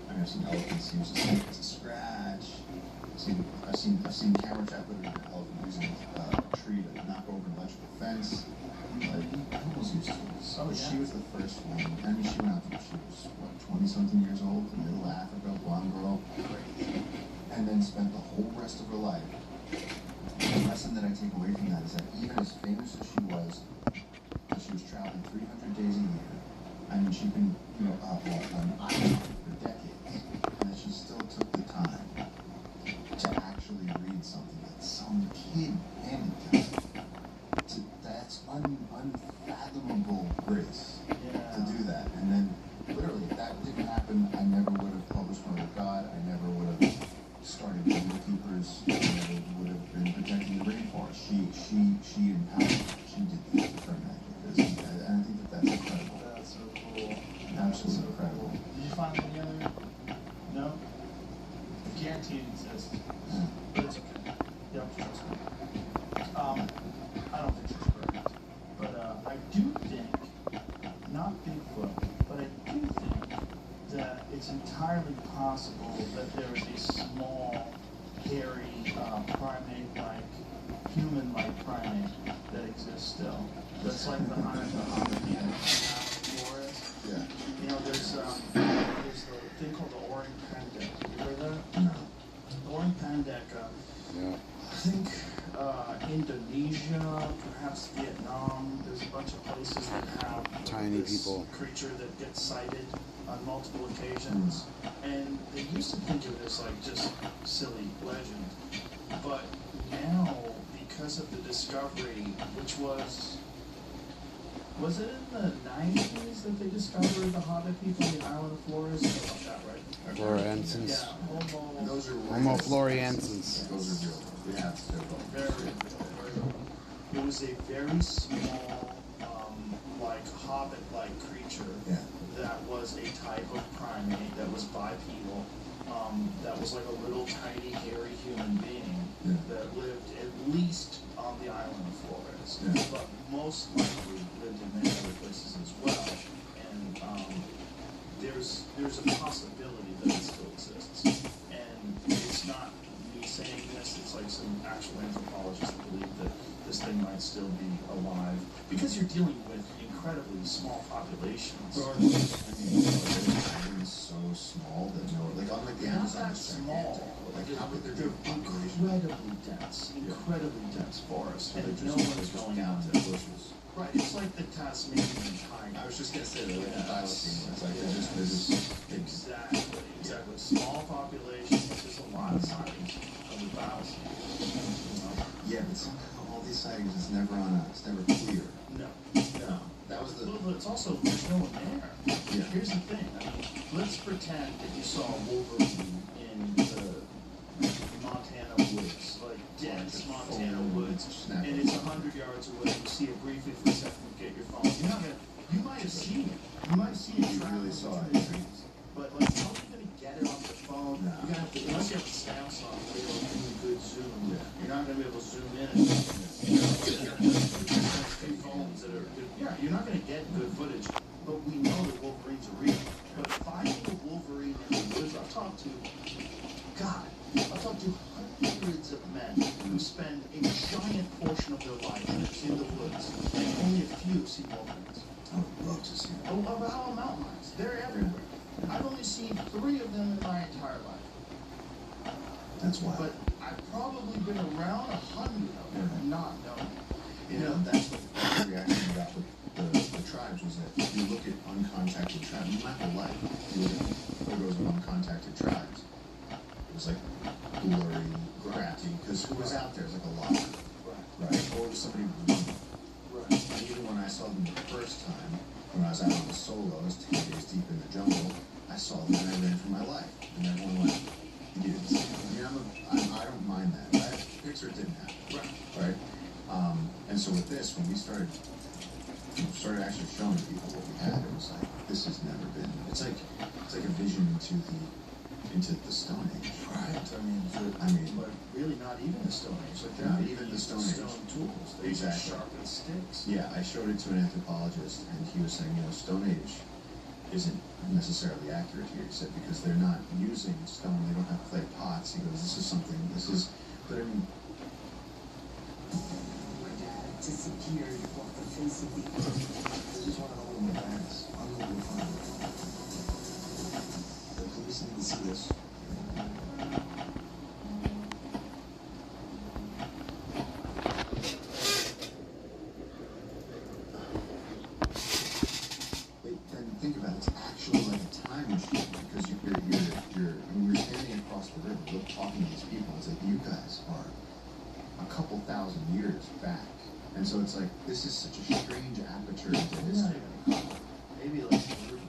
I mean, I've seen elephants use a scratch. I've seen camera trap with an elephant using a tree to knock over an electrical fence. Like, animals use tools. Oh, But yeah. she was the first one. I mean, she went out there. She was 20-something years old, in the middle of Africa, blonde girl, and then spent the whole rest of her life. The lesson that I take away from that is that even as famous as she was traveling 300 days a year. I mean, she'd been, an island for decades, and that she still took the time to actually read something that some kid handed to her. That's unfathomable grace to do that. And then, literally, if that didn't happen, I never would have published Mother of God. I never would have started jungle keepers. I never would have been protecting the rainforest. She entirely possible that there is a small, hairy, primate-like, human-like primate that exists still. That's like behind the hominid forest. Yeah. You know, there's the thing called the Orang Pendek. Have you heard that? No. The Orang Pendek, Yeah. I think Indonesia, perhaps Vietnam. There's a bunch of places that have Tiny this people. creature that gets sighted on multiple occasions, and they used to think of this like just silly legend, but now because of the discovery, which was it in the 90s that they discovered the Hobbit people in the island of Flores? Something like that, right? Florensins. Yeah, And those are Homo floriensis. Those are real. Yeah, they're both. very real. It was a very small, like hobbit-like creature Yeah. that was a type of primate that was bipedal, that was like a little tiny hairy human being Yeah. that lived at least on the island of Flores, Yeah. but most likely lived in many other places as well. And there's a possibility that it still exists, and it's not me saying this. It's like some actual anthropologists believe that this thing might still be alive because you're dealing with incredibly small populations. Or, I mean, they're so small that like unlike the They're not Amazon, that it's small. gigantic. Like how big They're their population? incredibly dense forests, And and they're no just, one's just going down out to there. bushes. Right, it's like the Tasmanian tiger. I was just gonna say they're like the thylacine. It's like Yeah. they're just big. Exactly. Small populations, there's a lot of sightings of the thylacine. Yeah, but somehow all these sightings it's never clear. No. No, that was the. But it's also, there's no one there. Yeah. Here's the thing, I mean, let's pretend that you saw a wolverine in the Montana woods, like dense Montana woods, Snap. and it's 100 yards away, you see it briefly for a second, you get your phone. You're not gonna, you might have seen it. You might see it You traveling really saw through it. the trees. But like, how are you gonna get it on your phone? No. You're gonna have to, unless you have a Samsung, they don't give you good zoom. Yeah. You're not gonna be able to zoom in. Few phones that are good. Yeah, you're not gonna get good footage, but we know that wolverines are real. But finding a wolverine in the woods, I've talked to hundreds of men who spend a giant portion of their life in the woods, and only a few see wolverines. I would love to see that. Oh, about mountain lions. They're everywhere. I've only seen 3 of them in my entire life. That's wild. But I've probably been around 100 of them and not known. You know, that's what the reaction we got with the tribes was that if you look at uncontacted tribes, my whole life, you look at photos of uncontacted tribes, it was like blurry, crappy, because who was out there? It was like a lot, right? Or was somebody running. Right. And even when I saw them the first time, when I was out on the solo, I was 10 days deep in the jungle, I saw them and I ran for my life. And everyone went, you didn't see them. I mean, I don't mind that. I picture it didn't happen. Right? And so with this, when we started actually showing people what we had, it was like, this has never been, it's like a vision into the Stone Age. Right. I mean, but really not even the Stone Age. Like, Not they're even the using Stone Age. stone tools. They Exactly. just sharpen sticks. Yeah, I showed it to an anthropologist, and he was saying, Stone Age isn't necessarily accurate here. He said, because they're not using stone, they don't have clay pots. He goes, but I mean, My dad disappeared off the face of the earth. This is one of my parents. I'm going to find it. The police need to see this. then think about it, it's actually like a time machine, because we're standing across the river, we're talking to these people, it's like, you guys are a couple thousand years back. And so it's like, this is such a strange aperture into history. Maybe like 40.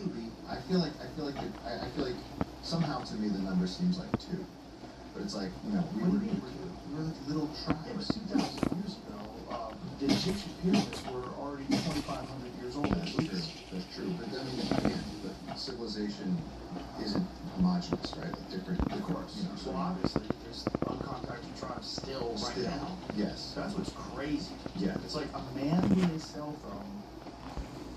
Maybe. I feel like somehow to me the number seems like 2. But it's like, we were like little Yeah, but tribes. 2,000 years ago, the Egyptian pyramids were already 2,500 years old. That's true. That's true. But I mean, again, the civilization isn't homogenous, right? Like different, of course. So obviously, there's uncontacted tribes still right now. Yes. That's what's crazy. Yeah. It's like a man with a cell phone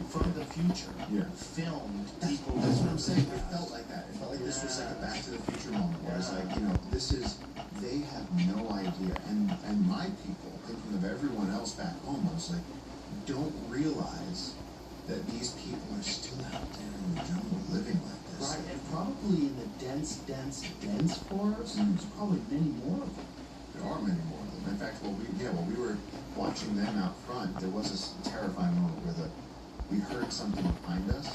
from the future filmed people. That's what I'm saying. It felt like that. It felt like this was like a Back to the Future moment where it's like, you know, this is, they have no idea. And my people, thinking of everyone else back home, I was like, don't realize that these people are still out there in the jungle living like this. Right, and probably in the dense forest, there's probably many more of them. There are many more of them. In fact, while we were watching them out front, there was this terrifying moment where we heard something behind us,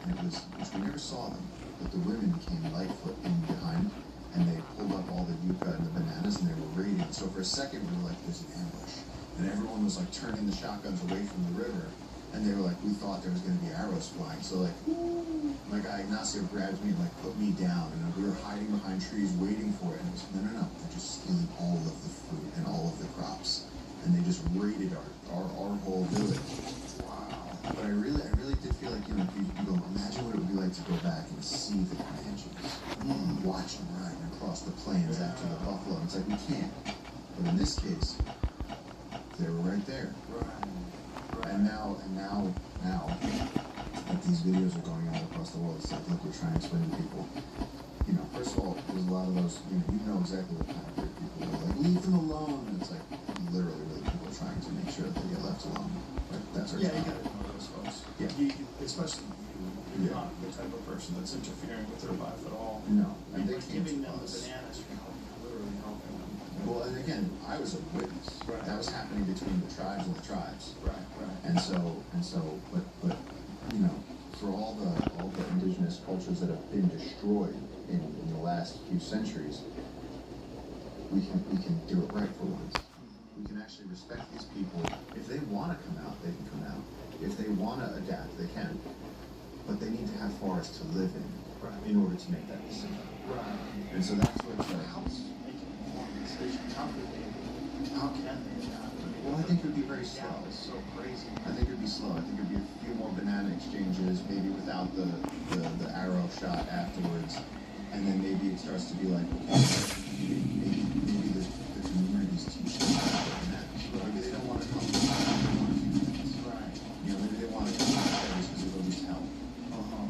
and it was, which we never saw them, but the women came Lightfoot in behind, and they pulled up all the yucca and the bananas, and they were raiding. So for a second, we were like, there's an ambush. And everyone was like turning the shotguns away from the river, and they were like, we thought there was going to be arrows flying. So like, my guy Ignacio grabbed me and like put me down, and we were hiding behind trees waiting for it. And it was, no, they're just stealing all of the fruit and all of the crops, and they just raided our whole village. Wow. But I really did feel like, you know, you go, imagine what it would be like to go back and see the Comanches, watch them riding across the plains after the buffalo. It's like, we can't. But in this case, they were right there. And now, like these videos are going out across the world. It's like, look, we're trying to explain to people. You know, first of all, there's a lot of those, you know exactly what kind of great people are. Like, leave them alone. And it's like, literally, people trying to make sure that they get left alone. But that's our Yeah, job. you gotta know those folks. Yeah. Especially you're not the type of person that's interfering with their life at all. No. And And they by came giving to them the us. bananas, you're literally helping them. Well, and again, I was a witness. Right. That was happening between the tribes and the tribes. Right. And so, but you know, for all the indigenous cultures that have been destroyed in the last few centuries, we can do it right for once. We can actually respect these people. If they want to come out, they can come out. If they want to adapt, they can. But they need to have forests to live in order to make that decision. Right. And so that's what it's like. How is making informed decisions? How can they adapt? Well, I think it would be very slow. Yeah, it's so crazy. I think it would be slow. I think it would be a few more banana exchanges, maybe without the arrow shot afterwards. And then maybe it starts to be like, okay, maybe the communities teach them about bananas. Maybe they don't want to come to Right. You know, maybe they want to come to berries because it'll at least help.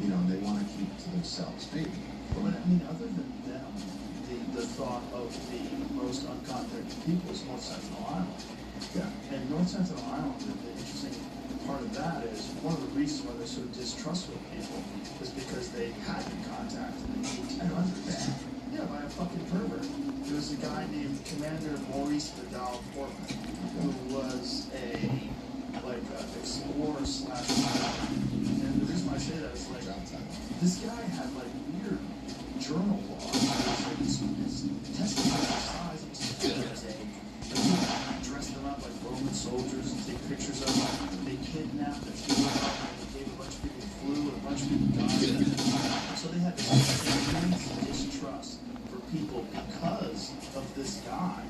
You know, and they want to keep it to themselves. Maybe. But I mean, other than them, the thought of the most uncontacted people is North Sentinel Island. Yeah. And North Sentinel Island, the interesting part of that is one of the reasons why they're so distrustful of people is because they had been contacted in the 1800s. Yeah, by a fucking pervert. There was a guy named Commander Maurice Vidal Portman, who was a explorer / and the reason why I say that is like this guy had like weird journal logs. Like his testing size of his egg. Dressed them up like Roman soldiers and take pictures of them. They kidnapped and flew them up and they gave a bunch of people the flu and a bunch of people died. So they had this immense distrust for people because of this guy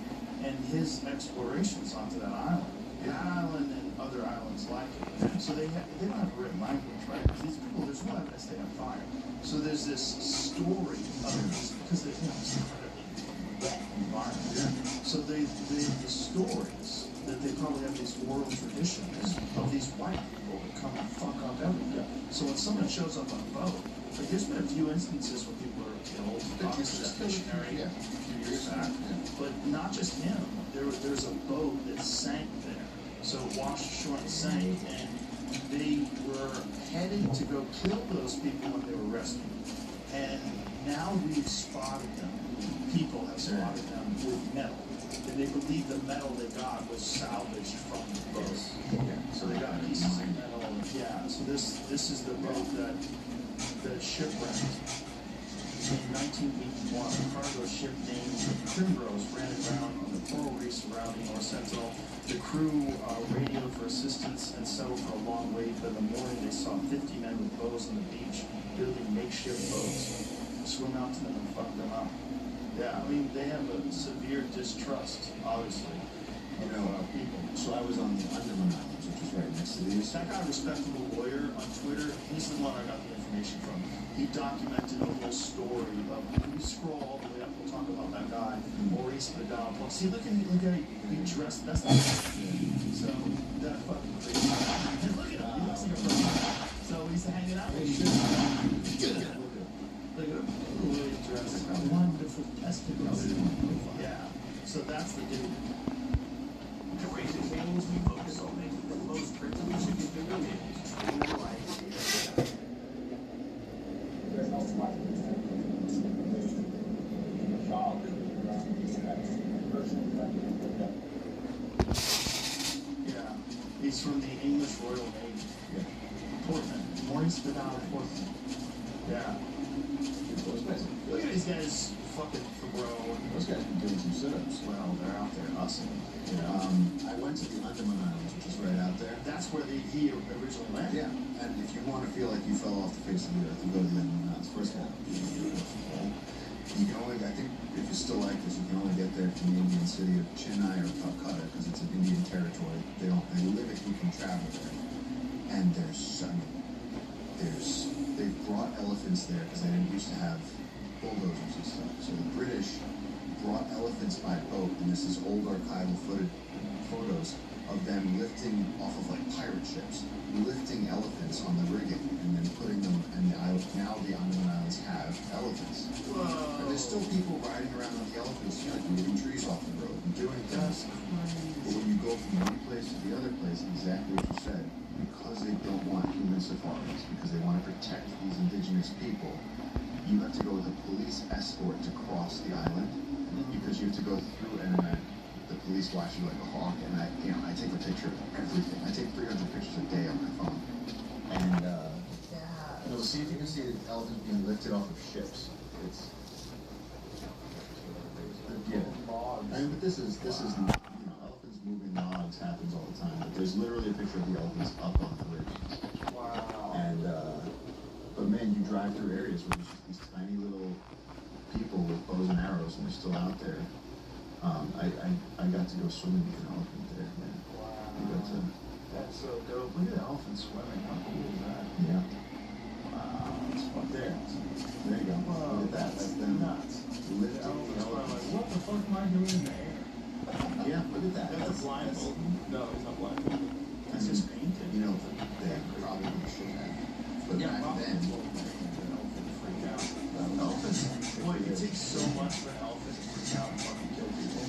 and his explorations onto that island. That island and other islands like it. So they don't have a written language, right? These people, there's no evidence they have fire. So there's this story of this, because they think it's incredibly wet environment. So the stories that they probably have these oral traditions of these white people that come and fuck up everything. So when someone shows up on a boat, like there's been a few instances where people are killed, obviously that missionary a few years back, but not just him. There's a boat that sank there. So it washed ashore and sank, and they were headed to go kill those people when they were rescued. And now we've spotted them. People have spotted them with metal. And they believe the metal they got was salvaged from the boat. So they got pieces of metal. Yeah, so this is the boat that shipwrecked. In 1981, a cargo ship named Primrose ran aground on the coral reef surrounding North Sentinel. The crew radioed for assistance and settled for a long wait, but in the morning they saw 50 men with bows on the beach building makeshift boats, swim out to them and fuck them up. Yeah, I mean, they have a severe distrust, obviously, of people. So I was on the Andaman Islands, which is right next to these. That guy, respectable lawyer on Twitter, he's the one I got the information from. He documented a whole story of, if you scroll all the way up, we'll talk about that guy, Maurice Vidal. See, look how he dressed. That's not so that fucking crazy. And look at him. He looks like a person. So he's hanging out with you. Look at him. The way he's dressed. Wonderful testicles. Yeah. So that's the dude. To raise the change, we focus on making the most prickly chicken finger meals. Getting them right. Yeah. He's from the English Royal Navy. Yeah. Portman. Maurice Vidal Portman. Yeah. Look at these guys fucking throw. Those guys been doing some sit-ups. Well, they're out there hustling. I went to the Andaman Islands, which is right out there. That's where he originally landed. Yeah, and if you want to feel like you fell off the face of the earth, you go to the Andaman Islands. First of all, beautiful. You can only, I think, if you still like this, you can only get there from the Indian city of Chennai or Calcutta because it's an Indian territory. They live if you can travel there. And they've brought elephants there because they didn't used to have bulldozers and stuff. So the British brought elephants by boat, and this is old archival photos of them lifting off of like pirate ships, lifting elephants on the rigging and then putting them. And now the Andaman Islands have elephants. Whoa. And there's still people riding around on the elephants, like moving trees off the road and doing things. But when you go from one place to the other place, exactly what you said, because they don't want human safaris, because they want to protect these indigenous people, you have to go with a police escort to cross the island, because you have to go through and then the police watch you like a hawk, and I take a picture of everything. I take 300 pictures a day on my phone. And see if you can see the elephants being lifted off of ships. It's yeah. I mean, but this is elephants moving logs happens all the time. But there's literally a picture of the elephants up on the bridge. Wow. And but man, you drive through areas where there's just these tiny little people with bows and arrows, and they're still out there. I got to go swimming with an elephant there, man. Wow. That's so dope. Look at the elephant swimming. How cool is that? Yeah. Wow. That's fun. There you go. Whoa, Look at that. That's them nuts. lifting the Elephant's probably elephants. like, what the fuck am I doing in the air? Yeah, look at that. That's a blindfold. No, he's not blindfolded. That's just painted. You know, they probably should have. But Yeah, back then, elephants. Boy, it takes so much for an elephant to freak out and fucking kill people.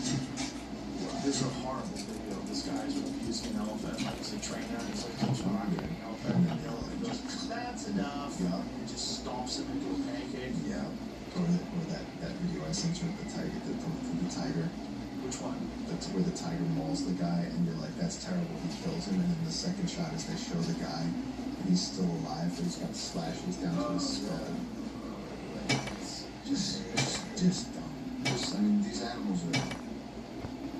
There's a horrible video of this guy's abusing an elephant. Like he's a trainer, and he's like, keeps rocking an elephant, and the elephant goes, that's enough. Yeah. And just stomps him into a pancake. yeah, or that video I sent you of the tiger, the tiger. Which one? That's where the tiger mauls the guy, and you're like, that's terrible. He kills him, and then the second shot is they show the guy, and he's still alive, but he's got slashes down to his skull. Just dumb. I mean, these animals are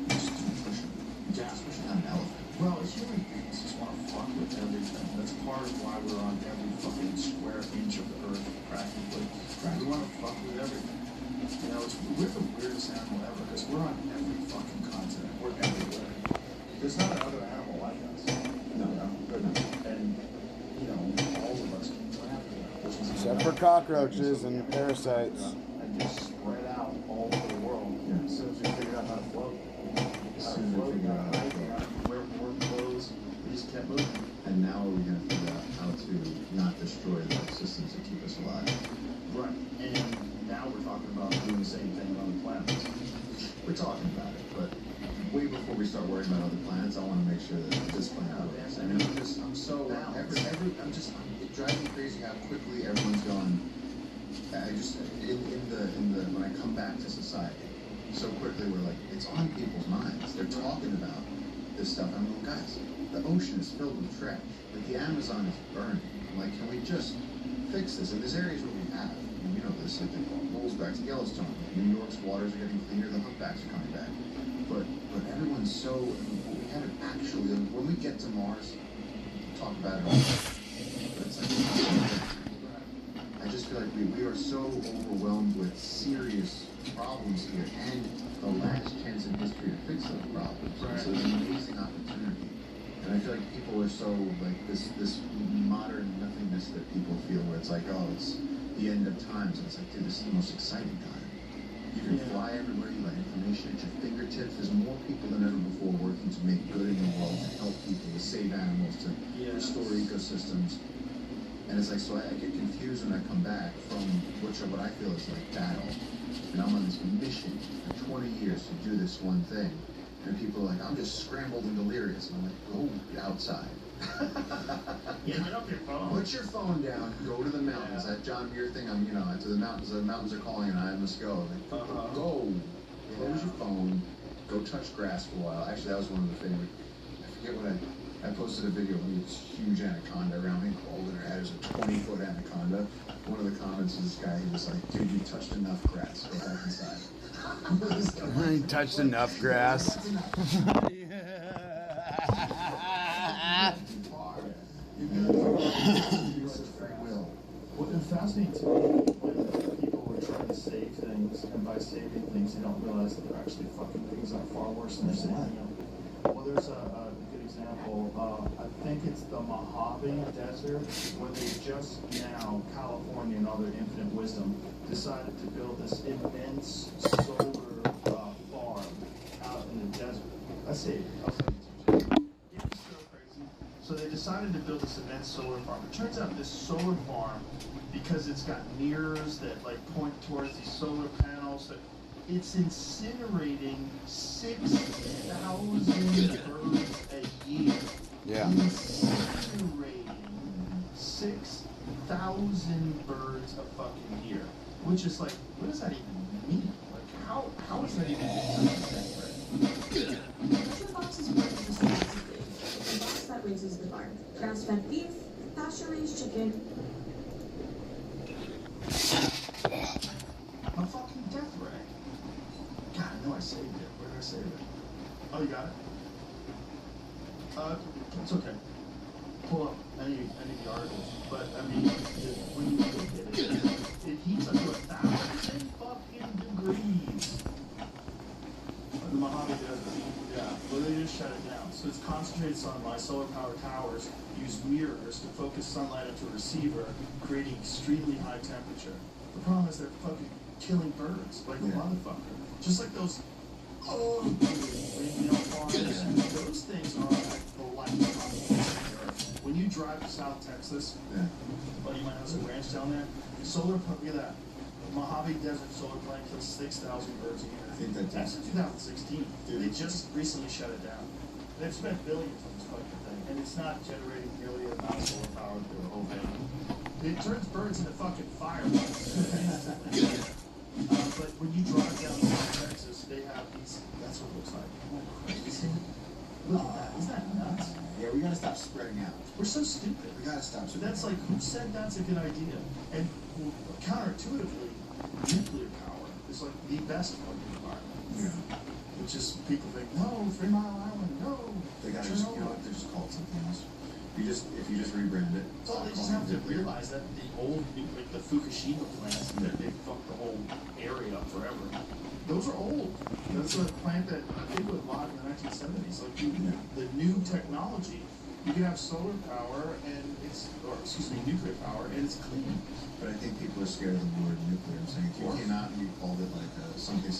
just pushing. Yeah. Especially not an elephant. Well, human beings just want to fuck with everything. That's part of why we're on every fucking square inch of the earth, practically. We want to fuck with everything. You know, we're the weirdest animal ever, because we're on every fucking continent. We're everywhere. There's not another animal like us. No. And, you know, all of us can travel. Except for cockroaches and parasites. And just spread out all over the world. Yeah. As soon as we figured out how to float. As soon as we figured out how to float. Wear warm clothes. We just kept moving. And now we're going to figure out how to not destroy the systems that keep us alive. Right. And now we're talking about doing the same thing on other planets. We're talking about it, but way before we start worrying about other planets, I want to make sure that this planet works. I mean, I'm so it drives me crazy how quickly everyone's gone. I just when I come back to society, so quickly we're like, it's on people's minds. They're talking about this stuff. I mean, guys, the ocean is filled with trash. Like the Amazon is burning. Like, can we just fix this? And there's areas where we have. And you know this, like the rolls back to Yellowstone. New York's waters are getting cleaner. The hookbacks are coming back. But everyone's so. I mean, we haven't actually. When we get to Mars, talk about it all. But it's like, I just feel like we are so overwhelmed with serious problems here, and the last chance in history to fix those problems. Right. So it's an amazing opportunity. And I feel like people are so like this modern nothingness that people feel, where it's like, oh, it's the end of times. And it's like, dude, this is the most exciting time. You can fly everywhere, you got information at your fingertips. There's more people than ever before working to make good in the world, to help people, to save animals, to restore ecosystems. And it's like, so I get confused when I come back from what I feel is like battle. And I'm on this mission for 20 years to do this one thing. And people are like, I'm just scrambled and delirious. And I'm like, go outside. Yeah, get off your phone. Put your phone down, go to the mountains. That John Muir thing, I'm, to the mountains are calling and I must go. Like, go. Close your phone, go touch grass for a while. Actually, that was one of the favorite. I forget what I posted a video of this huge anaconda around me, crawled in her head. It was a 20-foot anaconda. One of the comments was this guy, he was like, dude, you touched enough grass. Go back inside. He touched enough grass. What is fascinating to me when people were trying to save things, and by saving things, they don't realize that they're actually fucking things that are far worse than they're saving them. Well, there's a good example. I think it's the Mojave Desert, where they just now, California, in all their infinite wisdom, decided to build this immense solar farm out in the desert. I'll say it's so crazy. So they decided to build this immense solar farm. It turns out this solar farm, because it's got mirrors that like point towards these solar panels, that it's incinerating 6,000 birds a year. Yeah. Incinerating 6,000 birds a fucking year. Which is like, what does that even mean? Like, how is that even Your box is part of the specifically. The box that raises the barn. Grass-fed beef, pasture-raised chicken. A fucking death ray. God, I know I saved it. Where did I save it? Oh, you got it? It's okay. Pull up any of the articles. But, I mean, when you look at it, it heats up to 1,000 fucking degrees. The Mojave Desert. Yeah. Well, they just shut it down. So it's concentrated sunlight. Solar power towers use mirrors to focus sunlight into a receiver, creating extremely high temperature. The problem is they're fucking killing birds like a motherfucker. Just like those farms. Those things are like the life of the earth. When you drive to South Texas, buddy of mine has a ranch down there. Look at that. Mojave Desert solar plant kills 6,000 birds a year. I think That's in 2016. They just recently shut it down. They've spent billions on this fucking thing, and it's not generating nearly the amount of solar power to do the whole thing. It turns birds into fucking fireballs. But when you drive down to South Texas, they have these. That's what it looks like. Oh, crazy. Look at that. Isn't that nuts? Yeah, we gotta stop spreading out. We're so stupid. We gotta stop So spreading that's like, who said that's a good idea? And counterintuitively, nuclear power is like the best fucking environment. Yeah. Which is, people think, no, 3 Mile Island, no. They gotta just, they just call it something else. If you just rebrand it. Well, they just have to realize that the old, like the Fukushima plants, that they fucked the whole area up forever. Those are old. That's a plant that they would lock in the 1970s. Like the new technology, you can have solar power and nuclear power, and it's clean. But I think people are scared of the word nuclear. I'm saying if you came out and you called it like a something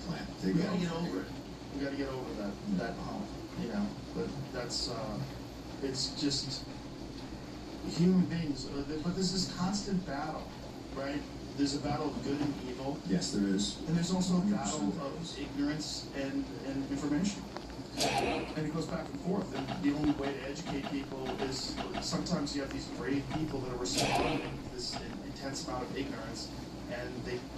plant, We gotta get over it. We gotta get over that hump, But that's it's just human beings. But there's this constant battle, right? There's a battle of good and evil. Yes, there is. And there's also a battle of ignorance and information. And it goes back and forth. And the only way to educate people is sometimes you have these brave people that are responding to this intense amount of ignorance, and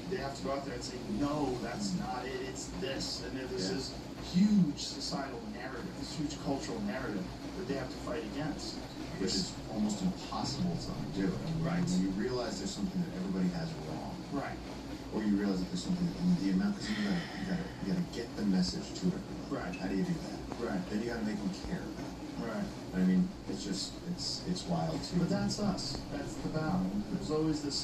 they have to go out there and say, no, that's not it, it's this. And there's this huge societal narrative, this huge cultural narrative that they have to fight against. Which is almost impossible to do. Right. When you realize there's something that everybody has wrong. Right. Or you realize that there's something that the amount, because you gotta get the message to everybody. Right. How do you do that? Right. Then you gotta make them care about it. Right. I mean, it's wild too. But that's us. That's the battle. There's always this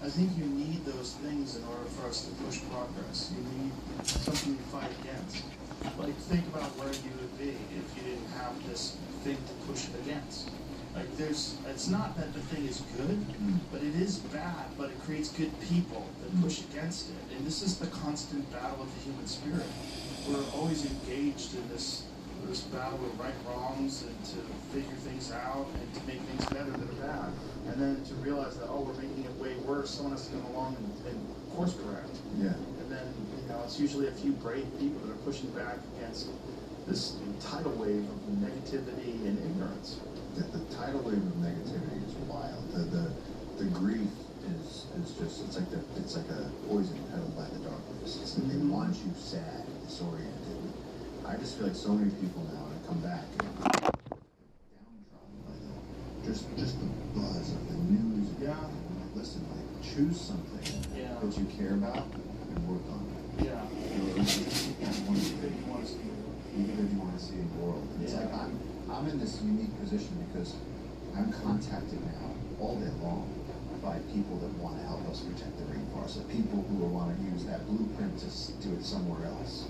I think you need those things in order for us to push progress. You need something to fight against. Like, think about where you would be if you didn't have this thing to push it against. Like it's not that the thing is good, but it is bad, but it creates good people that push against it. And this is the constant battle of the human spirit. We're always engaged in this battle of right wrongs and to figure things out and to make things better that are bad. And then to realize that, oh, we're making it way worse, someone has to come along and course correct. Yeah. And then, it's usually a few brave people that are pushing back against this tidal wave of negativity and ignorance. The tidal wave of negativity is wild. The grief is just it's like a poison peddled by the darkness. It's like they want you sad, disoriented. I just feel like so many people now when I come back and downtrodden by just the buzz of the news. Yeah. Like, listen, like choose something that you care about and work on it. Yeah. Even if you want to see the world. And it's like I'm in this unique position because I'm contacted now all day long by people that want to help us protect the rainforest, of people who want to use that blueprint to do it somewhere else.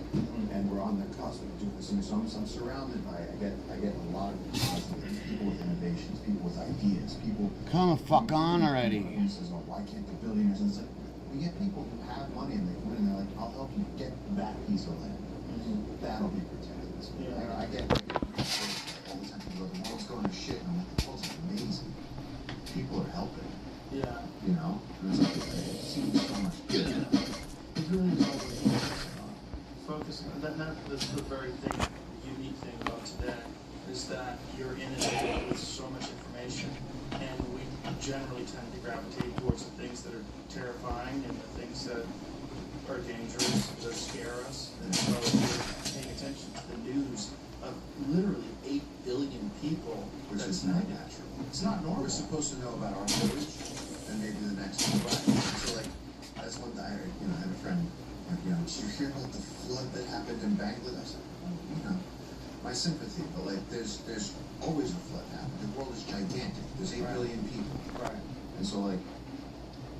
And we're on the cusp of doing this. So I'm surrounded by, I get a lot of positive people with innovations, people with ideas, people. Come the fuck on already. And says, oh, why can't the billionaires? And it's like, we get people who have money and they come in and they're like, I'll help you get that piece of land. That'll be protected. I get all the time people go, the world's going to shit, and I'm like, the world's amazing. People are helping. Yeah. And it's like, it seems so much good. It really is always focusing on that's the very unique thing about today, is that you're inundated with so much information, and we generally tend to gravitate towards the things that are terrifying and the things that are dangerous, that scare us. And so if you're paying attention to the news of literally 8 billion people, Which is not natural. It's not normal. We're supposed to know about our village and maybe the next one. So like, that's one thing I had a friend, did you hear about the flood that happened in Bangladesh? My sympathy, but like, there's always a flood happening. The world is gigantic. There's 8 billion people. Right. And so like,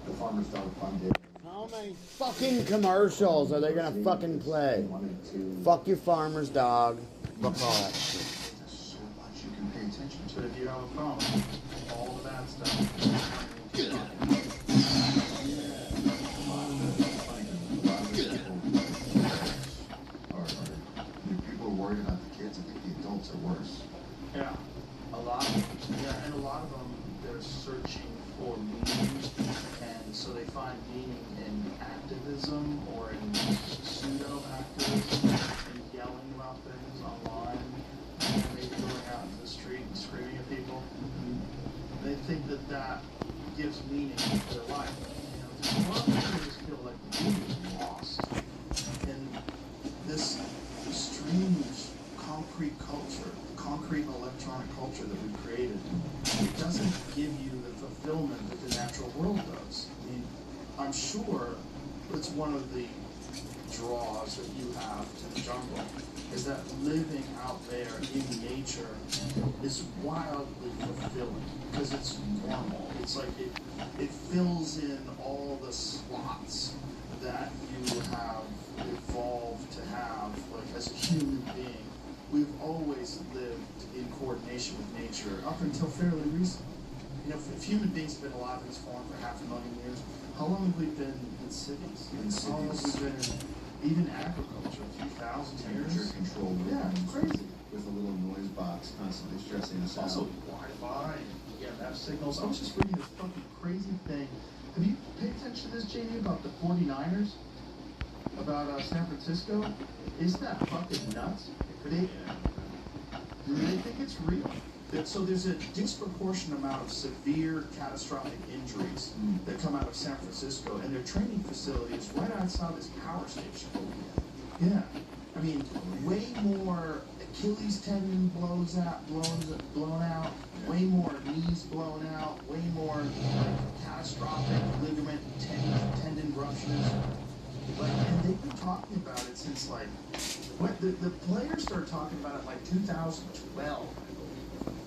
the Farmer's Dog Fund did. How many fucking commercials are they gonna fucking play? Fuck your farmer's dog. Fuck all that shit. There's so much you can pay attention to. But if you have a phone, all the bad stuff. People are worried about the kids. I think the adults are worse. Yeah, a lot of them. Yeah, and a lot of them, they're searching for meaning, and so they find meaning in activism or in pseudo-activism, and yelling about things online, and maybe going out in the street and screaming at people. They think that gives meaning to their life. There's a lot of people who just feel like the meaning is lost. And this strange concrete culture, concrete and electronic culture that we've created, it doesn't give you the fulfillment that the natural world does. I mean, I'm sure it's one of the draws that you have to the jungle, is that living out there in nature is wildly fulfilling because it's normal. It's like it fills in all the slots that you have evolved to have, like as a human being. We've always lived in coordination with nature up until fairly recently. If human beings have been alive in this form for 500,000 years, how long have we been in cities? How long have we been in even agriculture? A few thousand years? Temperature controlled. Yeah, crazy. With a little noise box constantly stressing us out. Also, Wi-Fi, EMF signals. I was just reading this fucking crazy thing. Have you paid attention to this, Jamie, about the 49ers? About San Francisco? Isn't that fucking nuts? Do they think it's real? So there's a disproportionate amount of severe catastrophic injuries that come out of San Francisco, and their training facility is right outside this power station. Yeah. I mean, way more Achilles tendon blown out, way more knees blown out, way more catastrophic ligament tendon ruptures. And they've been talking about it since the players started talking about it like 2012.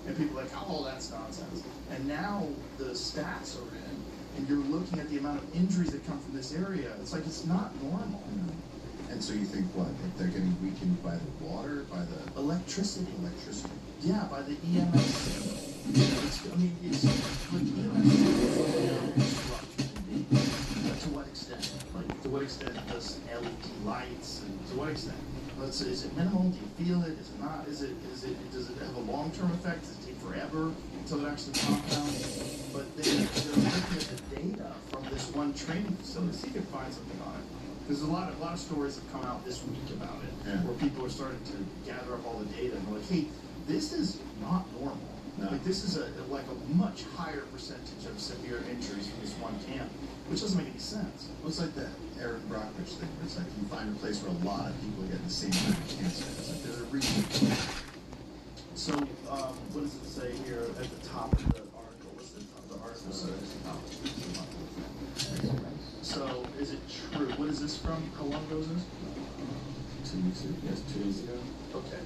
And people are like, oh, that's nonsense. And now the stats are in, and you're looking at the amount of injuries that come from this area. It's like it's not normal. And so you think what? If they're getting weakened by the water, by the electricity? Electricity. Yeah, by the EMF. I mean, it's like to what extent? Like, to what extent does LED lights, and to what extent? Let's say, is it minimal? Do you feel it? Is it not? Does it have a long-term effect? Does it take forever until it actually compounds? But they're looking at the data from this one training facility. See if you can find something on it. There's a lot of stories have come out this week about it, where people are starting to gather up all the data and they're like, hey, this is not normal. No. Like, this is a much higher percentage of severe injuries from this one camp, which doesn't make any sense. Looks like that Aaron Brockovich thing, where it's like you find a place where a lot of people are getting the same kind of cancer. It's like there's a reason. So, what does it say here at the top of the article? What's the top of the article? So, is it true? What is this from? How long ago is this? 2 weeks ago. Yes, 2 days ago. Okay.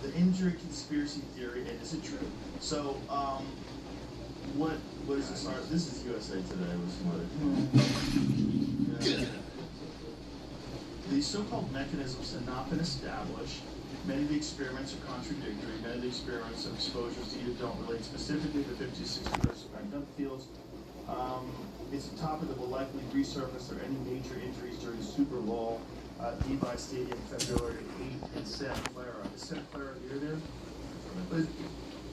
The injury conspiracy theory, and is it true? So, what is this? This is USA Today. These so-called mechanisms have not been established. Many of the experiments are contradictory. Many of the experiments of exposures to either don't relate specifically to 50 to 60% magnetic fields. It's a topic that will likely resurface or any major injuries during the Super Bowl at Levi Stadium, February 8th in Santa Clara. Is Santa Clara near there?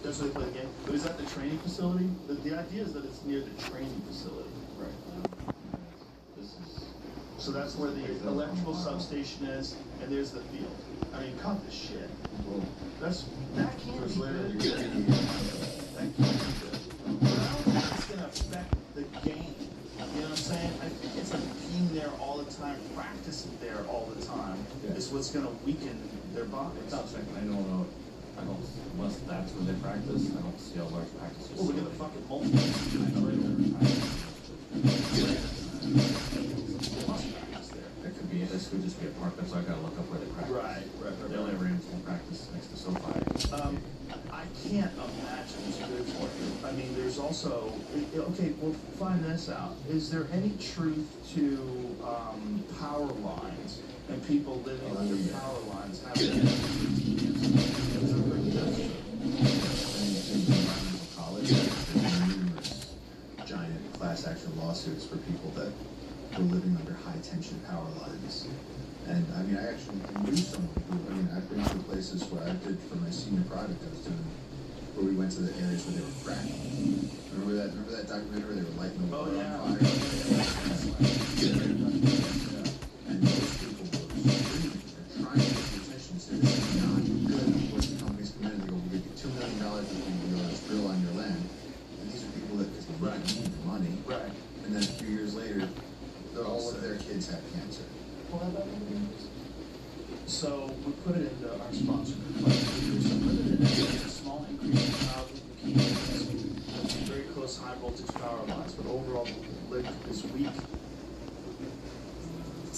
That's where they play the game. But is that the training facility? The idea is that it's near the training facility. Right. So that's where the electrical substation is, and there's the field. I mean, cut this shit. That can't be good. That can't be good. But I don't think it's going to affect the game. You know what I'm saying? I think it's like being there all the time, practicing there all the time is what's going to weaken their bodies. I don't know. Unless that's where they practice, I don't see a large practice. Well, look at the fucking multi. It could be. This could just be a park. That's why I gotta look up where they practice. Right. The only arenas will practice next to SoFi. I can't imagine it's good for you. I mean, there's also, okay, we'll find this out. Is there any truth to power lines and people living under power lines having college? There's numerous giant class action lawsuits for people that were living under high tension power lines. And I mean, I actually knew someone who, I mean, I've been to places where I did for my senior project I was doing, where we went to the areas where they were fracking. Remember that documentary where they were lighting the water on fire? And those people were screaming because they're trying to get the attention to say this is not good. Of course, the companies come in and they go, we'll give you $2 million if you go to drill on your land. And these are people that just need the money. Right. And then a few years later, all of their kids have cancer. So we put it into our sponsor. There's a limited evidence, a small increase in childhood leukemia with very close high voltage power lines, but overall the link is weak.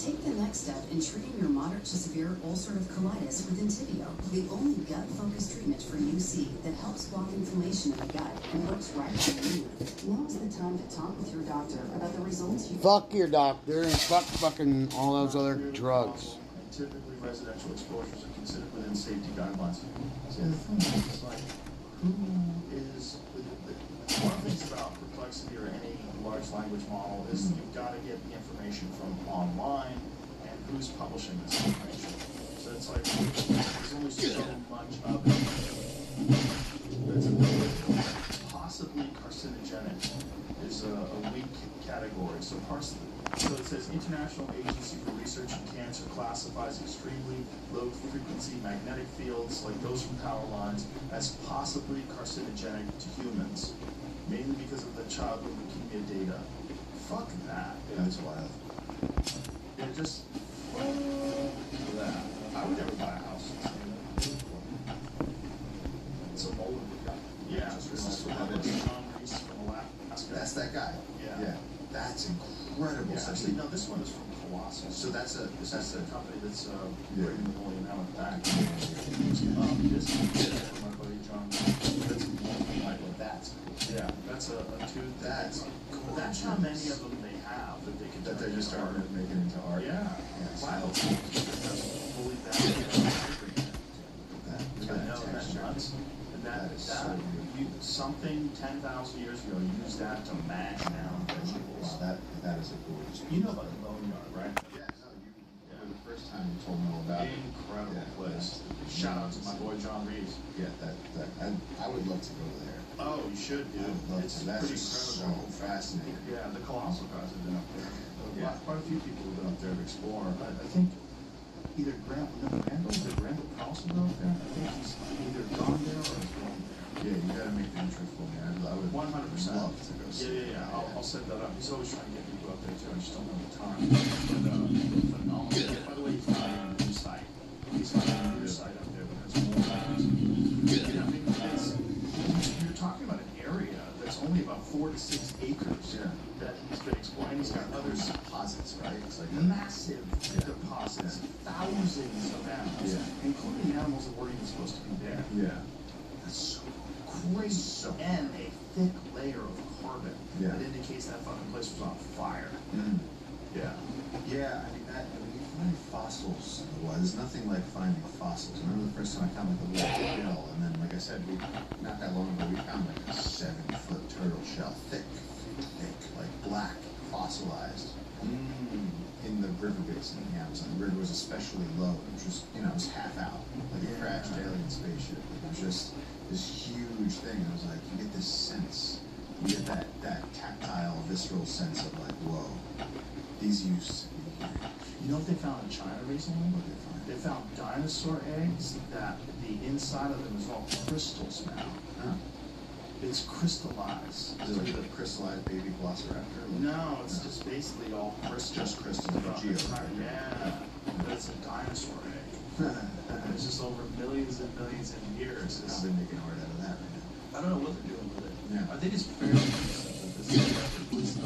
Take the next step in treating your moderate to severe ulcerative colitis with Entyvio, the only gut-focused treatment for UC that helps block inflammation in the gut and works right for you. Now is the time to talk with your doctor about the results you... Fuck your doctor and fuck fucking all those other drugs. Typically, residential exposures are considered within safety guidelines. So the thing is, like, who is... One of the things about Perplexity or any large language model is you've got to get the information from online and who's publishing this information. So it's like, there's only so much of it that's possibly carcinogenic is a weak category. So it says International Agency for Research in Cancer classifies extremely low frequency magnetic fields like those from power lines as possibly carcinogenic to humans, mainly because of the childhood leukemia data. Fuck that. That's wild. It just that. I would never buy a house. It's a mold we got. Yeah, this is John Reese from Alaska. That's that guy. Yeah. That's incredible. Yeah, actually, no, this one is from Colossus. So that's a company that's bringing the million out back. This is from my buddy John. That's that's cool. Yeah, that's a tooth. That's cool. That's how many of them they have that they can. That they're just starting to make it into art. Yeah. Wow. Fully validated. I know that's nuts. And that something 10,000 years ago used that to mash down vegetables. Wow, that is a gorgeous. You know about the boneyard, right? Yeah, no, you the first time you told me all about it. Incredible place. Shout out to my boy John Reeves. Yeah, I would love to go there. Oh, you should, dude. I would love It's to. That's pretty just so incredible. fascinating. Yeah, the Colossal guys have been up there. Yeah. Quite a few people have been up there to explore. I think either Randall Carlson go up there. I think he's either gone there or has gone there. Yeah, you gotta make the intro for me. I would 100%. love to go see. Yeah. I'll set that up. He's always trying to get people up there too. I just don't know the time. But phenomenal. By the way, he's finding a new site. He's finding a new site up there that has more lands. You know, I mean, you're talking about an area that's only about 4 to 6 acres. Yeah. That he's been exploring. He's got others. Deposits, right? It's like Massive deposits, thousands of animals, including animals that weren't even supposed to be there. Yeah. That's so crazy. And a thick layer of carbon that indicates that fucking place was on fire. Yeah. Yeah, I mean, when you find fossils, well, there's nothing like finding fossils. I remember the first time I found like a little shell, and then, like I said, not that long ago, we found like a 7-foot turtle shell, thick, like black, fossilized, in the river basin in the Amazon. The river was especially low. It was just, it was half out, like a crashed alien spaceship. It was just this huge thing. I was like, you get this sense, you get that tactile, visceral sense of like, whoa, these used to be here. You know what they found in China recently? What did they find? They found dinosaur eggs that the inside of them is all crystals now. Huh. It's crystallized. Is it like a crystallized baby velociraptor? No, it's just basically all crystals. Just crystals, but geo. Yeah, but it's a dinosaur egg. It's just over millions and millions of years. How they're making art out of that right now. I don't know what they're doing with it. Yeah. I think it's fairly recent that this is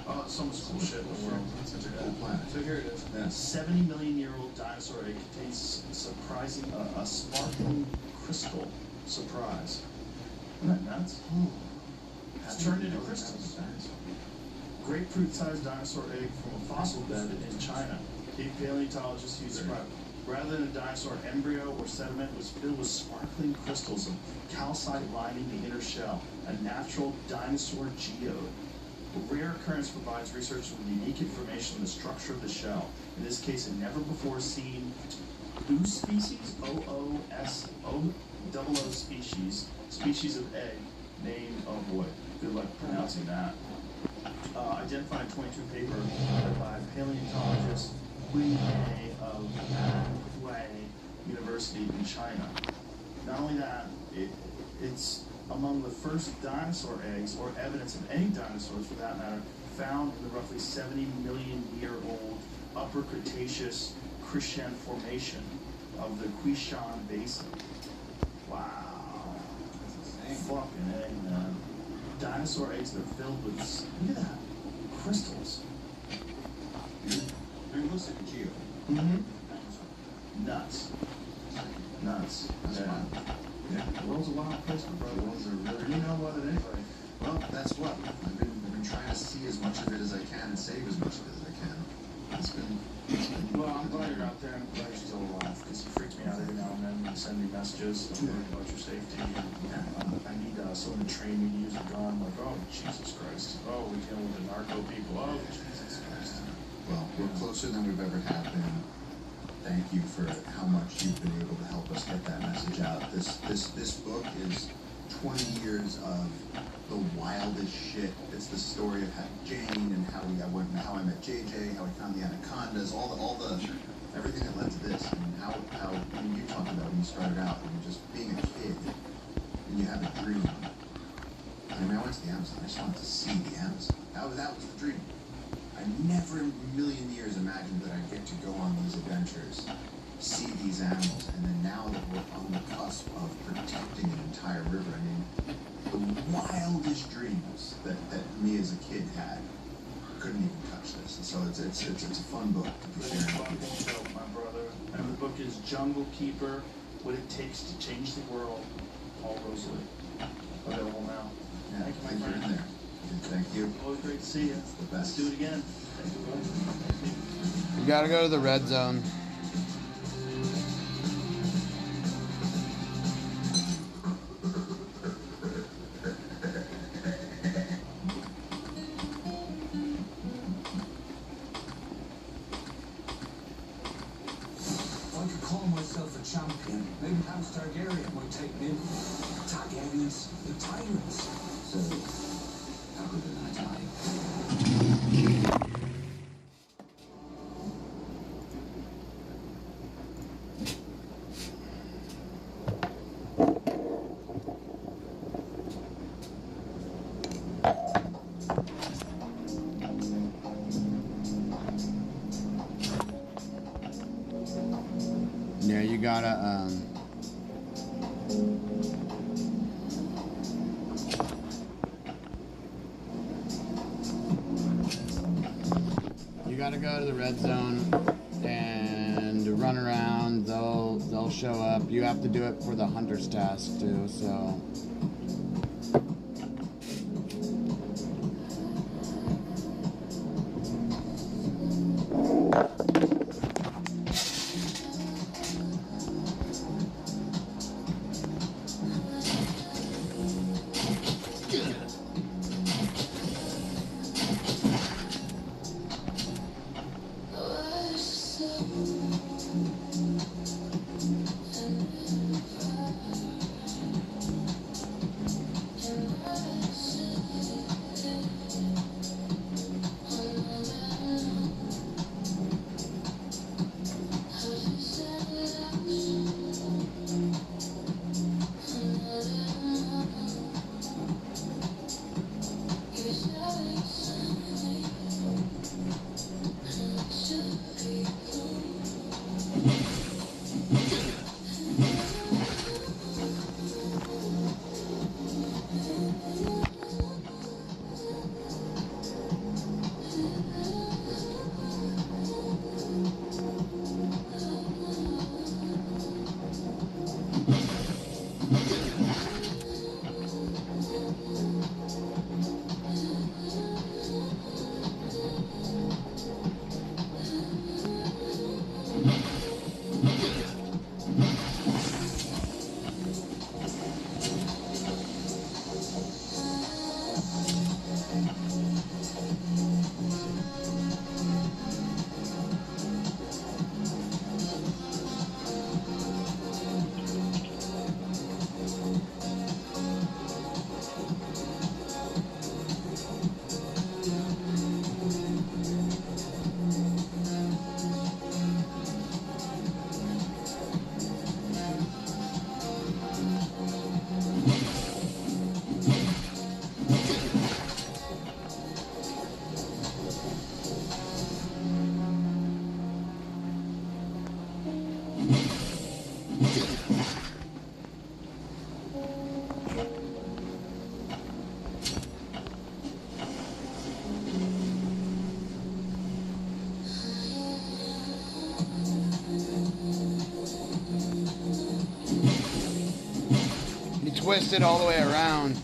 oh, it's so much cool shit in the world. It's such a cool planet. So here it is. Yeah. 70 million year old dinosaur egg contains surprising a sparkling crystal. Surprise. Isn't that nuts? It's turned into crystals. Grapefruit-sized dinosaur egg from a fossil bed in China. The paleontologists used surprise. Rather than a dinosaur embryo or sediment, it was filled with sparkling crystals of calcite lining the inner shell, a natural dinosaur geode. A rare occurrence provides researchers with unique information on the structure of the shell. In this case, a never-before-seen OO species, O-O-S-O-O-O species of egg, named, oh boy, good luck pronouncing that. Identified 22 paper by paleontologist Hui Mei of Anhui University in China. Not only that, it's among the first dinosaur eggs, or evidence of any dinosaurs for that matter, found in the roughly 70 million year old Upper Cretaceous Crescent Formation of the Quishan Basin. Wow. Fucking egg, man. Dinosaur eggs that are filled with, look at that, crystals. It looks like a geo. Nuts. Nuts. That's fun. Yeah. The world's a wild place, my brother. The world's a really You know what, anyway. Well, that's what. I've been trying to see as much of it as I can and save as much of it as I can. It's been Well, I'm glad you're out there and I'm glad you're still alive, because it freaks me out every now and then when you send me messages about your safety. And, I need someone to train me to use a gun. Like, oh, Jesus Christ. Oh, we're dealing with the narco people. Oh, Jesus Christ. well, we're closer than we've ever have been. Thank you for how much you've been able to help us get that message out. This book is 20 years of the wildest shit. It's the story of Jane and how I met JJ, how we found the anacondas, all the everything that led to this, and how you talked about when you started out, and just being a kid, and you have a dream. I mean, I went to the Amazon. I just wanted to see the Amazon. That was the dream. I never in a million years imagined that I'd get to go on these adventures, see these animals, and then now that we're on the cusp of protecting an entire river, I mean, the wildest dreams that me as a kid had couldn't even touch this. And so it's a fun book to be sharing with people. My brother. And the book is Jungle Keeper, What It Takes to Change the World, Paul Rosalie. Available now. Yeah, Thank you, my you're friend. in there. Thank you. Always great to see you. The Let's best. do it again. Thank you. You gotta go to the red zone. And maybe House Targaryen would take me. Targaryens, the tyrants. So, how could I die? Yeah, you gotta, you gotta go to the red zone and run around. They'll show up. You have to do it for the hunter's task too, so. Twist it all the way around.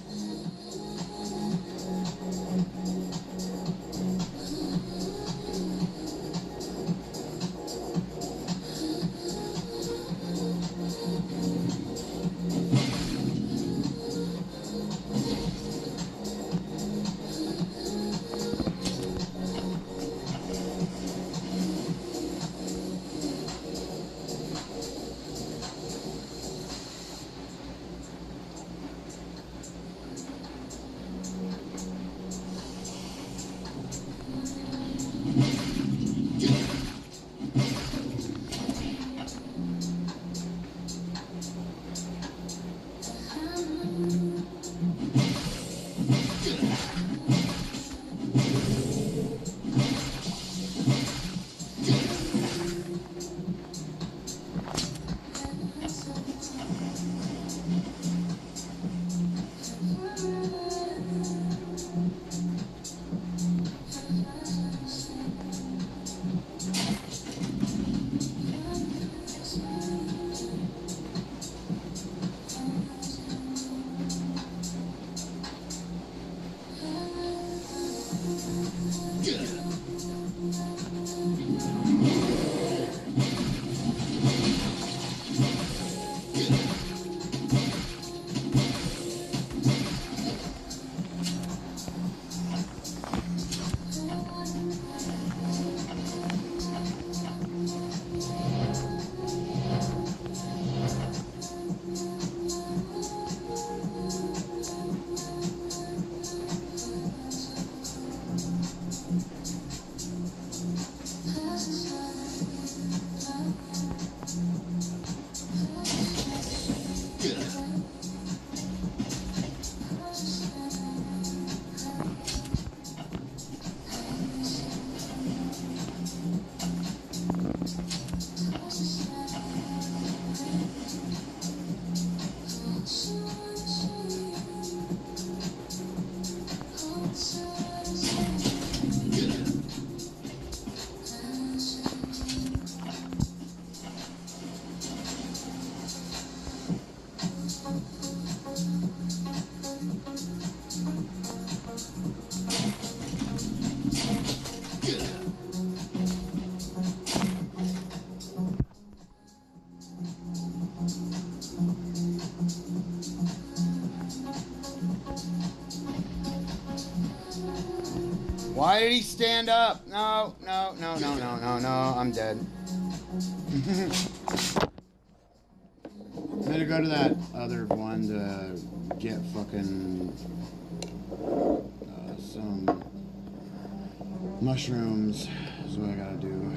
Why did he stand up? No, no, no, no, no, no, no. I'm dead. I'm gonna go to that other one to get fucking some mushrooms. That's what I gotta do.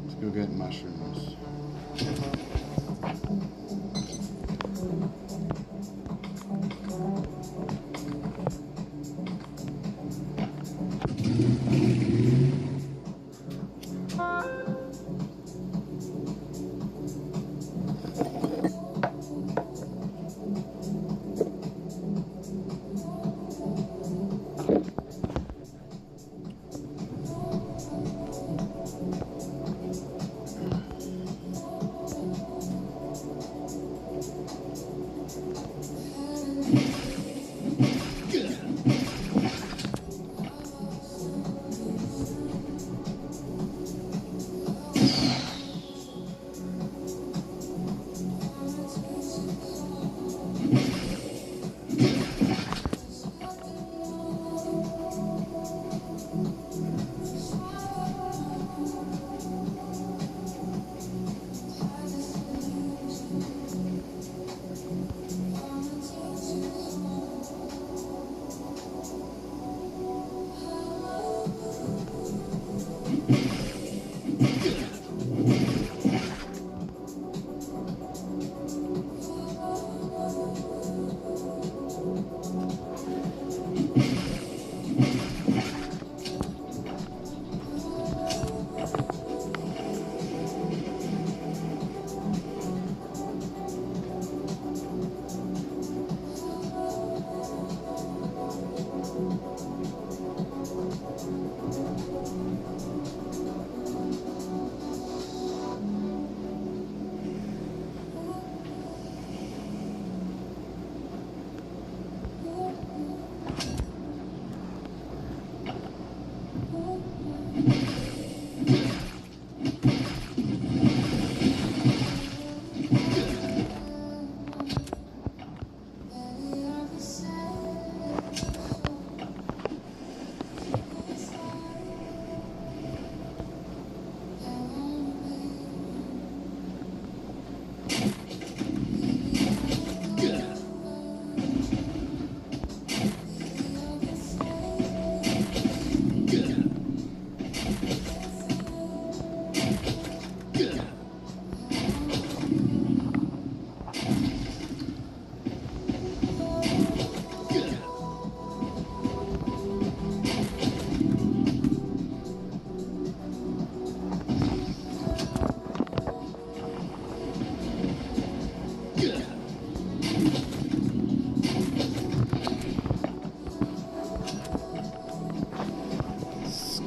Let's go get mushrooms.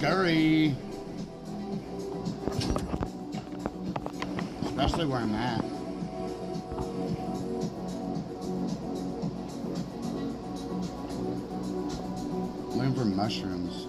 Scurry. Especially where I'm at. Looking for mushrooms.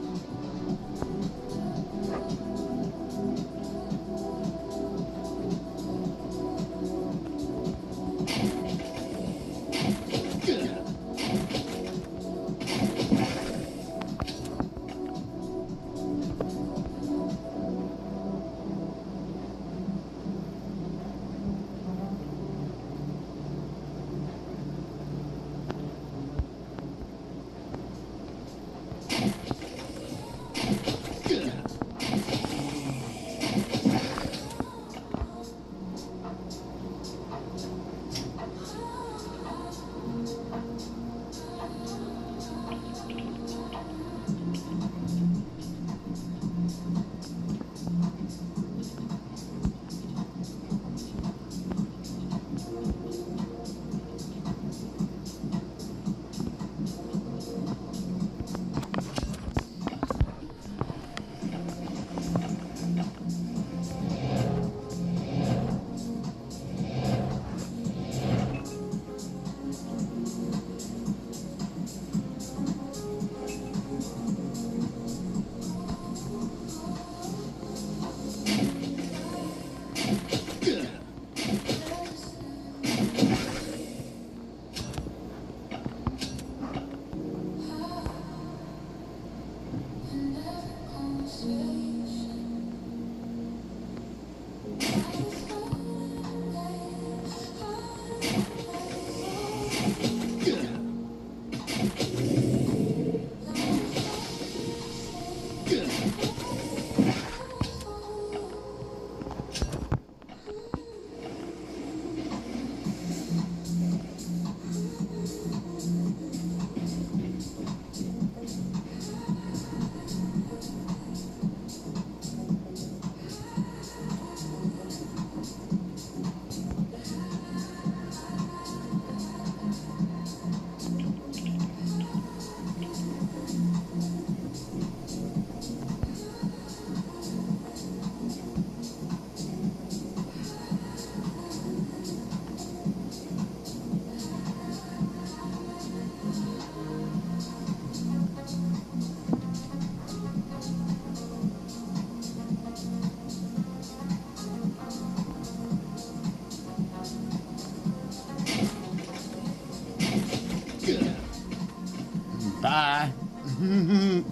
Bye. We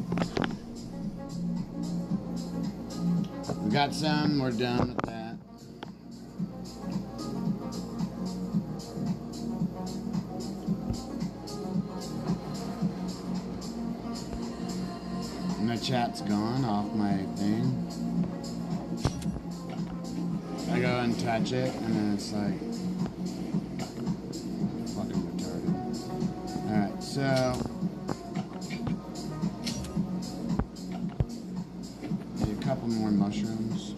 got some. We're done with that. And the chat's gone off my thing. I go and touch it, and then it's like fucking retarded. Alright, so need a couple more mushrooms.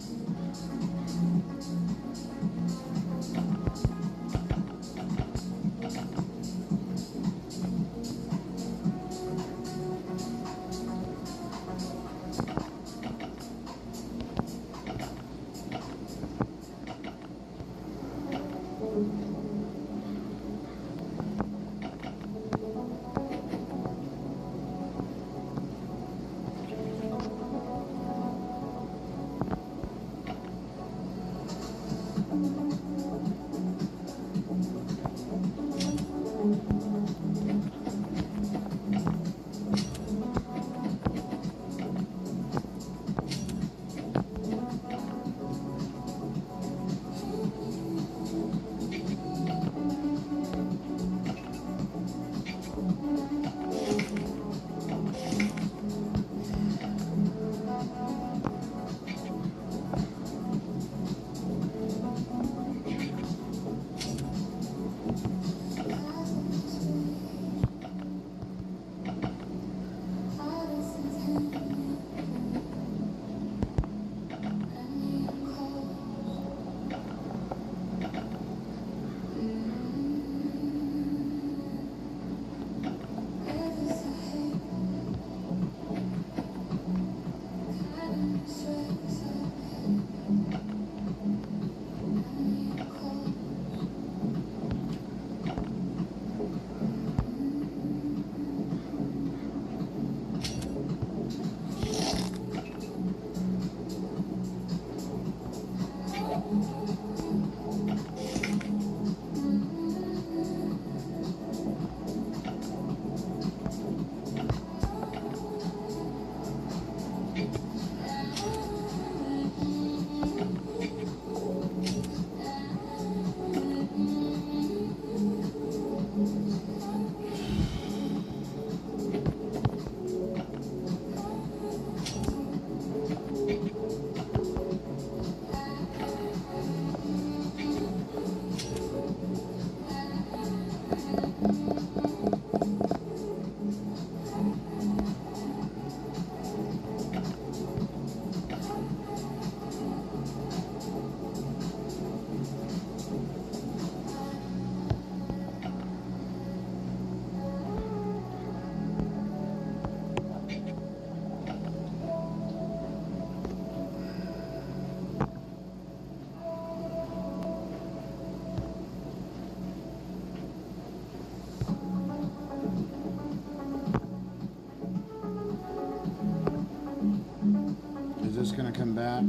Gonna come back.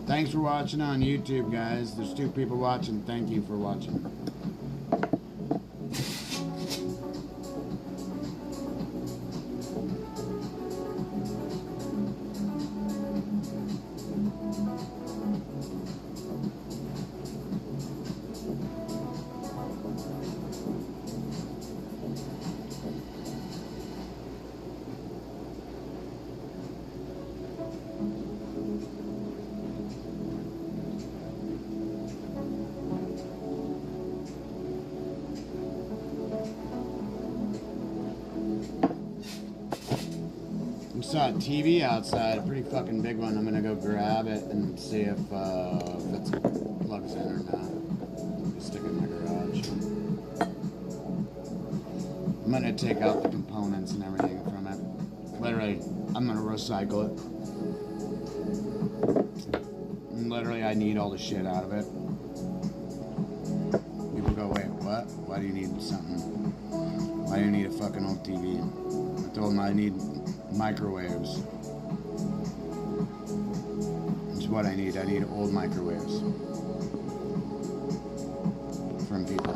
Thanks for watching on YouTube, guys. There's 2 people watching. Thank you for watching. Saw a TV outside, a pretty fucking big one. I'm gonna go grab it and see if it plugs in or not. Stick it in my garage. I'm gonna take out the components and everything from it. Literally, I'm gonna recycle it. And literally, I need all the shit out of it. People go, wait, what? Why do you need something? Why do you need a fucking old TV? I told them I need microwaves. It's what I need. I need old microwaves from people.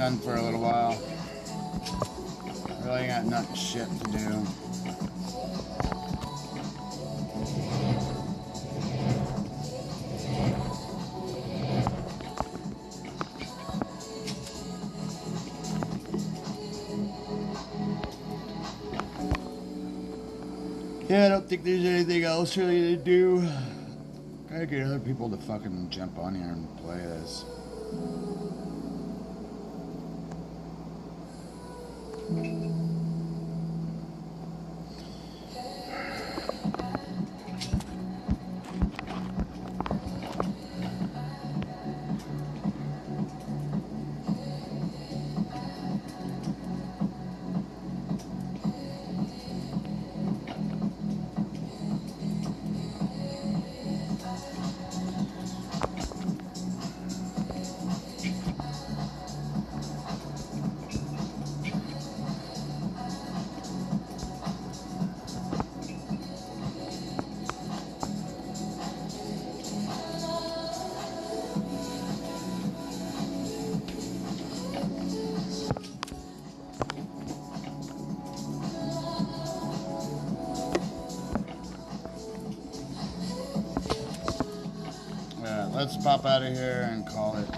done for a little while. Really got nothing shit to do. Yeah, I don't think there's anything else really to do. Gotta get other people to fucking jump on here and play this. Let's pop out of here and call it.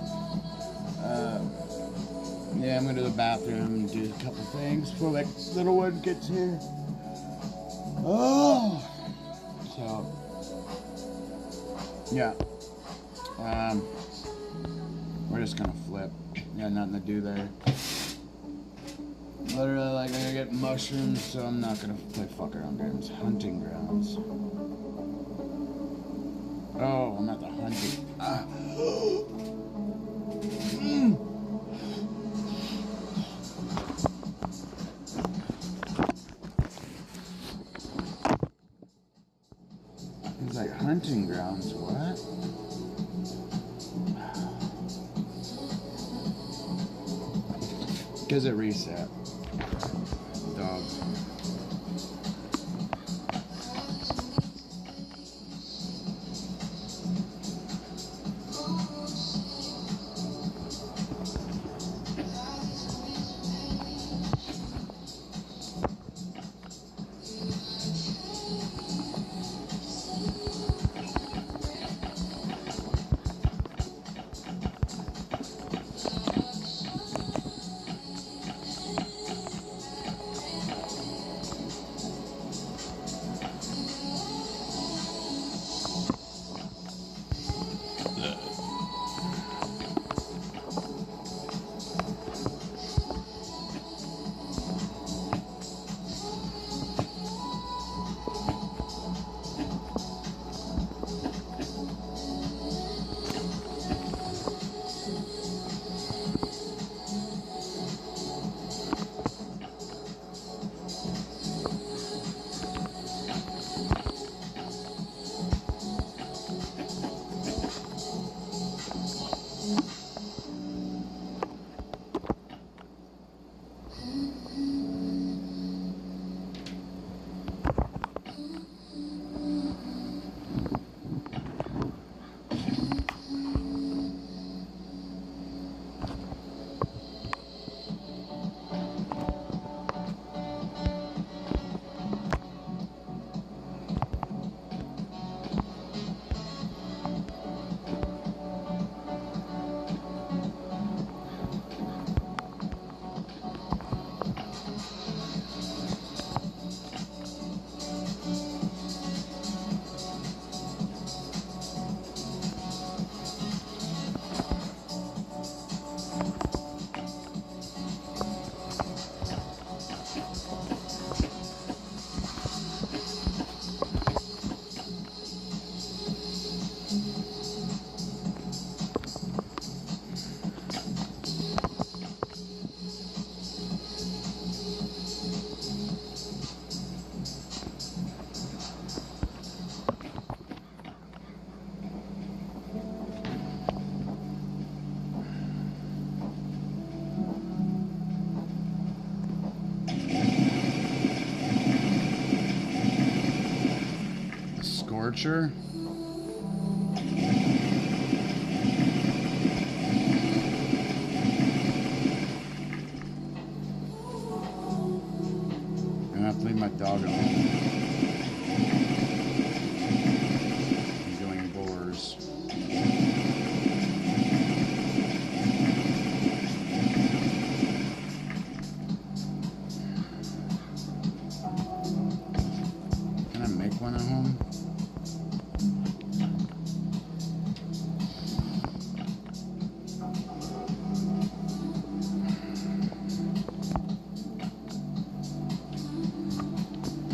Yeah, I'm gonna do the bathroom and do a couple things before that little one gets here. Oh, so yeah, we're just gonna flip. Yeah, nothing to do there. Literally, like, I'm gonna get mushrooms, so I'm not gonna play fuck around games. Hunting grounds. Oh, I'm at the hunting. It's like hunting grounds. What? Because it reset. Dog. Scorcher. have to leave my dog at home. I'm doing boars. Can I make one at home?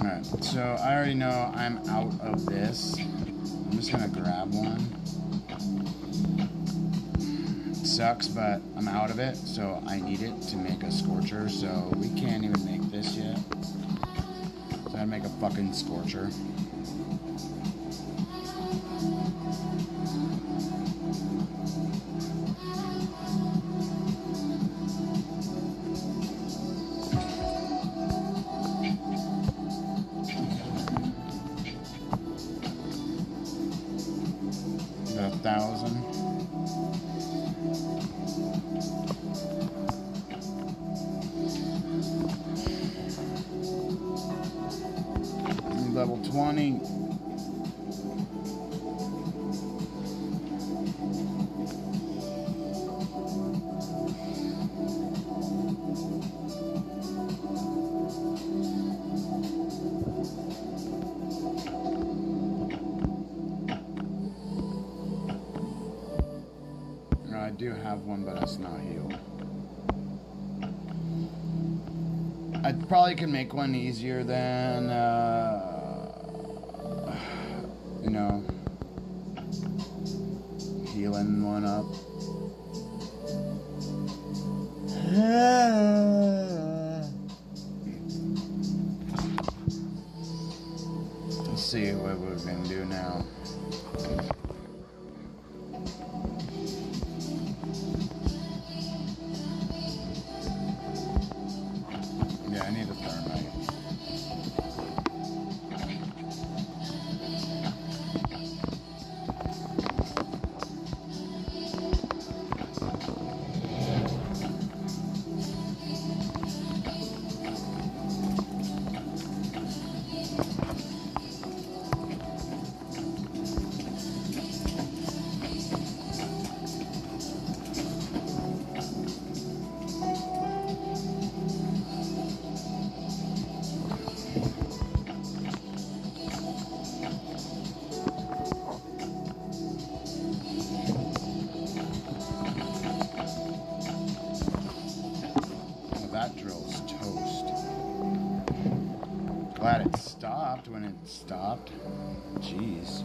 Alright, so I already know I'm out of this. I'm just gonna grab one. It sucks, but I'm out of it, so I need it to make a scorcher, so we can't even make this yet. So I gotta make a fucking scorcher. Got 1,000. Level 20. I do have one, but it's not healed. I probably can make one easier than, you know, healing one up. Let's see what we're gonna do now. Yeah, I need a thermite. That drill's toast. Glad it stopped when it stopped. Jeez.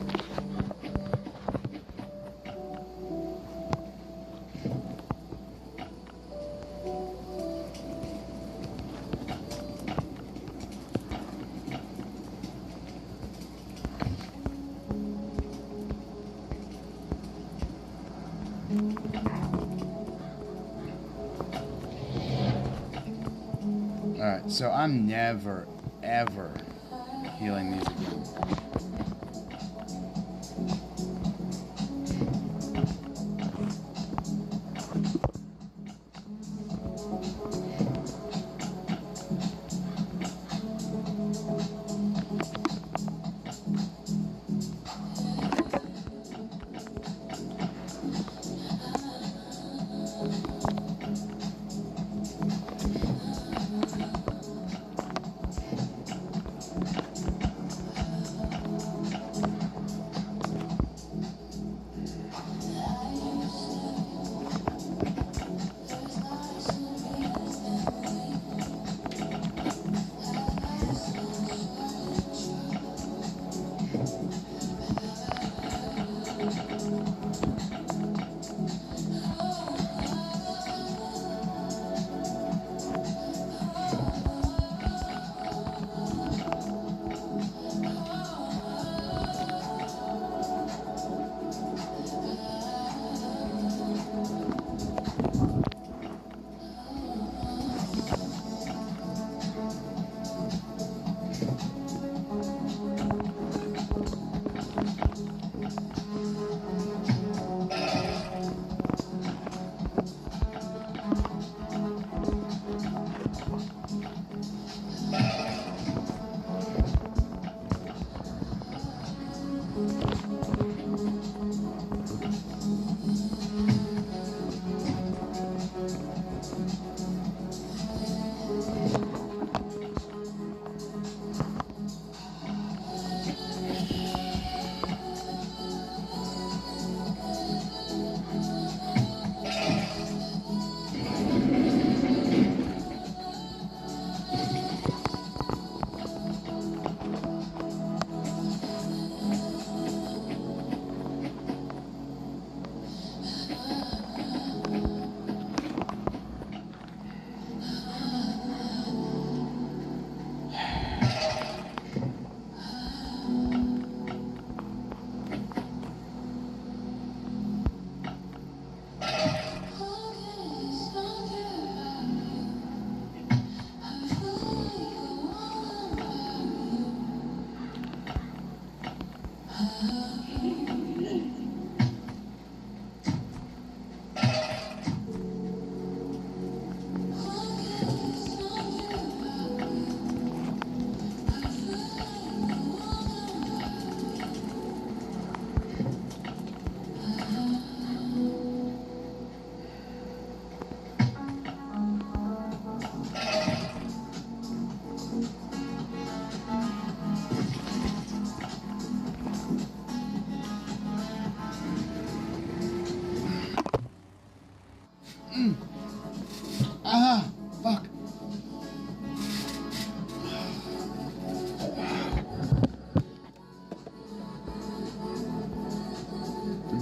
Alright, so I'm never, ever healing these again.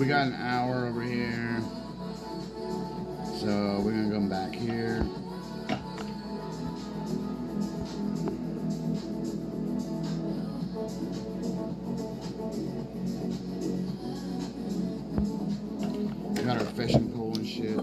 We got an hour over here. So we're gonna come back here. We got our fishing pole and shit.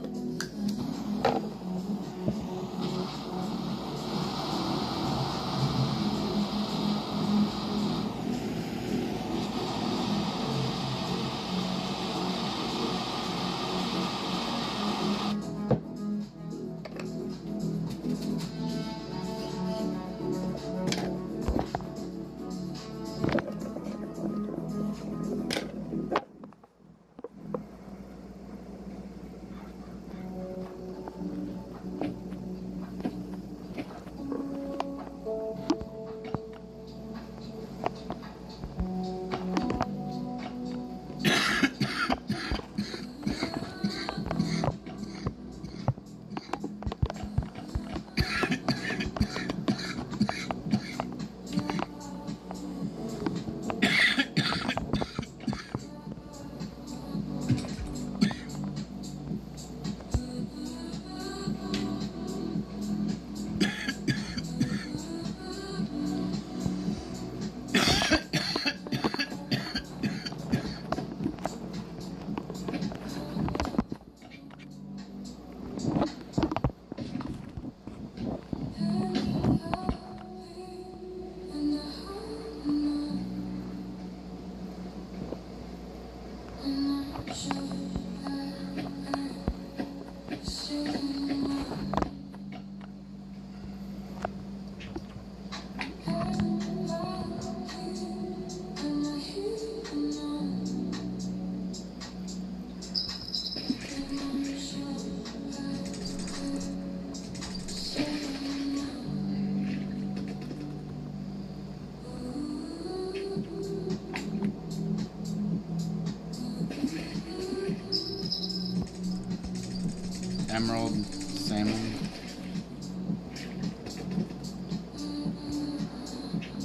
Emerald, salmon.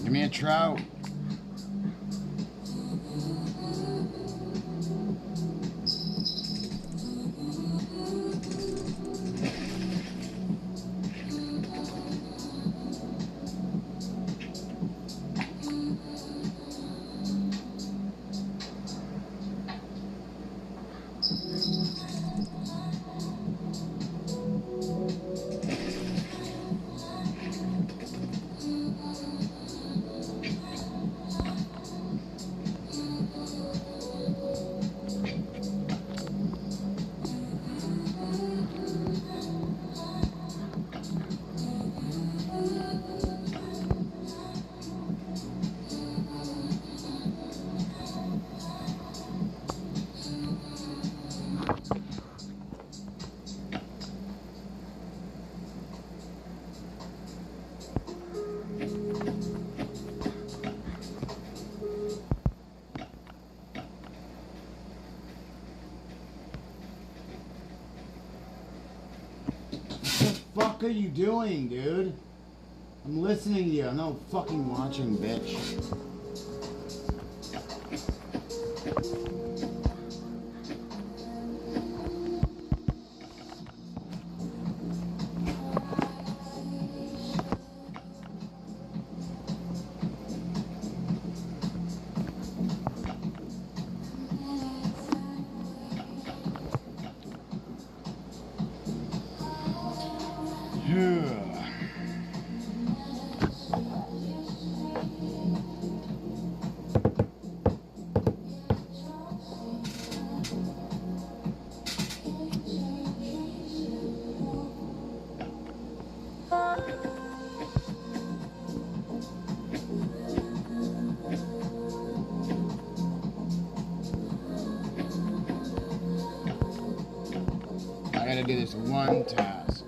Give me a trout. What the fuck are you doing, dude? I'm listening to you. I'm not fucking watching, bitch. I gotta do this one task.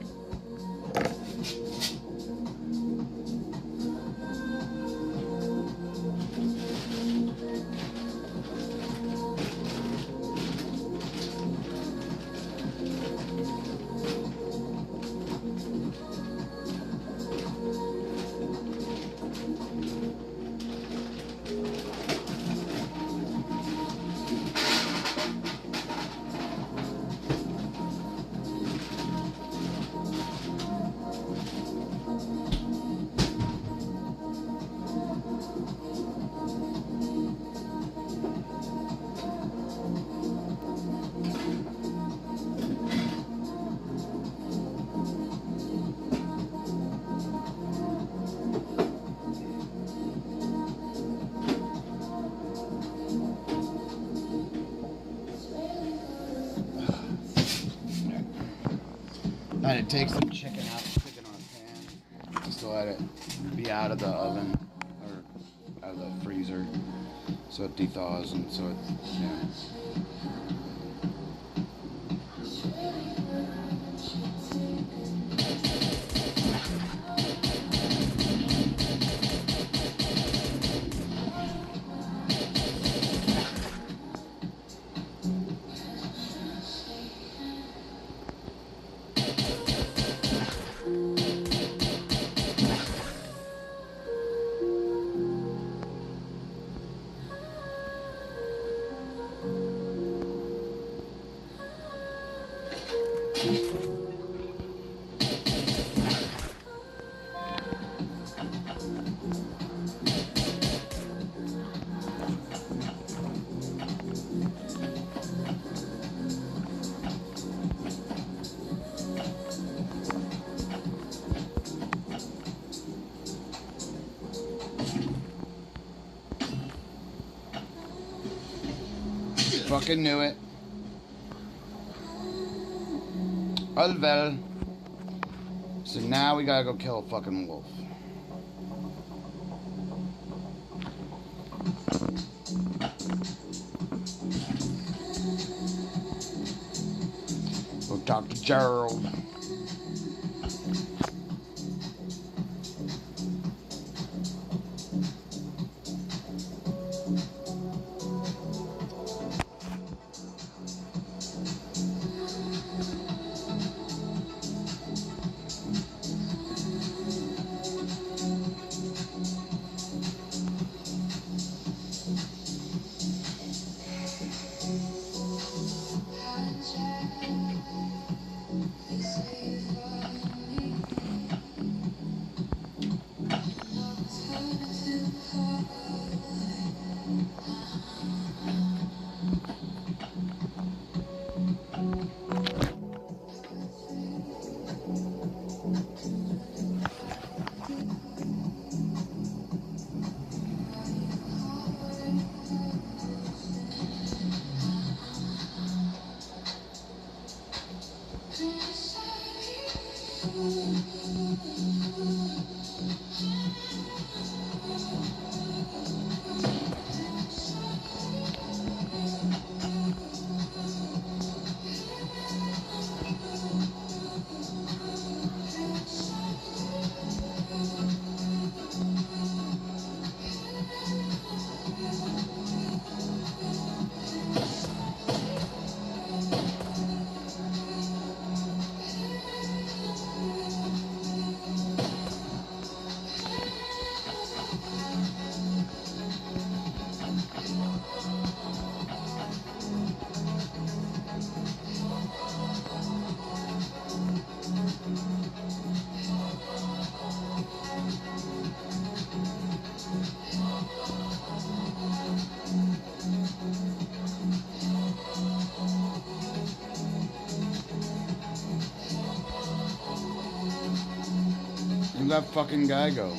I had to take some chicken out, stick it on a pan, just to let it be out of the oven or out of the freezer, so it thaws and so it, yeah. Fucking knew it. Oh well. So now we gotta go kill a fucking wolf. Go talk to Gerald. Where'd that fucking guy go?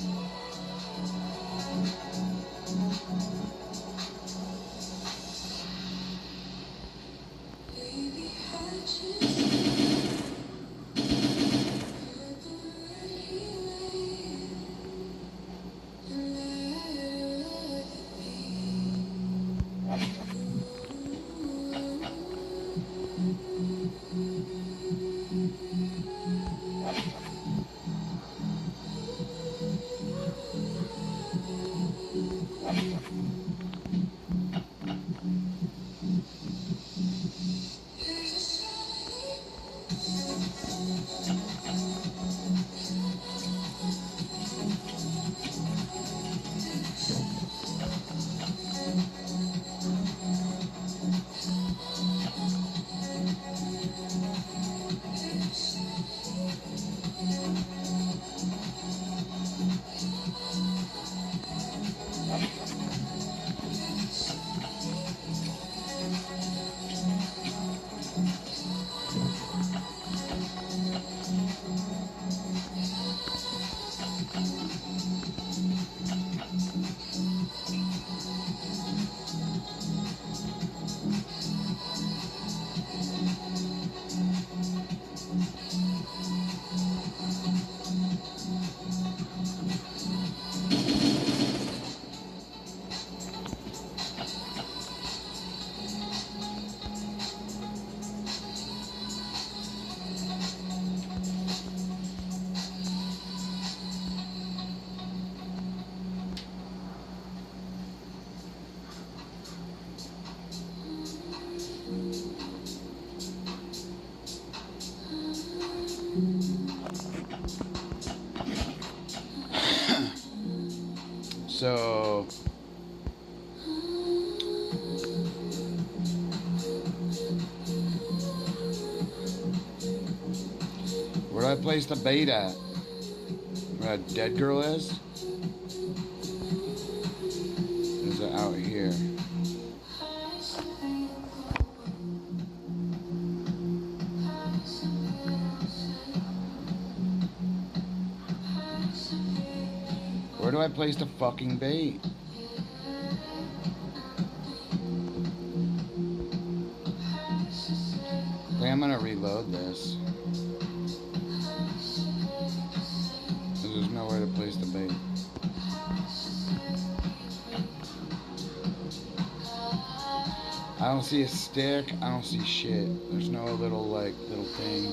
So where do I place the bait at? Where that dead girl is? Is it out here? Where do I place the fucking bait? I think I'm gonna reload this. There's nowhere to place the bait. I don't see a stick. I don't see shit. There's no little thing.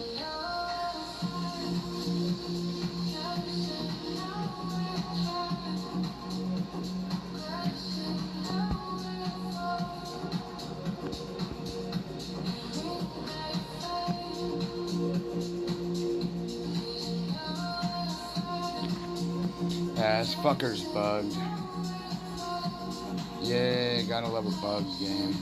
Yeah, this fucker's bugged. Yeah, gotta love a bugged game.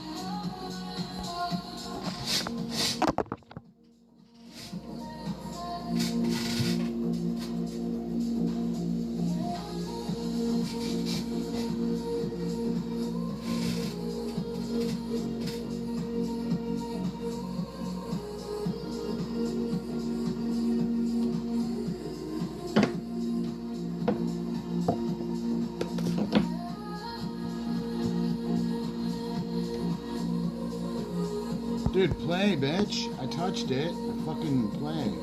Dude, play, bitch. I touched it. Fucking play.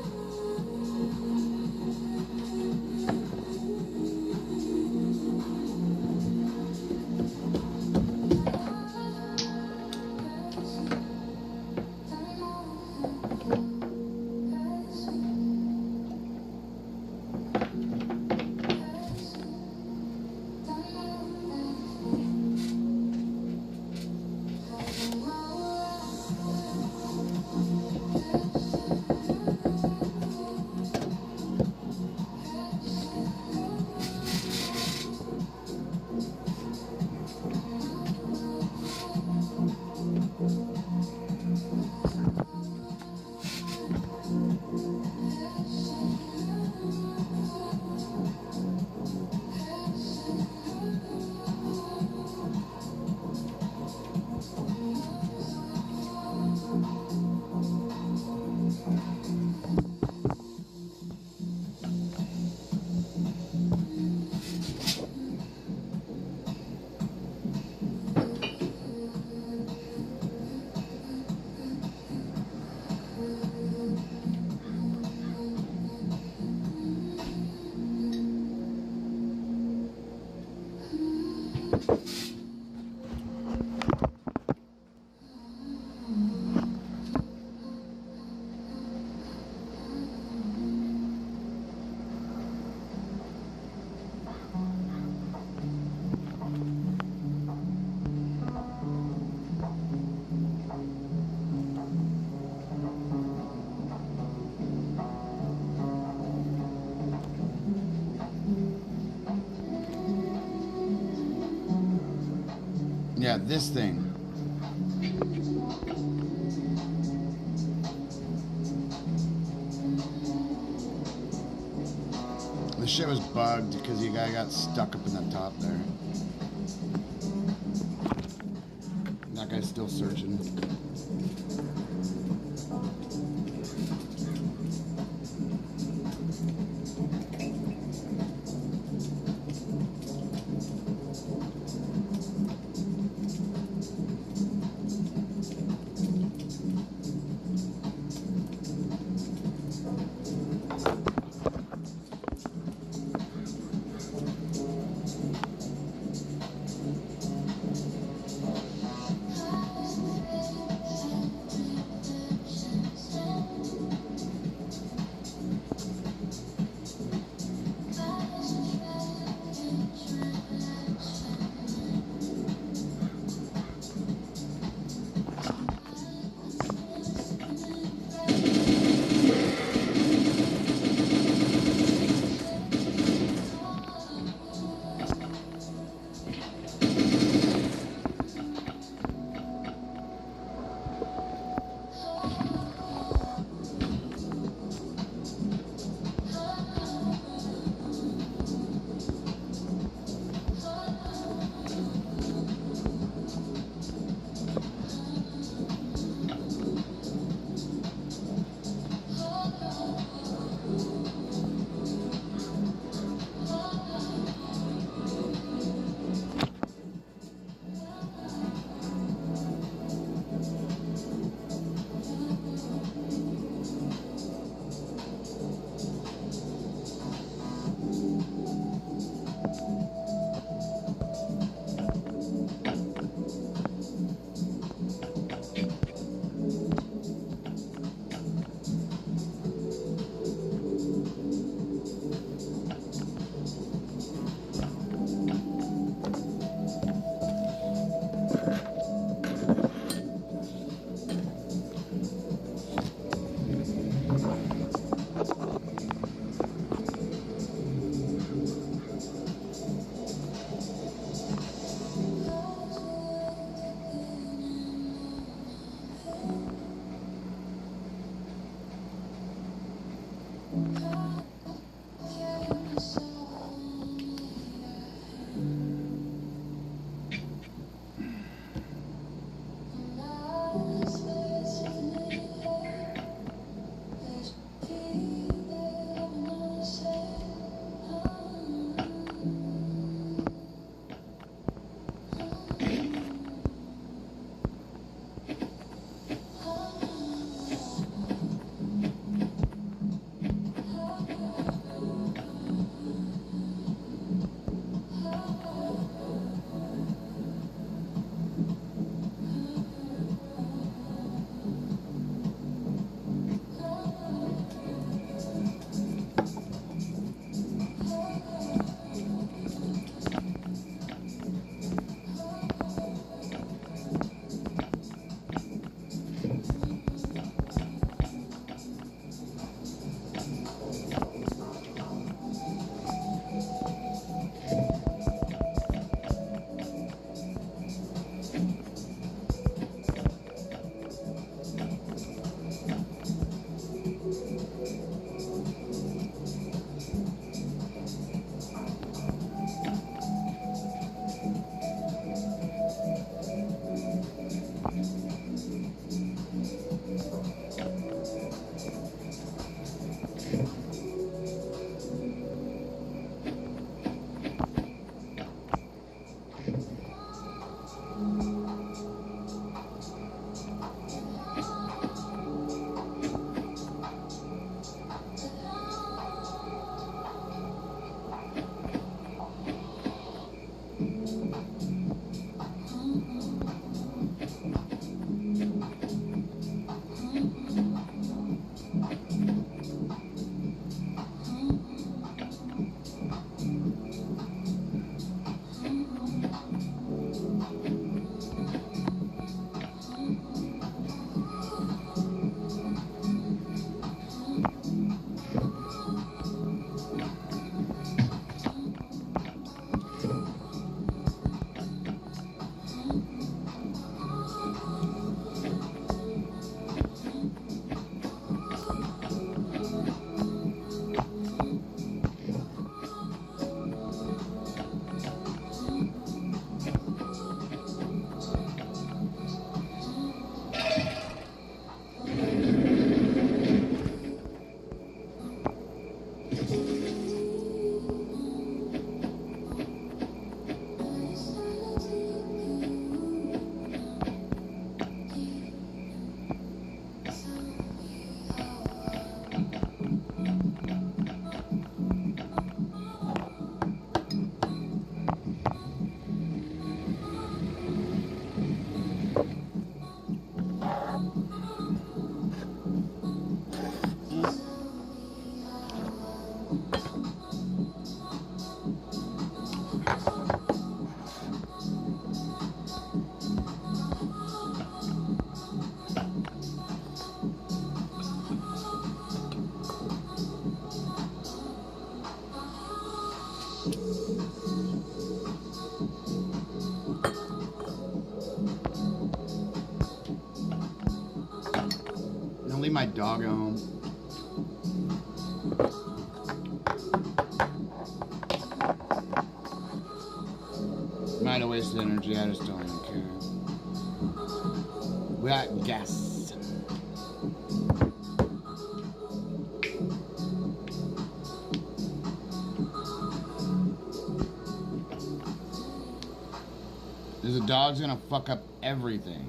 Yeah, this thing. The shit was bugged because the guy got stuck up in the top there. That guy's still searching. my dog home. Might have wasted energy, I just don't even care. We got gas. The dog's gonna fuck up everything.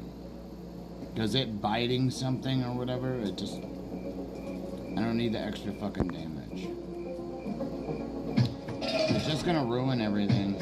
Because it biting something or whatever, it just... I don't need the extra fucking damage. It's just gonna ruin everything.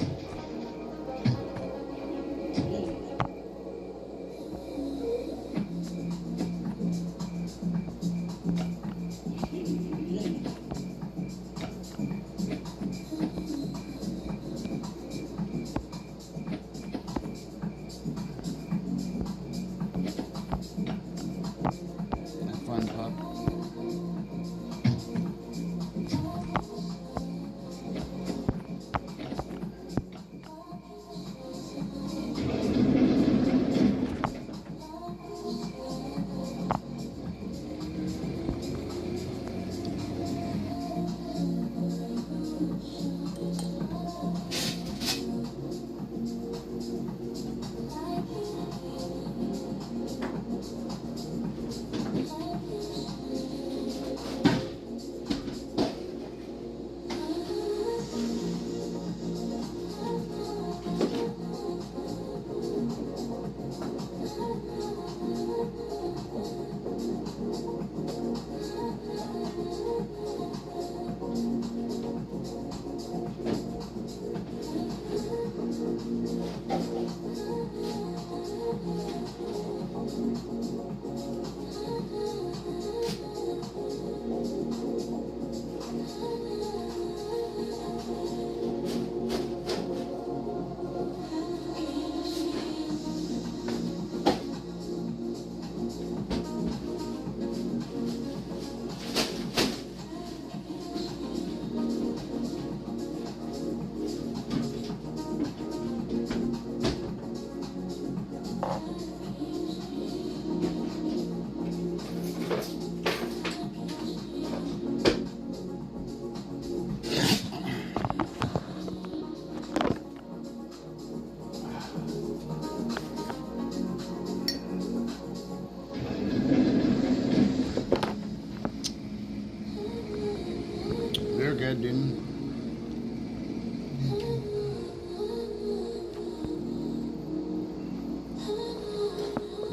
Good, dude.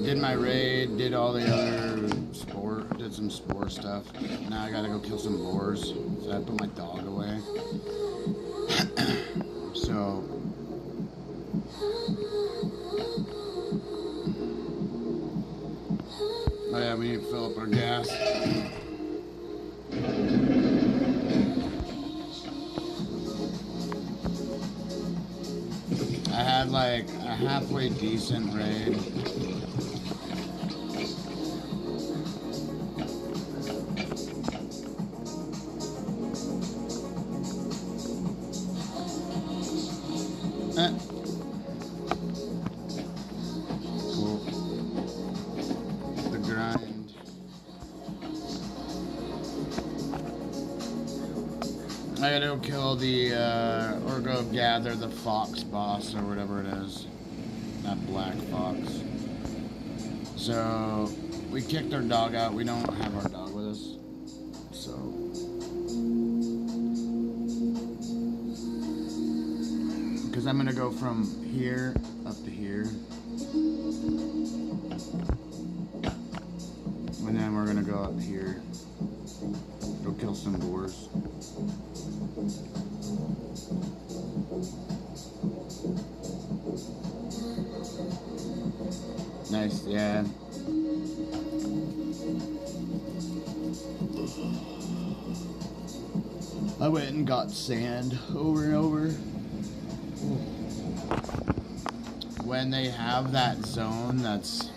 Did my raid, did all the other sport, did some spore stuff. Now I gotta go kill some boars. So I put my dog away. So oh yeah, we need to fill up our gas. I had like a halfway decent raid. Cool. The grind. I gotta go kill the, or go gather the fox boss or whatever it is. That black fox. So, we kicked our dog out. We don't have our dog with us. So. Because I'm gonna go from here up to here. And then we're gonna go up here. Go kill some boars. Nice, yeah. I went and got sand over and over. When they have that zone that's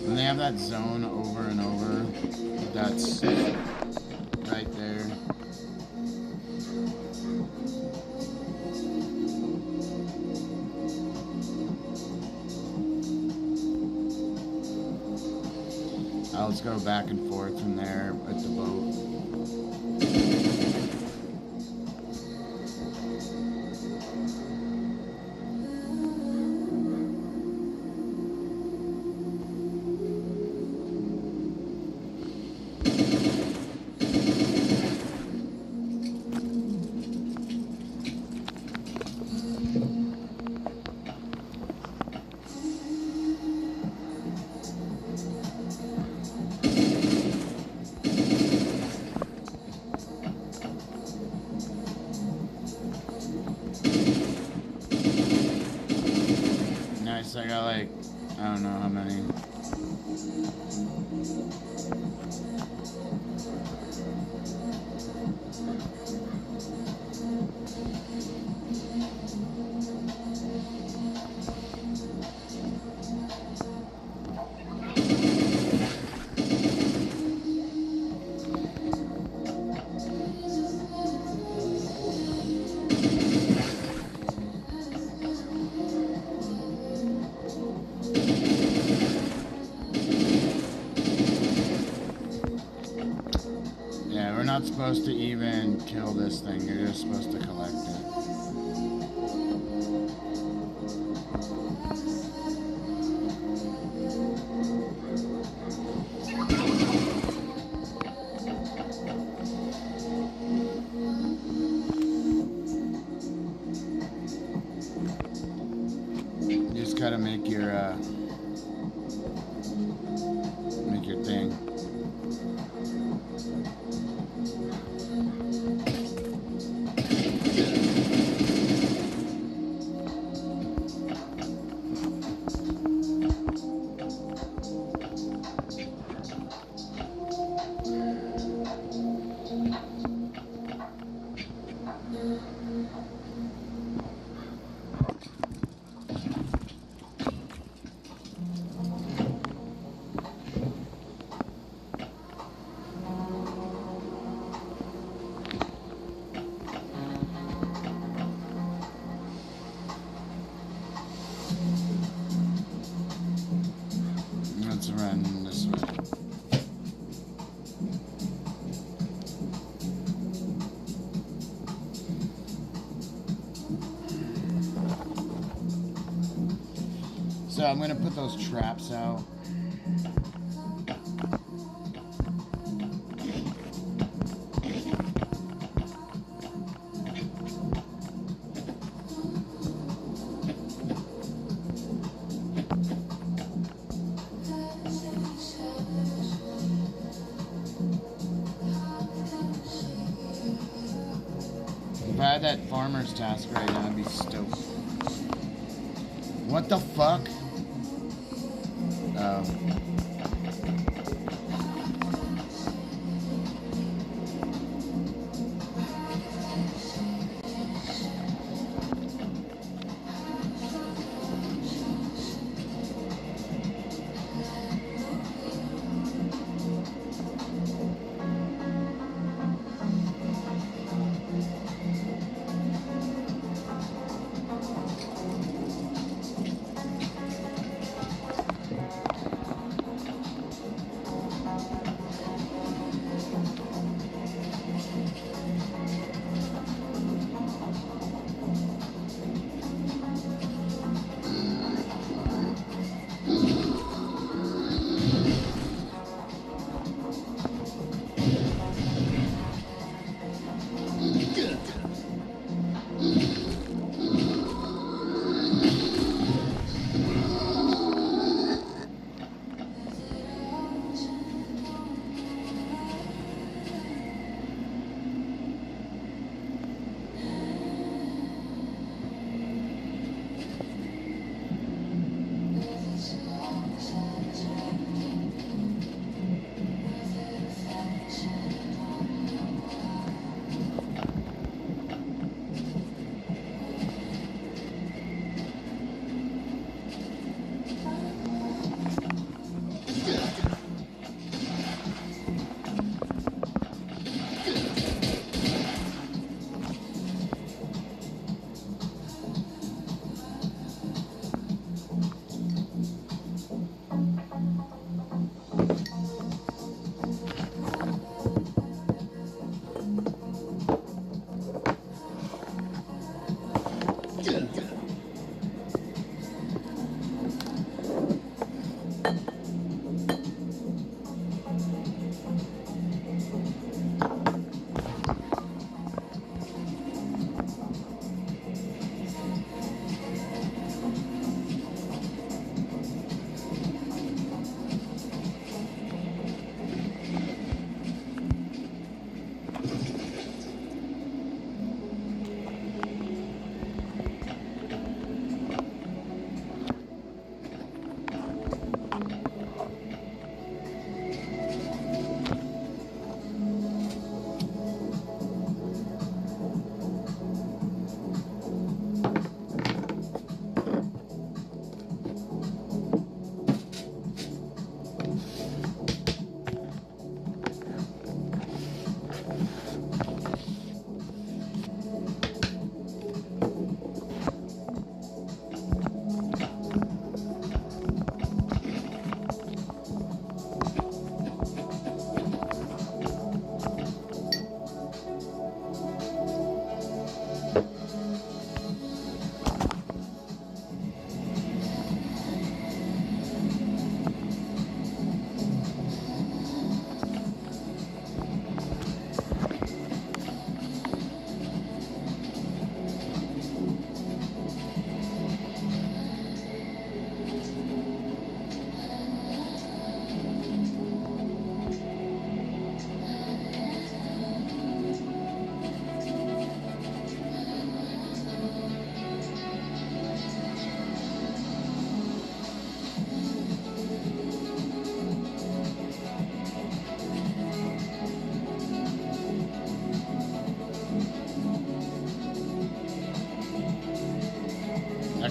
when they have that zone over and over, that's right there. Let's go back and forth from there at the boat. Nice, I got like, I don't know how many. Yeah, we're not supposed to even kill this thing, you're just supposed to collect it. You just gotta make your thing. Let's run this way. So I'm gonna put those traps out. If I had that farmer's task right now, I'd be stoked. What the fuck? Oh.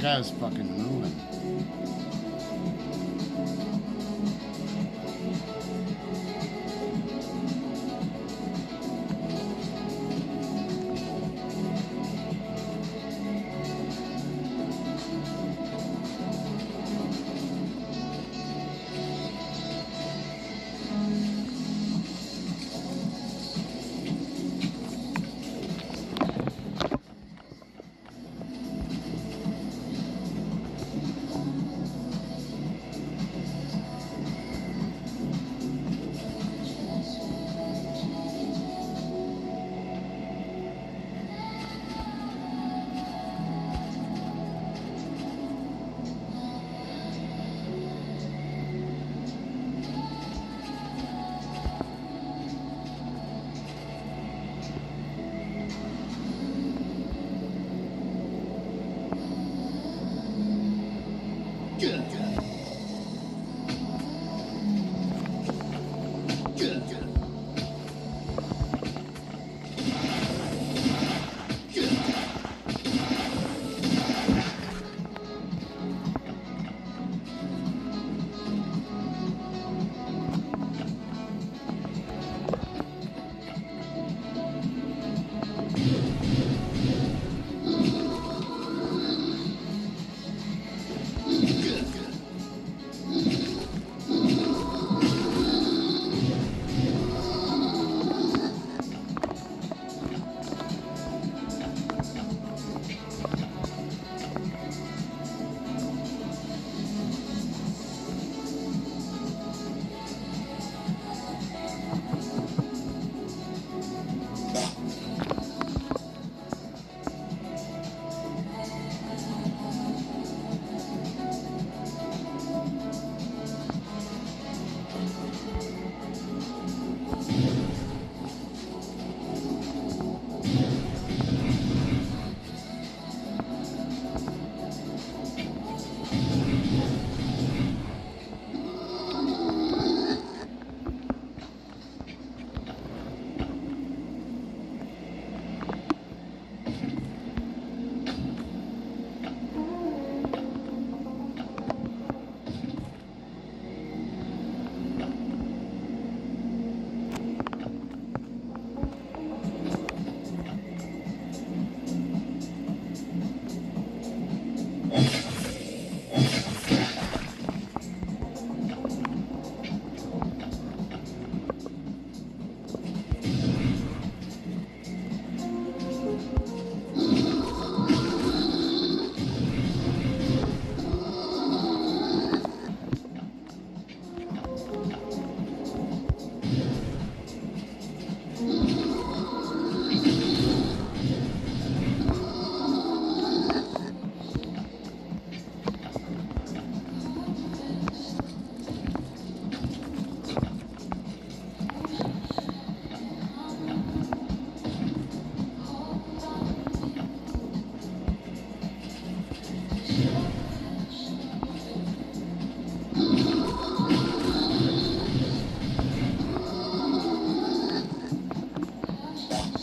guy was fucking moving.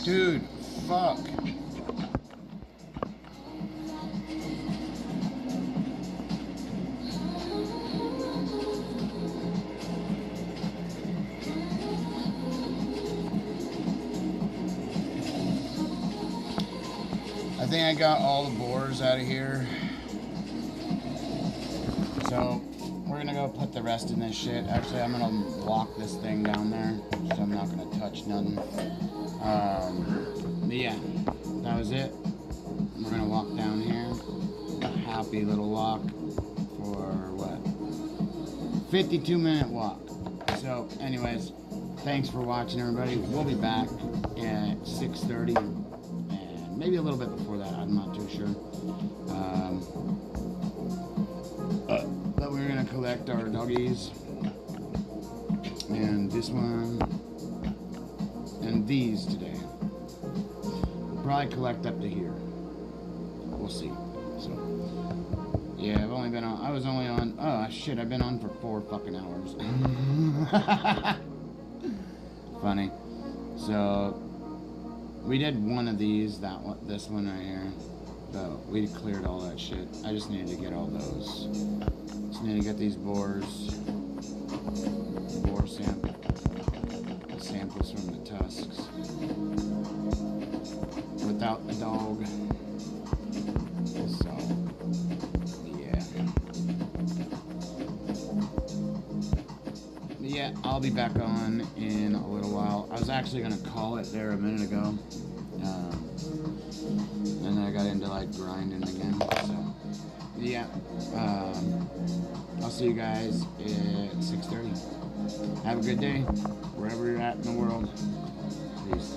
Dude, fuck. I think I got all the boars out of here. So we're gonna go put the rest in this shit. Actually, I'm gonna lock this thing down there, so I'm not gonna touch nothing. But yeah, that was it. We're gonna walk down here. Happy little walk for what? 52-minute walk. So, anyways, thanks for watching, everybody. We'll be back at 6:30, and maybe a little bit before that. I'm not too sure. But we're gonna collect our doggies, and this one, and these today. We'll probably collect up to here. We'll see. So, yeah, I've only been on. I was only on. Oh shit! I've been on for 4 fucking hours. Funny. So we did one of these. That one, this one right here. But we cleared all that shit. I just needed to get all those. Just need to get these boar samples from the tusks without the dog. So, yeah. Yeah, I'll be back on in a little while. I was actually gonna call it there a minute ago. And then I got into like grinding again. So, yeah. I'll see you guys at 6:30. Have a good day, wherever you're at in the world. Peace.